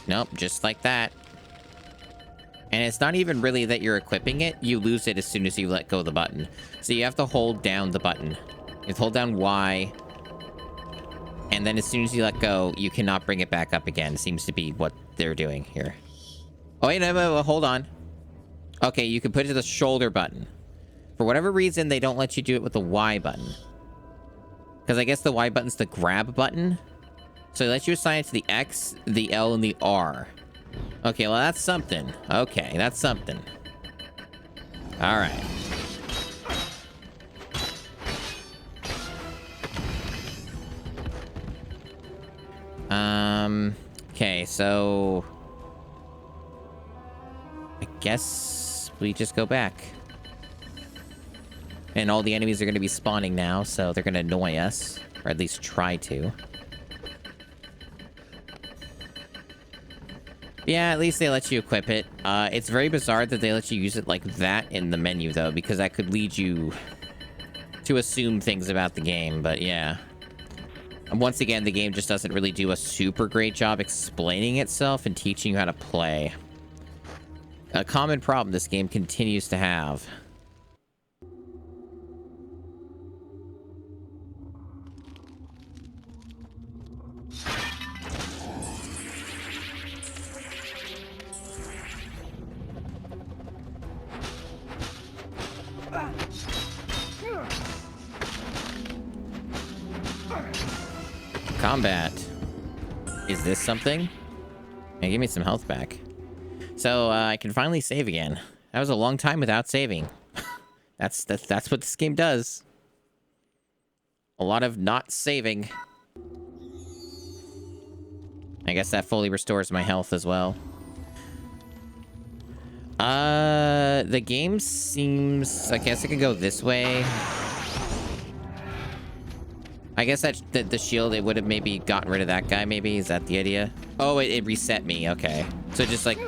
Nope, just like that. And it's not even really that you're equipping it. You lose it as soon as you let go of the button. So you have to hold down the button. You have to hold down Y. And then as soon as you let go, you cannot bring it back up again. Seems to be what they're doing here. Oh, wait, no, hold on. Okay, you can put it to the shoulder button. For whatever reason, they don't let you do it with the Y button. Because I guess the Y button's the grab button. So they let you assign it to the X, the L, and the R. Okay, well, that's something. Okay, that's something. All right. Okay, so... I guess we just go back. And all the enemies are going to be spawning now, so they're going to annoy us. Or at least try to. Yeah, at least they let you equip it. It's very bizarre that they let you use it like that in the menu, though, because that could lead you to assume things about the game, but yeah. And once again, the game just doesn't really do a super great job explaining itself and teaching you how to play. A common problem this game continues to have. Combat. Is this something? Yeah, give me some health back. So, I can finally save again. That was a long time without saving. That's what this game does. A lot of not saving. I guess that fully restores my health as well. The game seems... I guess I can go this way. I guess that the shield, it would have maybe gotten rid of that guy, maybe? Is that the idea? Oh, it reset me. Okay. So just like...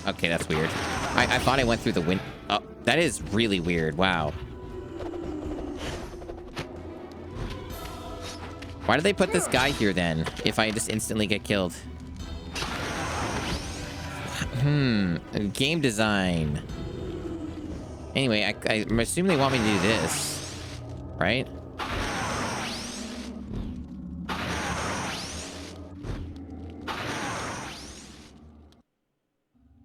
Okay, that's weird. I thought I went through the That is really weird. Wow. Why did they put this guy here then, if I just instantly get killed? Game design. Anyway, I'm assuming they want me to do this, right?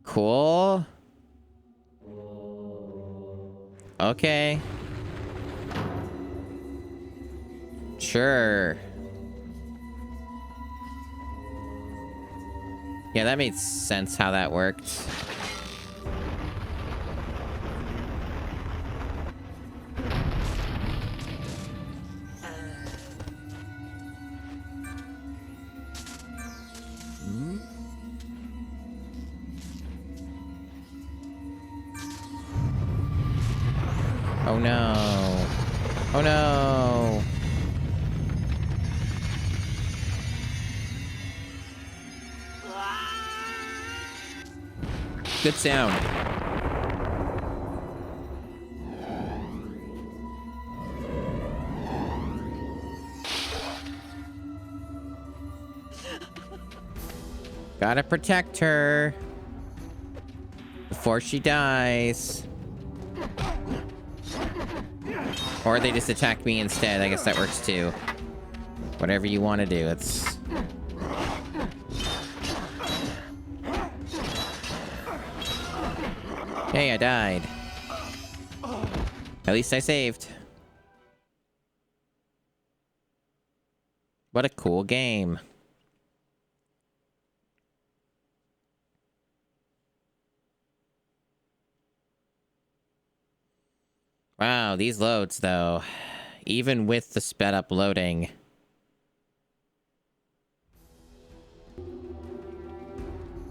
Cool. Okay. Sure. Yeah, that made sense how that worked. Oh no. Oh no. Good sound. Gotta protect her before she dies. Or they just attack me instead. I guess that works too. Whatever you want to do. It's... Hey, I died. At least I saved. What a cool game. Wow, these loads, though. Even with the sped up loading.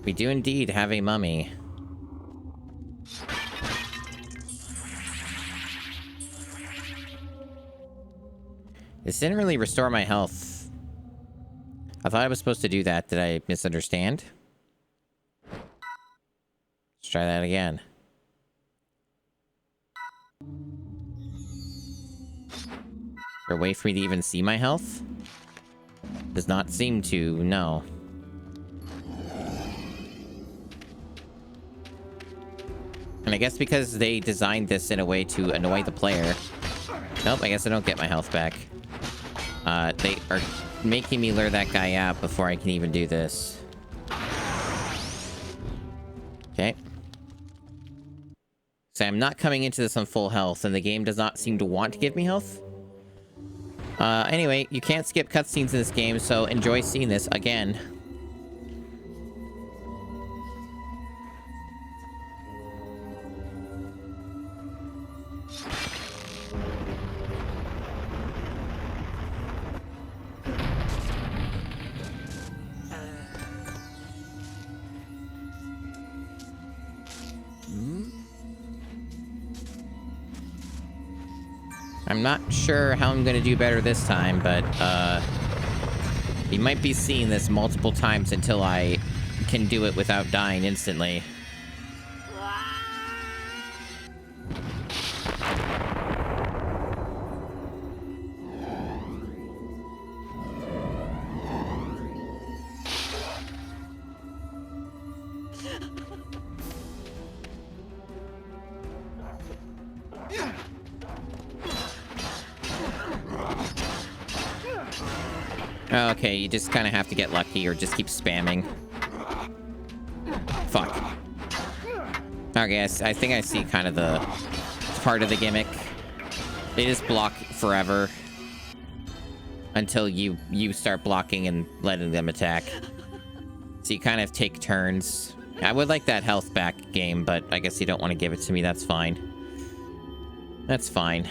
We do indeed have a mummy. This didn't really restore my health. I thought I was supposed to do that. Did I misunderstand? Let's try that again. Is there a way for me to even see my health? Does not seem to, no. And I guess because they designed this in a way to annoy the player. Nope, I guess I don't get my health back. They are making me lure that guy out before I can even do this. Okay. So I'm not coming into this on full health, and the game does not seem to want to give me health. Anyway, you can't skip cutscenes in this game, so enjoy seeing this again. I'm not sure how I'm gonna do better this time, but, you might be seeing this multiple times until I can do it without dying instantly. Okay, you just kind of have to get lucky or just keep spamming. Fuck. Okay, I think I see kind of the part of the gimmick. They just block forever until you start blocking and letting them attack. So you kind of take turns. I would like that health back game, but I guess you don't want to give it to me. That's fine. That's fine.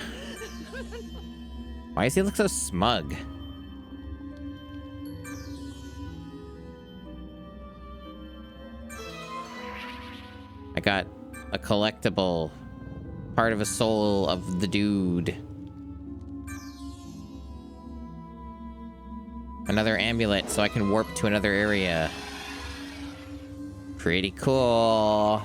Why does he look so smug? I got a collectible. Part of a soul of the dude. Another amulet so I can warp to another area. Pretty cool.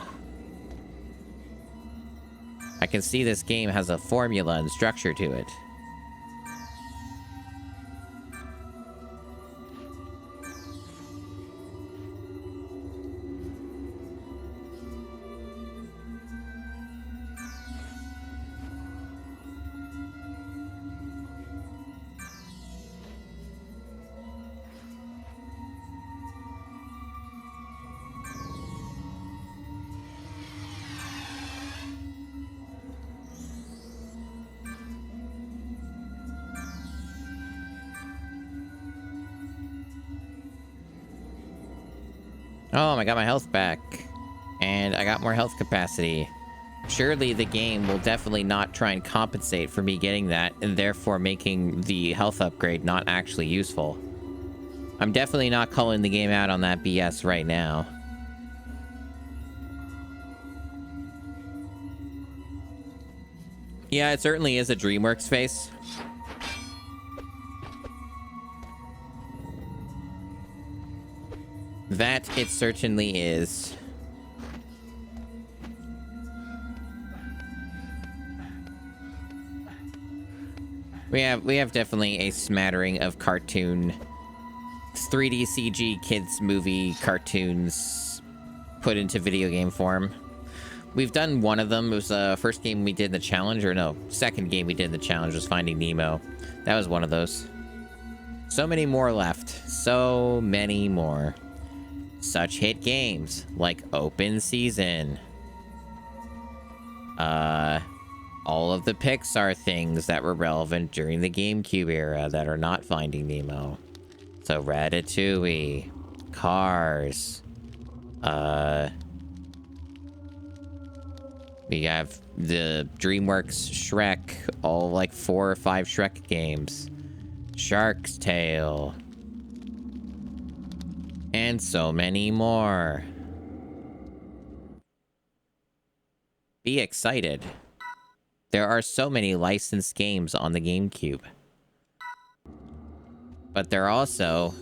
can see this game has a formula and structure to it. Oh, I got my health back. And I got more health capacity. Surely the game will definitely not try and compensate for me getting that, and therefore making the health upgrade not actually useful. I'm definitely not calling the game out on that BS right now. Yeah, it certainly is a DreamWorks face. That it certainly is. We have definitely a smattering of cartoon 3D CG kids movie cartoons put into video game form. We've done one of them. It was the first game we did in the challenge, or no, second game we did in the challenge was Finding Nemo. That was one of those. So many more left. So many more. Such hit games like Open Season. All of the Pixar things that were relevant during the GameCube era that are not Finding Nemo. So Ratatouille, Cars, we have the DreamWorks Shrek, all like 4 or 5 Shrek games, Shark's Tale, and so many more. Be excited. There are so many licensed games on the GameCube. But there are also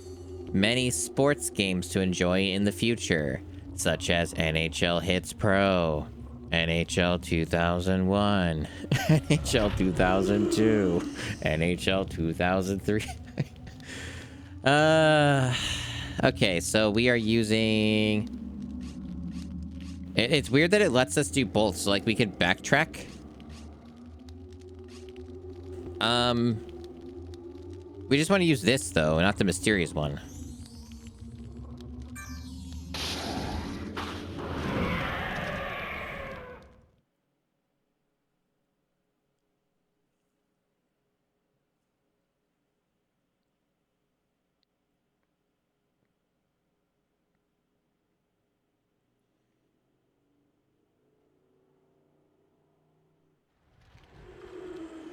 many sports games to enjoy in the future, such as NHL Hits Pro, NHL 2001, NHL 2002, NHL 2003. Okay, so we are using... It's weird that it lets us do both, so like we could backtrack. We just want to use this, though, not the mysterious one.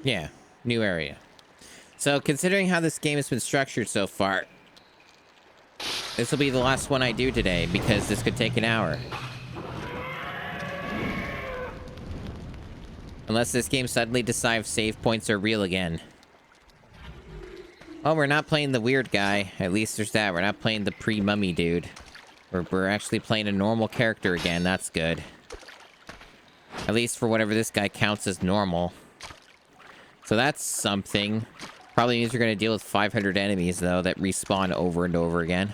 Yeah, new area. So, considering how this game has been structured so far, this will be the last one I do today, because this could take an hour. Unless this game suddenly decides save points are real again. Oh, we're not playing the weird guy. At least there's that. We're not playing the pre-mummy dude. We're actually playing a normal character again. That's good. At least for whatever this guy counts as normal. So that's something. Probably means you're going to deal with 500 enemies, though, that respawn over and over again.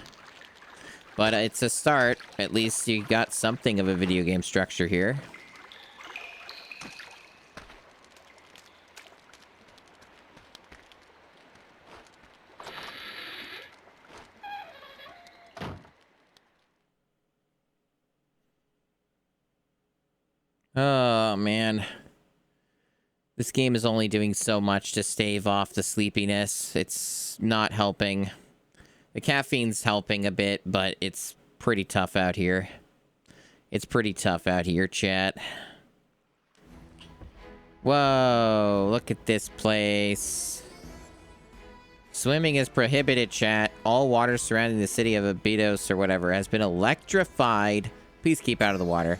But it's a start. At least you got something of a video game structure here. Oh, man. This game is only doing so much to stave off the sleepiness. It's not helping. The caffeine's helping a bit, but it's pretty tough out here. It's pretty tough out here, chat. Whoa, look at this place. Swimming is prohibited, chat. All water surrounding the city of Abydos or whatever has been electrified. Please keep out of the water.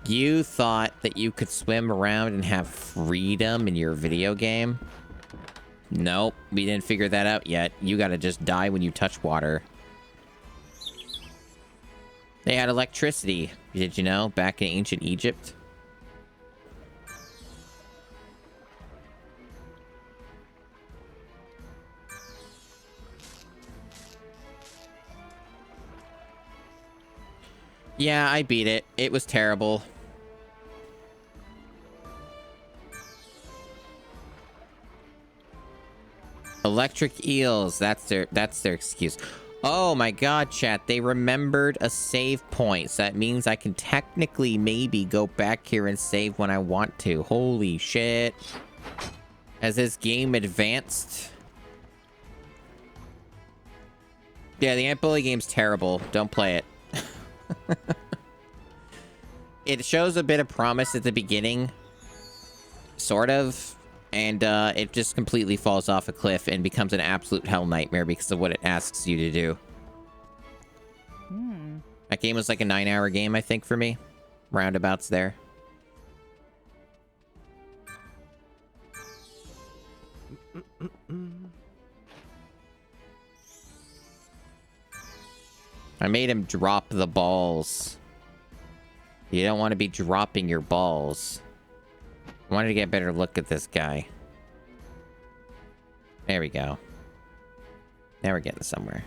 You thought that you could swim around and have freedom in your video game? Nope, we didn't figure that out yet. You gotta just die when you touch water. They had electricity, did you know, back in ancient Egypt? Yeah, I beat it. It was terrible. Electric eels. That's their excuse. Oh my god, chat. They remembered a save point. So that means I can technically maybe go back here and save when I want to. Holy shit. Has this game advanced? Yeah, the Ant Bully game's terrible. Don't play it. It shows a bit of promise at the beginning. Sort of. And it just completely falls off a cliff and becomes an absolute hell nightmare because of what it asks you to do. That game was like a 9-hour game, I think, for me. Roundabouts there. I made him drop the balls. You don't want to be dropping your balls. I wanted to get a better look at this guy. There we go. Now we're getting somewhere.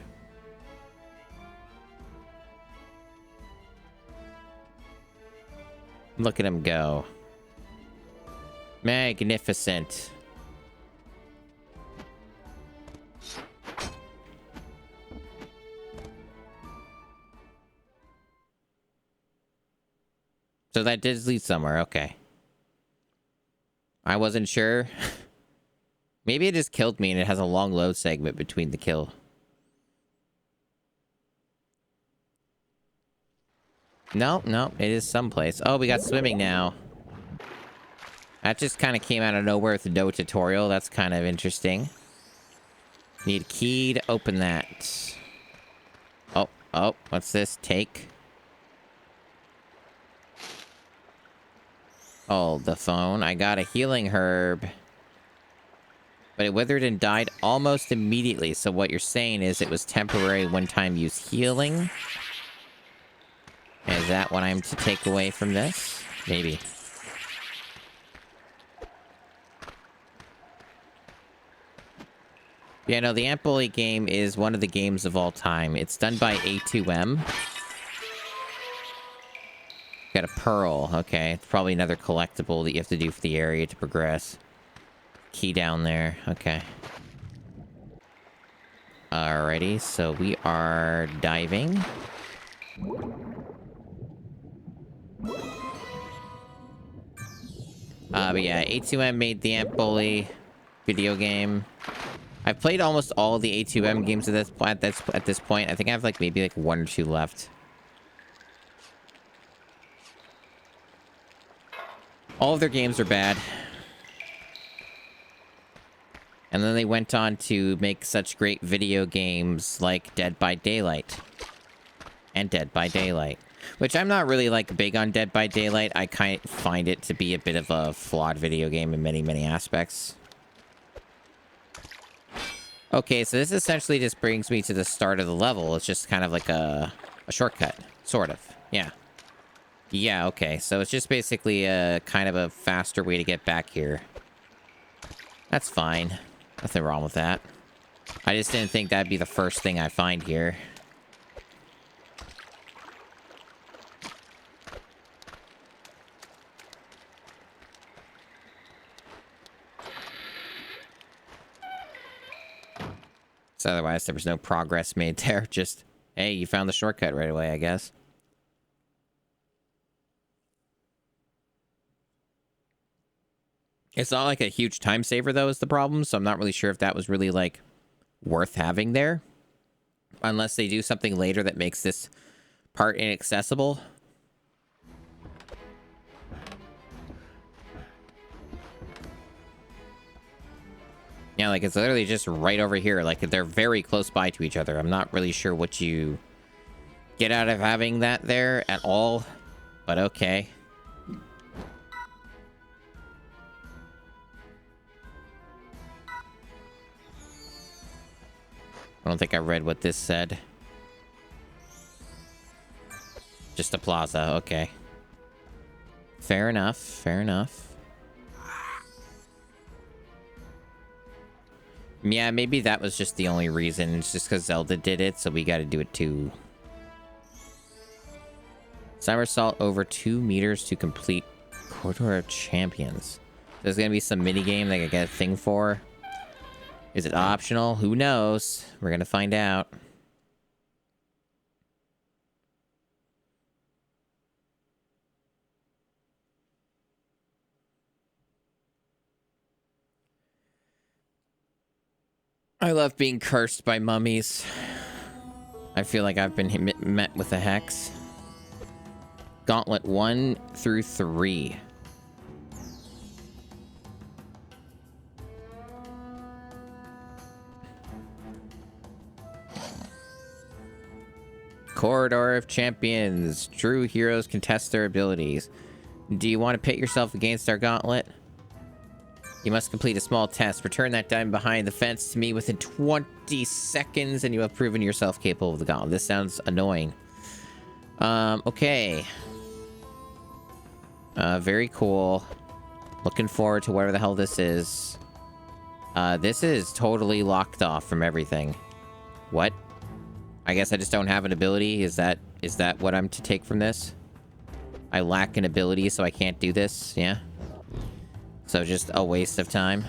Look at him go. Magnificent. So that did lead somewhere, okay. I wasn't sure. Maybe it just killed me and it has a long load segment between the kill. No, it is someplace. Oh, we got swimming now. That just kind of came out of nowhere with no tutorial. That's kind of interesting. Need a key to open that. Oh, what's this? Take. Hold the phone. I got a healing herb. But it withered and died almost immediately. So what you're saying is it was temporary one-time use healing. Is that what I'm to take away from this? Maybe. Yeah, no, the Ant Bully game is one of the games of all time. It's done by A2M. Got a pearl. Okay, it's probably another collectible that you have to do for the area to progress. Key down there. Okay. Alrighty, so we are diving. But yeah, A2M made the Ant Bully video game. I've played almost all the A2M games at this point. I think I have like maybe like 1 or 2 left. All of their games are bad. And then they went on to make such great video games like Dead by Daylight. And Dead by Daylight. Which I'm not really like big on Dead by Daylight. I kind of find it to be a bit of a flawed video game in many, many aspects. Okay, so this essentially just brings me to the start of the level. It's just kind of like a shortcut. Sort of. Yeah. Yeah, okay. So it's just basically a kind of a faster way to get back here. That's fine. Nothing wrong with that. I just didn't think that'd be the first thing I find here. So otherwise, there was no progress made there. Just, hey, you found the shortcut right away, I guess. It's not like a huge time saver, though, is the problem. So I'm not really sure if that was really, like, worth having there. Unless they do something later that makes this part inaccessible. Yeah, like, it's literally just right over here. Like, they're very close by to each other. I'm not really sure what you get out of having that there at all. But okay. I don't think I read what this said. Just a plaza, okay. Fair enough, fair enough. Yeah, maybe that was just the only reason. It's just because Zelda did it, so we gotta do it too. Somersault over 2 meters to complete Corridor of Champions. There's gonna be some minigame that I can get a thing for. Is it optional? Who knows? We're gonna find out. I love being cursed by mummies. I feel like I've been met with a hex. Gauntlet 1 through 3. Corridor of Champions. True heroes contest their abilities. Do you want to pit yourself against our gauntlet? You must complete a small test. Return that diamond behind the fence to me within 20 seconds, and you have proven yourself capable of the gauntlet. This sounds annoying. Okay. Very cool. Looking forward to whatever the hell this is. This is totally locked off from everything. What? I guess I just don't have an ability? Is that what I'm to take from this? I lack an ability, so I can't do this? Yeah? So just a waste of time.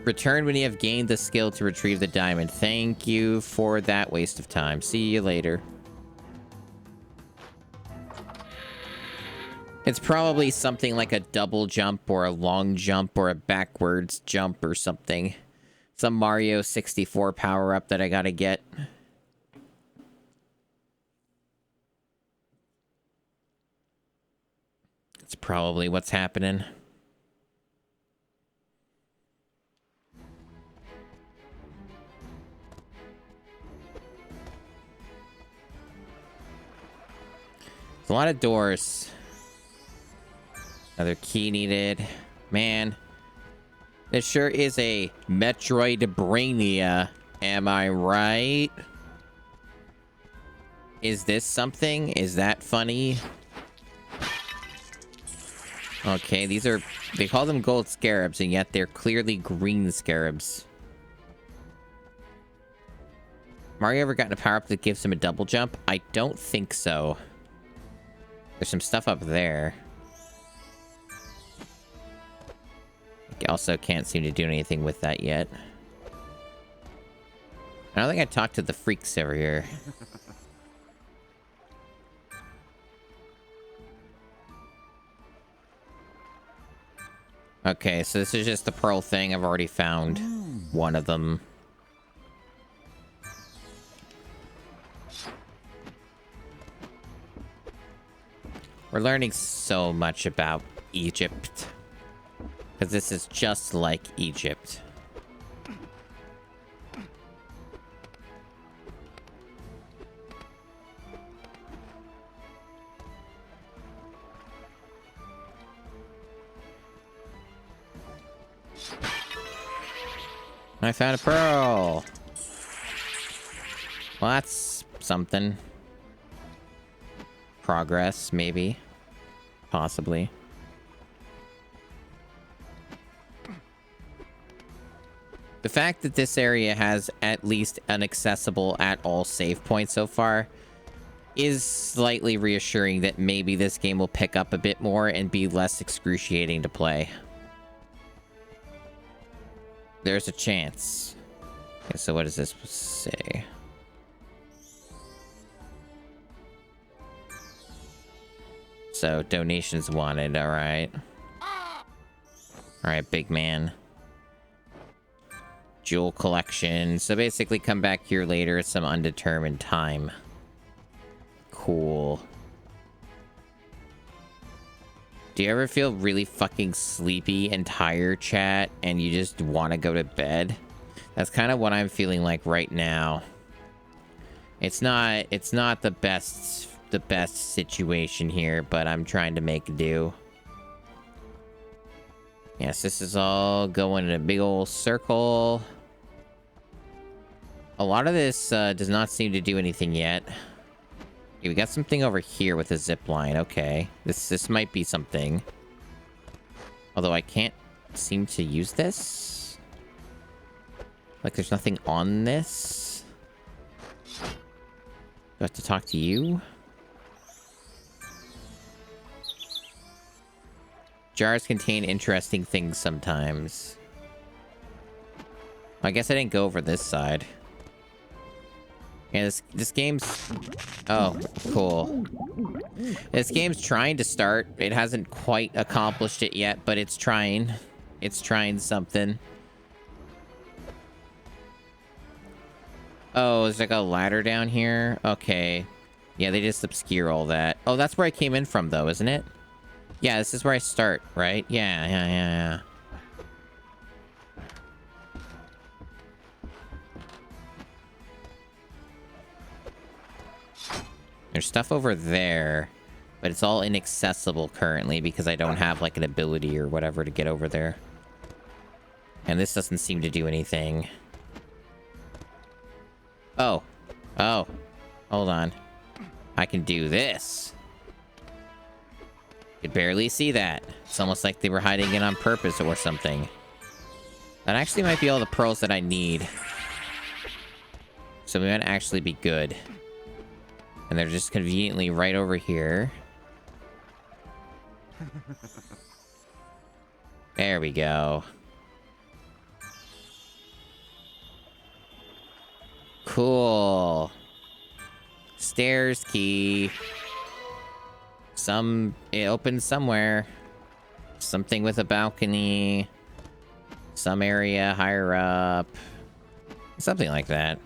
Return when you have gained the skill to retrieve the diamond. Thank you for that waste of time. See you later. It's probably something like a double jump or a long jump or a backwards jump or something. Some Mario 64 power-up that I gotta get. It's probably what's happening. There's a lot of doors. Another key needed. Man. This sure is a Metroidbrania. Am I right? Is this something? Is that funny? Okay, these are... They call them gold scarabs, and yet they're clearly green scarabs. Mario ever gotten a power-up that gives him a double jump? I don't think so. There's some stuff up there. I also can't seem to do anything with that yet. I don't think I talked to the freaks over here. Okay, so this is just the pearl thing. I've already found one of them. We're learning so much about Egypt. Because this is just like Egypt. I found a pearl. Well, that's something. Progress, maybe. Possibly. The fact that this area has at least inaccessible at all save points so far is slightly reassuring that maybe this game will pick up a bit more and be less excruciating to play. There's a chance. Okay, so what does this say? So, donations wanted, alright. Alright, big man. Jewel collection. So basically come back here later at some undetermined time. Cool. Do you ever feel really fucking sleepy and tired, chat, and you just want to go to bed? That's kind of what I'm feeling like right now. It's not the best situation here, but I'm trying to make do. Yes, this is all going in a big old circle. A lot of this does not seem to do anything yet. Okay, we got something over here with a zip line. Okay, this might be something. Although I can't seem to use this. Like there's nothing on this. I have to talk to you? Jars contain interesting things sometimes. I guess I didn't go over this side. Yeah, this game's... Oh, cool. This game's trying to start. It hasn't quite accomplished it yet, but it's trying. It's trying something. Oh, there's like a ladder down here? Okay. Yeah, they just obscure all that. Oh, that's where I came in from, though, isn't it? Yeah, this is where I start, right? Yeah. There's stuff over there, but it's all inaccessible currently because I don't have, like, an ability or whatever to get over there. And this doesn't seem to do anything. Oh. Oh. Hold on. I can do this. Could barely see that. It's almost like they were hiding it on purpose or something. That actually might be all the pearls that I need. So we might actually be good. And they're just conveniently right over here. There we go. Cool. Stairs key. It opens somewhere. Something with a balcony. Some area higher up. Something like that.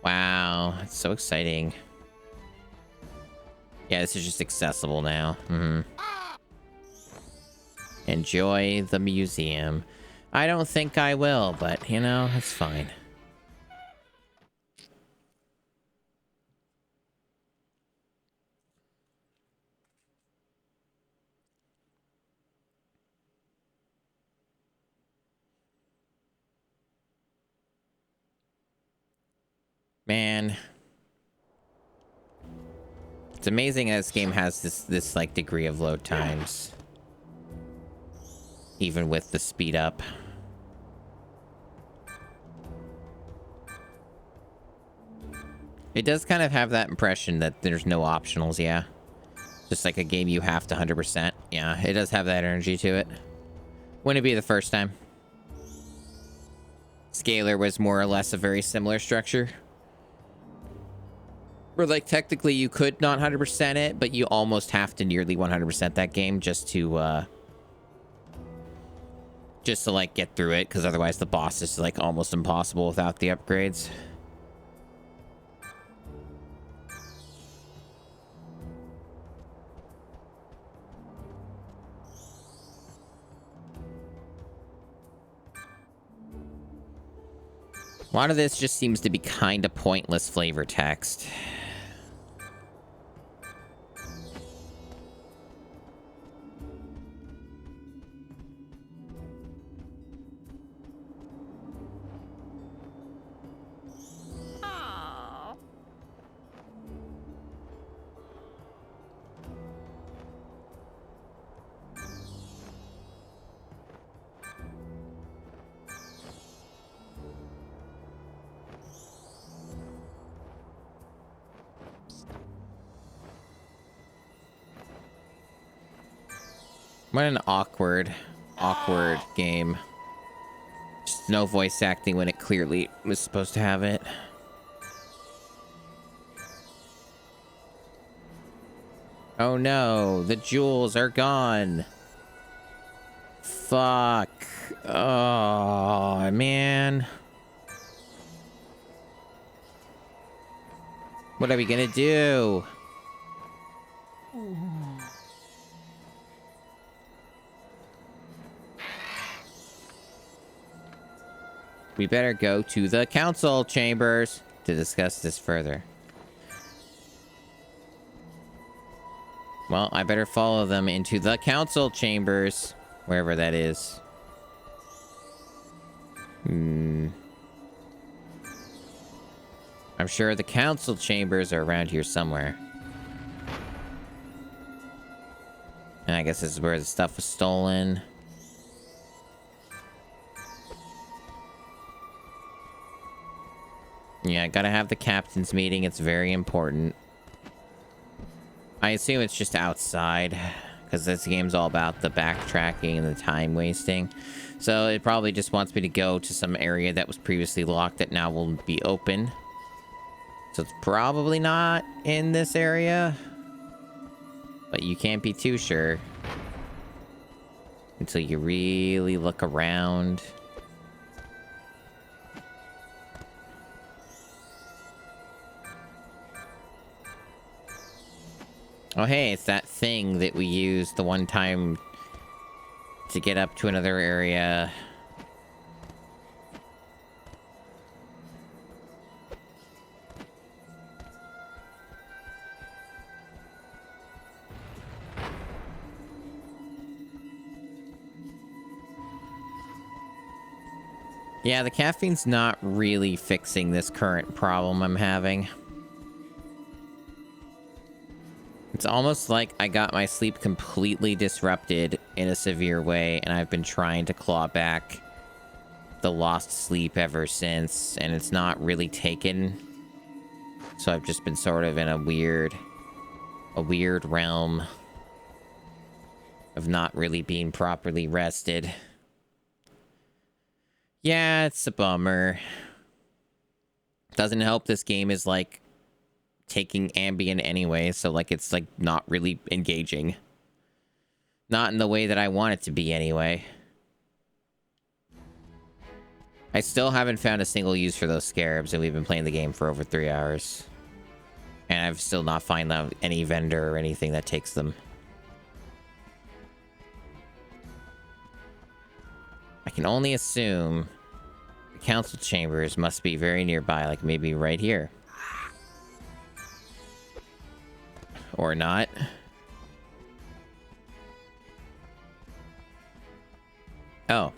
Wow, it's so exciting. Yeah, this is just accessible now. Enjoy the museum. I don't think I will, but, you know, it's fine. Man. It's amazing that this game has this like degree of load times. Even with the speed up. It does kind of have that impression that there's no optionals, yeah. Just like a game you have to 100%. Yeah, it does have that energy to it. Wouldn't it be the first time? Scalar was more or less a very similar structure. Where, like, technically you could not 100% it, but you almost have to nearly 100% that game just to, like, get through it, because otherwise the boss is, like, almost impossible without the upgrades. A lot of this just seems to be kind of pointless flavor text. What an awkward game. Just no voice acting when it clearly was supposed to have it. Oh no, the jewels are gone. Fuck. Oh, man. What are we gonna do? We better go to the council chambers to discuss this further. Well, I better follow them into the council chambers, wherever that is. I'm sure the council chambers are around here somewhere. And I guess this is where the stuff was stolen. Yeah, gotta have the captain's meeting. It's very important. I assume it's just outside, because this game's all about the backtracking and the time wasting. So it probably just wants me to go to some area that was previously locked that now will be open. So it's probably not in this area. But you can't be too sure until you really look around. Oh, hey, it's that thing that we used the one time to get up to another area. Yeah, the caffeine's not really fixing this current problem I'm having. It's almost like I got my sleep completely disrupted in a severe way, and I've been trying to claw back the lost sleep ever since, and it's not really taken. So I've just been sort of in a weird realm of not really being properly rested. Yeah, it's a bummer. Doesn't help this game is like taking Ambien anyway, so like it's like not really engaging. Not in the way that I want it to be anyway. I still haven't found a single use for those scarabs, and we've been playing the game for over 3 hours. And I've still not found out any vendor or anything that takes them. I can only assume the council chambers must be very nearby, like maybe right here. Or not. Oh.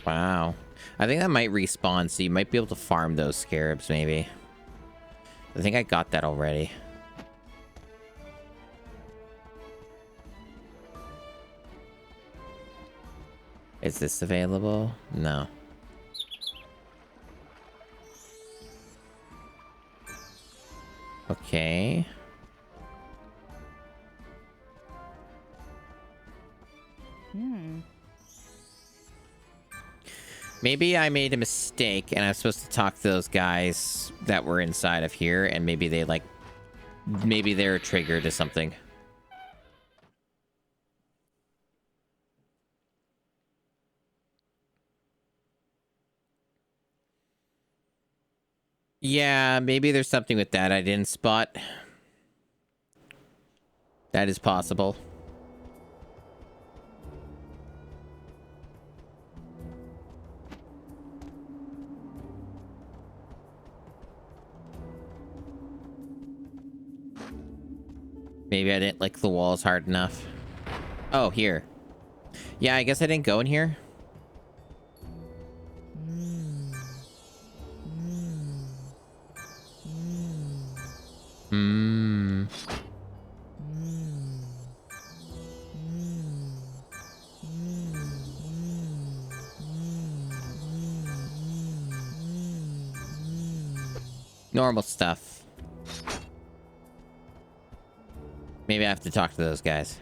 Wow. I think that might respawn, so you might be able to farm those scarabs, maybe. I think I got that already. Is this available? No. Okay. Maybe I made a mistake and I'm supposed to talk to those guys that were inside of here, and maybe they like... maybe they're triggered to something. Yeah, maybe there's something with that I didn't spot. That is possible. Maybe I didn't lick the walls hard enough. Oh, here. Yeah, I guess I didn't go in here. Hmm. Normal stuff. Maybe I have to talk to those guys.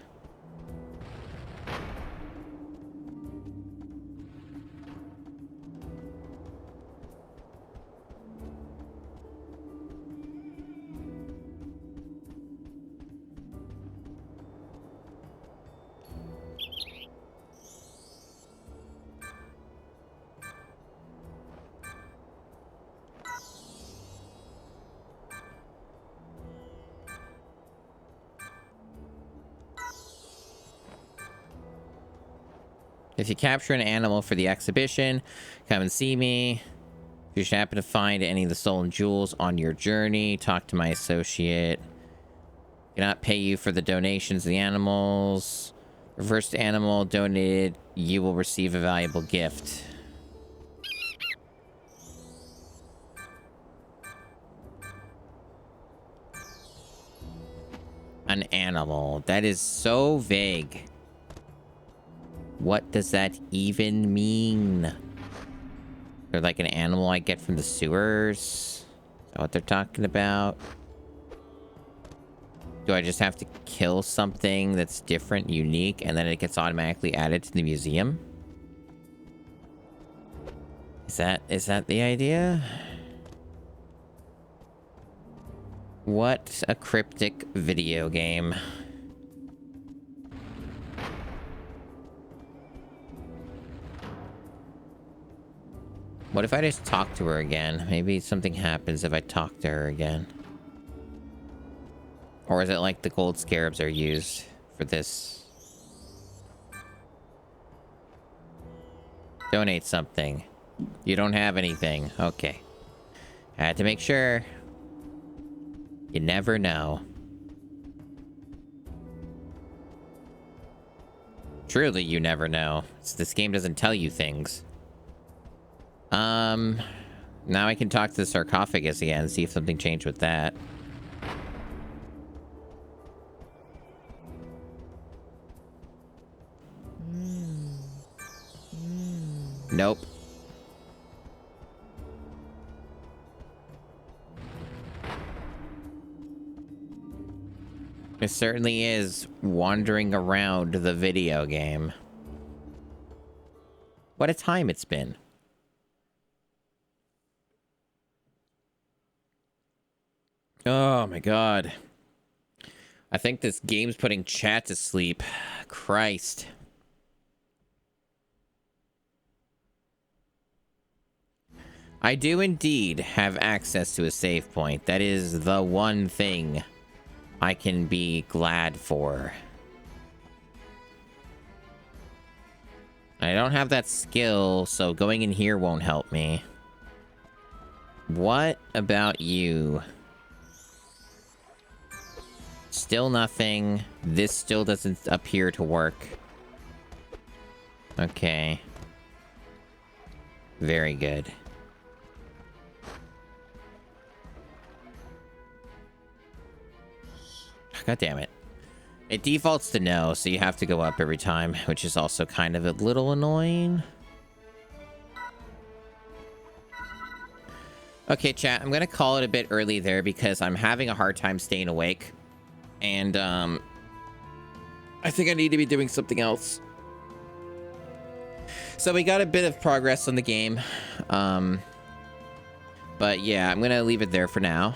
If you capture an animal for the exhibition, come and see me. If you should happen to find any of the stolen jewels on your journey, talk to my associate. Cannot pay you for the donations of the animals. The first animal donated, you will receive a valuable gift. An animal. That is so vague. What does that even mean? They're like an animal I get from the sewers? Is that what they're talking about? Do I just have to kill something that's different, unique, and then it gets automatically added to the museum? Is that the idea? What a cryptic video game. What if I just talk to her again? Maybe something happens if I talk to her again. Or is it like the gold scarabs are used for this? Donate something. You don't have anything. Okay. I had to make sure. You never know. Truly, you never know. This game doesn't tell you things. Now I can talk to the sarcophagus again, see if something changed with that. Nope. It certainly is wandering around the video game. What a time it's been. Oh my god. I think this game's putting chat to sleep. Christ. I do indeed have access to a save point. That is the one thing I can be glad for. I don't have that skill, so going in here won't help me. What about you? Still nothing. This still doesn't appear to work. Okay. Very good. God damn it. It defaults to no, so you have to go up every time, which is also kind of a little annoying. Okay, chat, I'm gonna call it a bit early there because I'm having a hard time staying awake. And, I think I need to be doing something else. So we got a bit of progress on the game. But yeah, I'm gonna leave it there for now.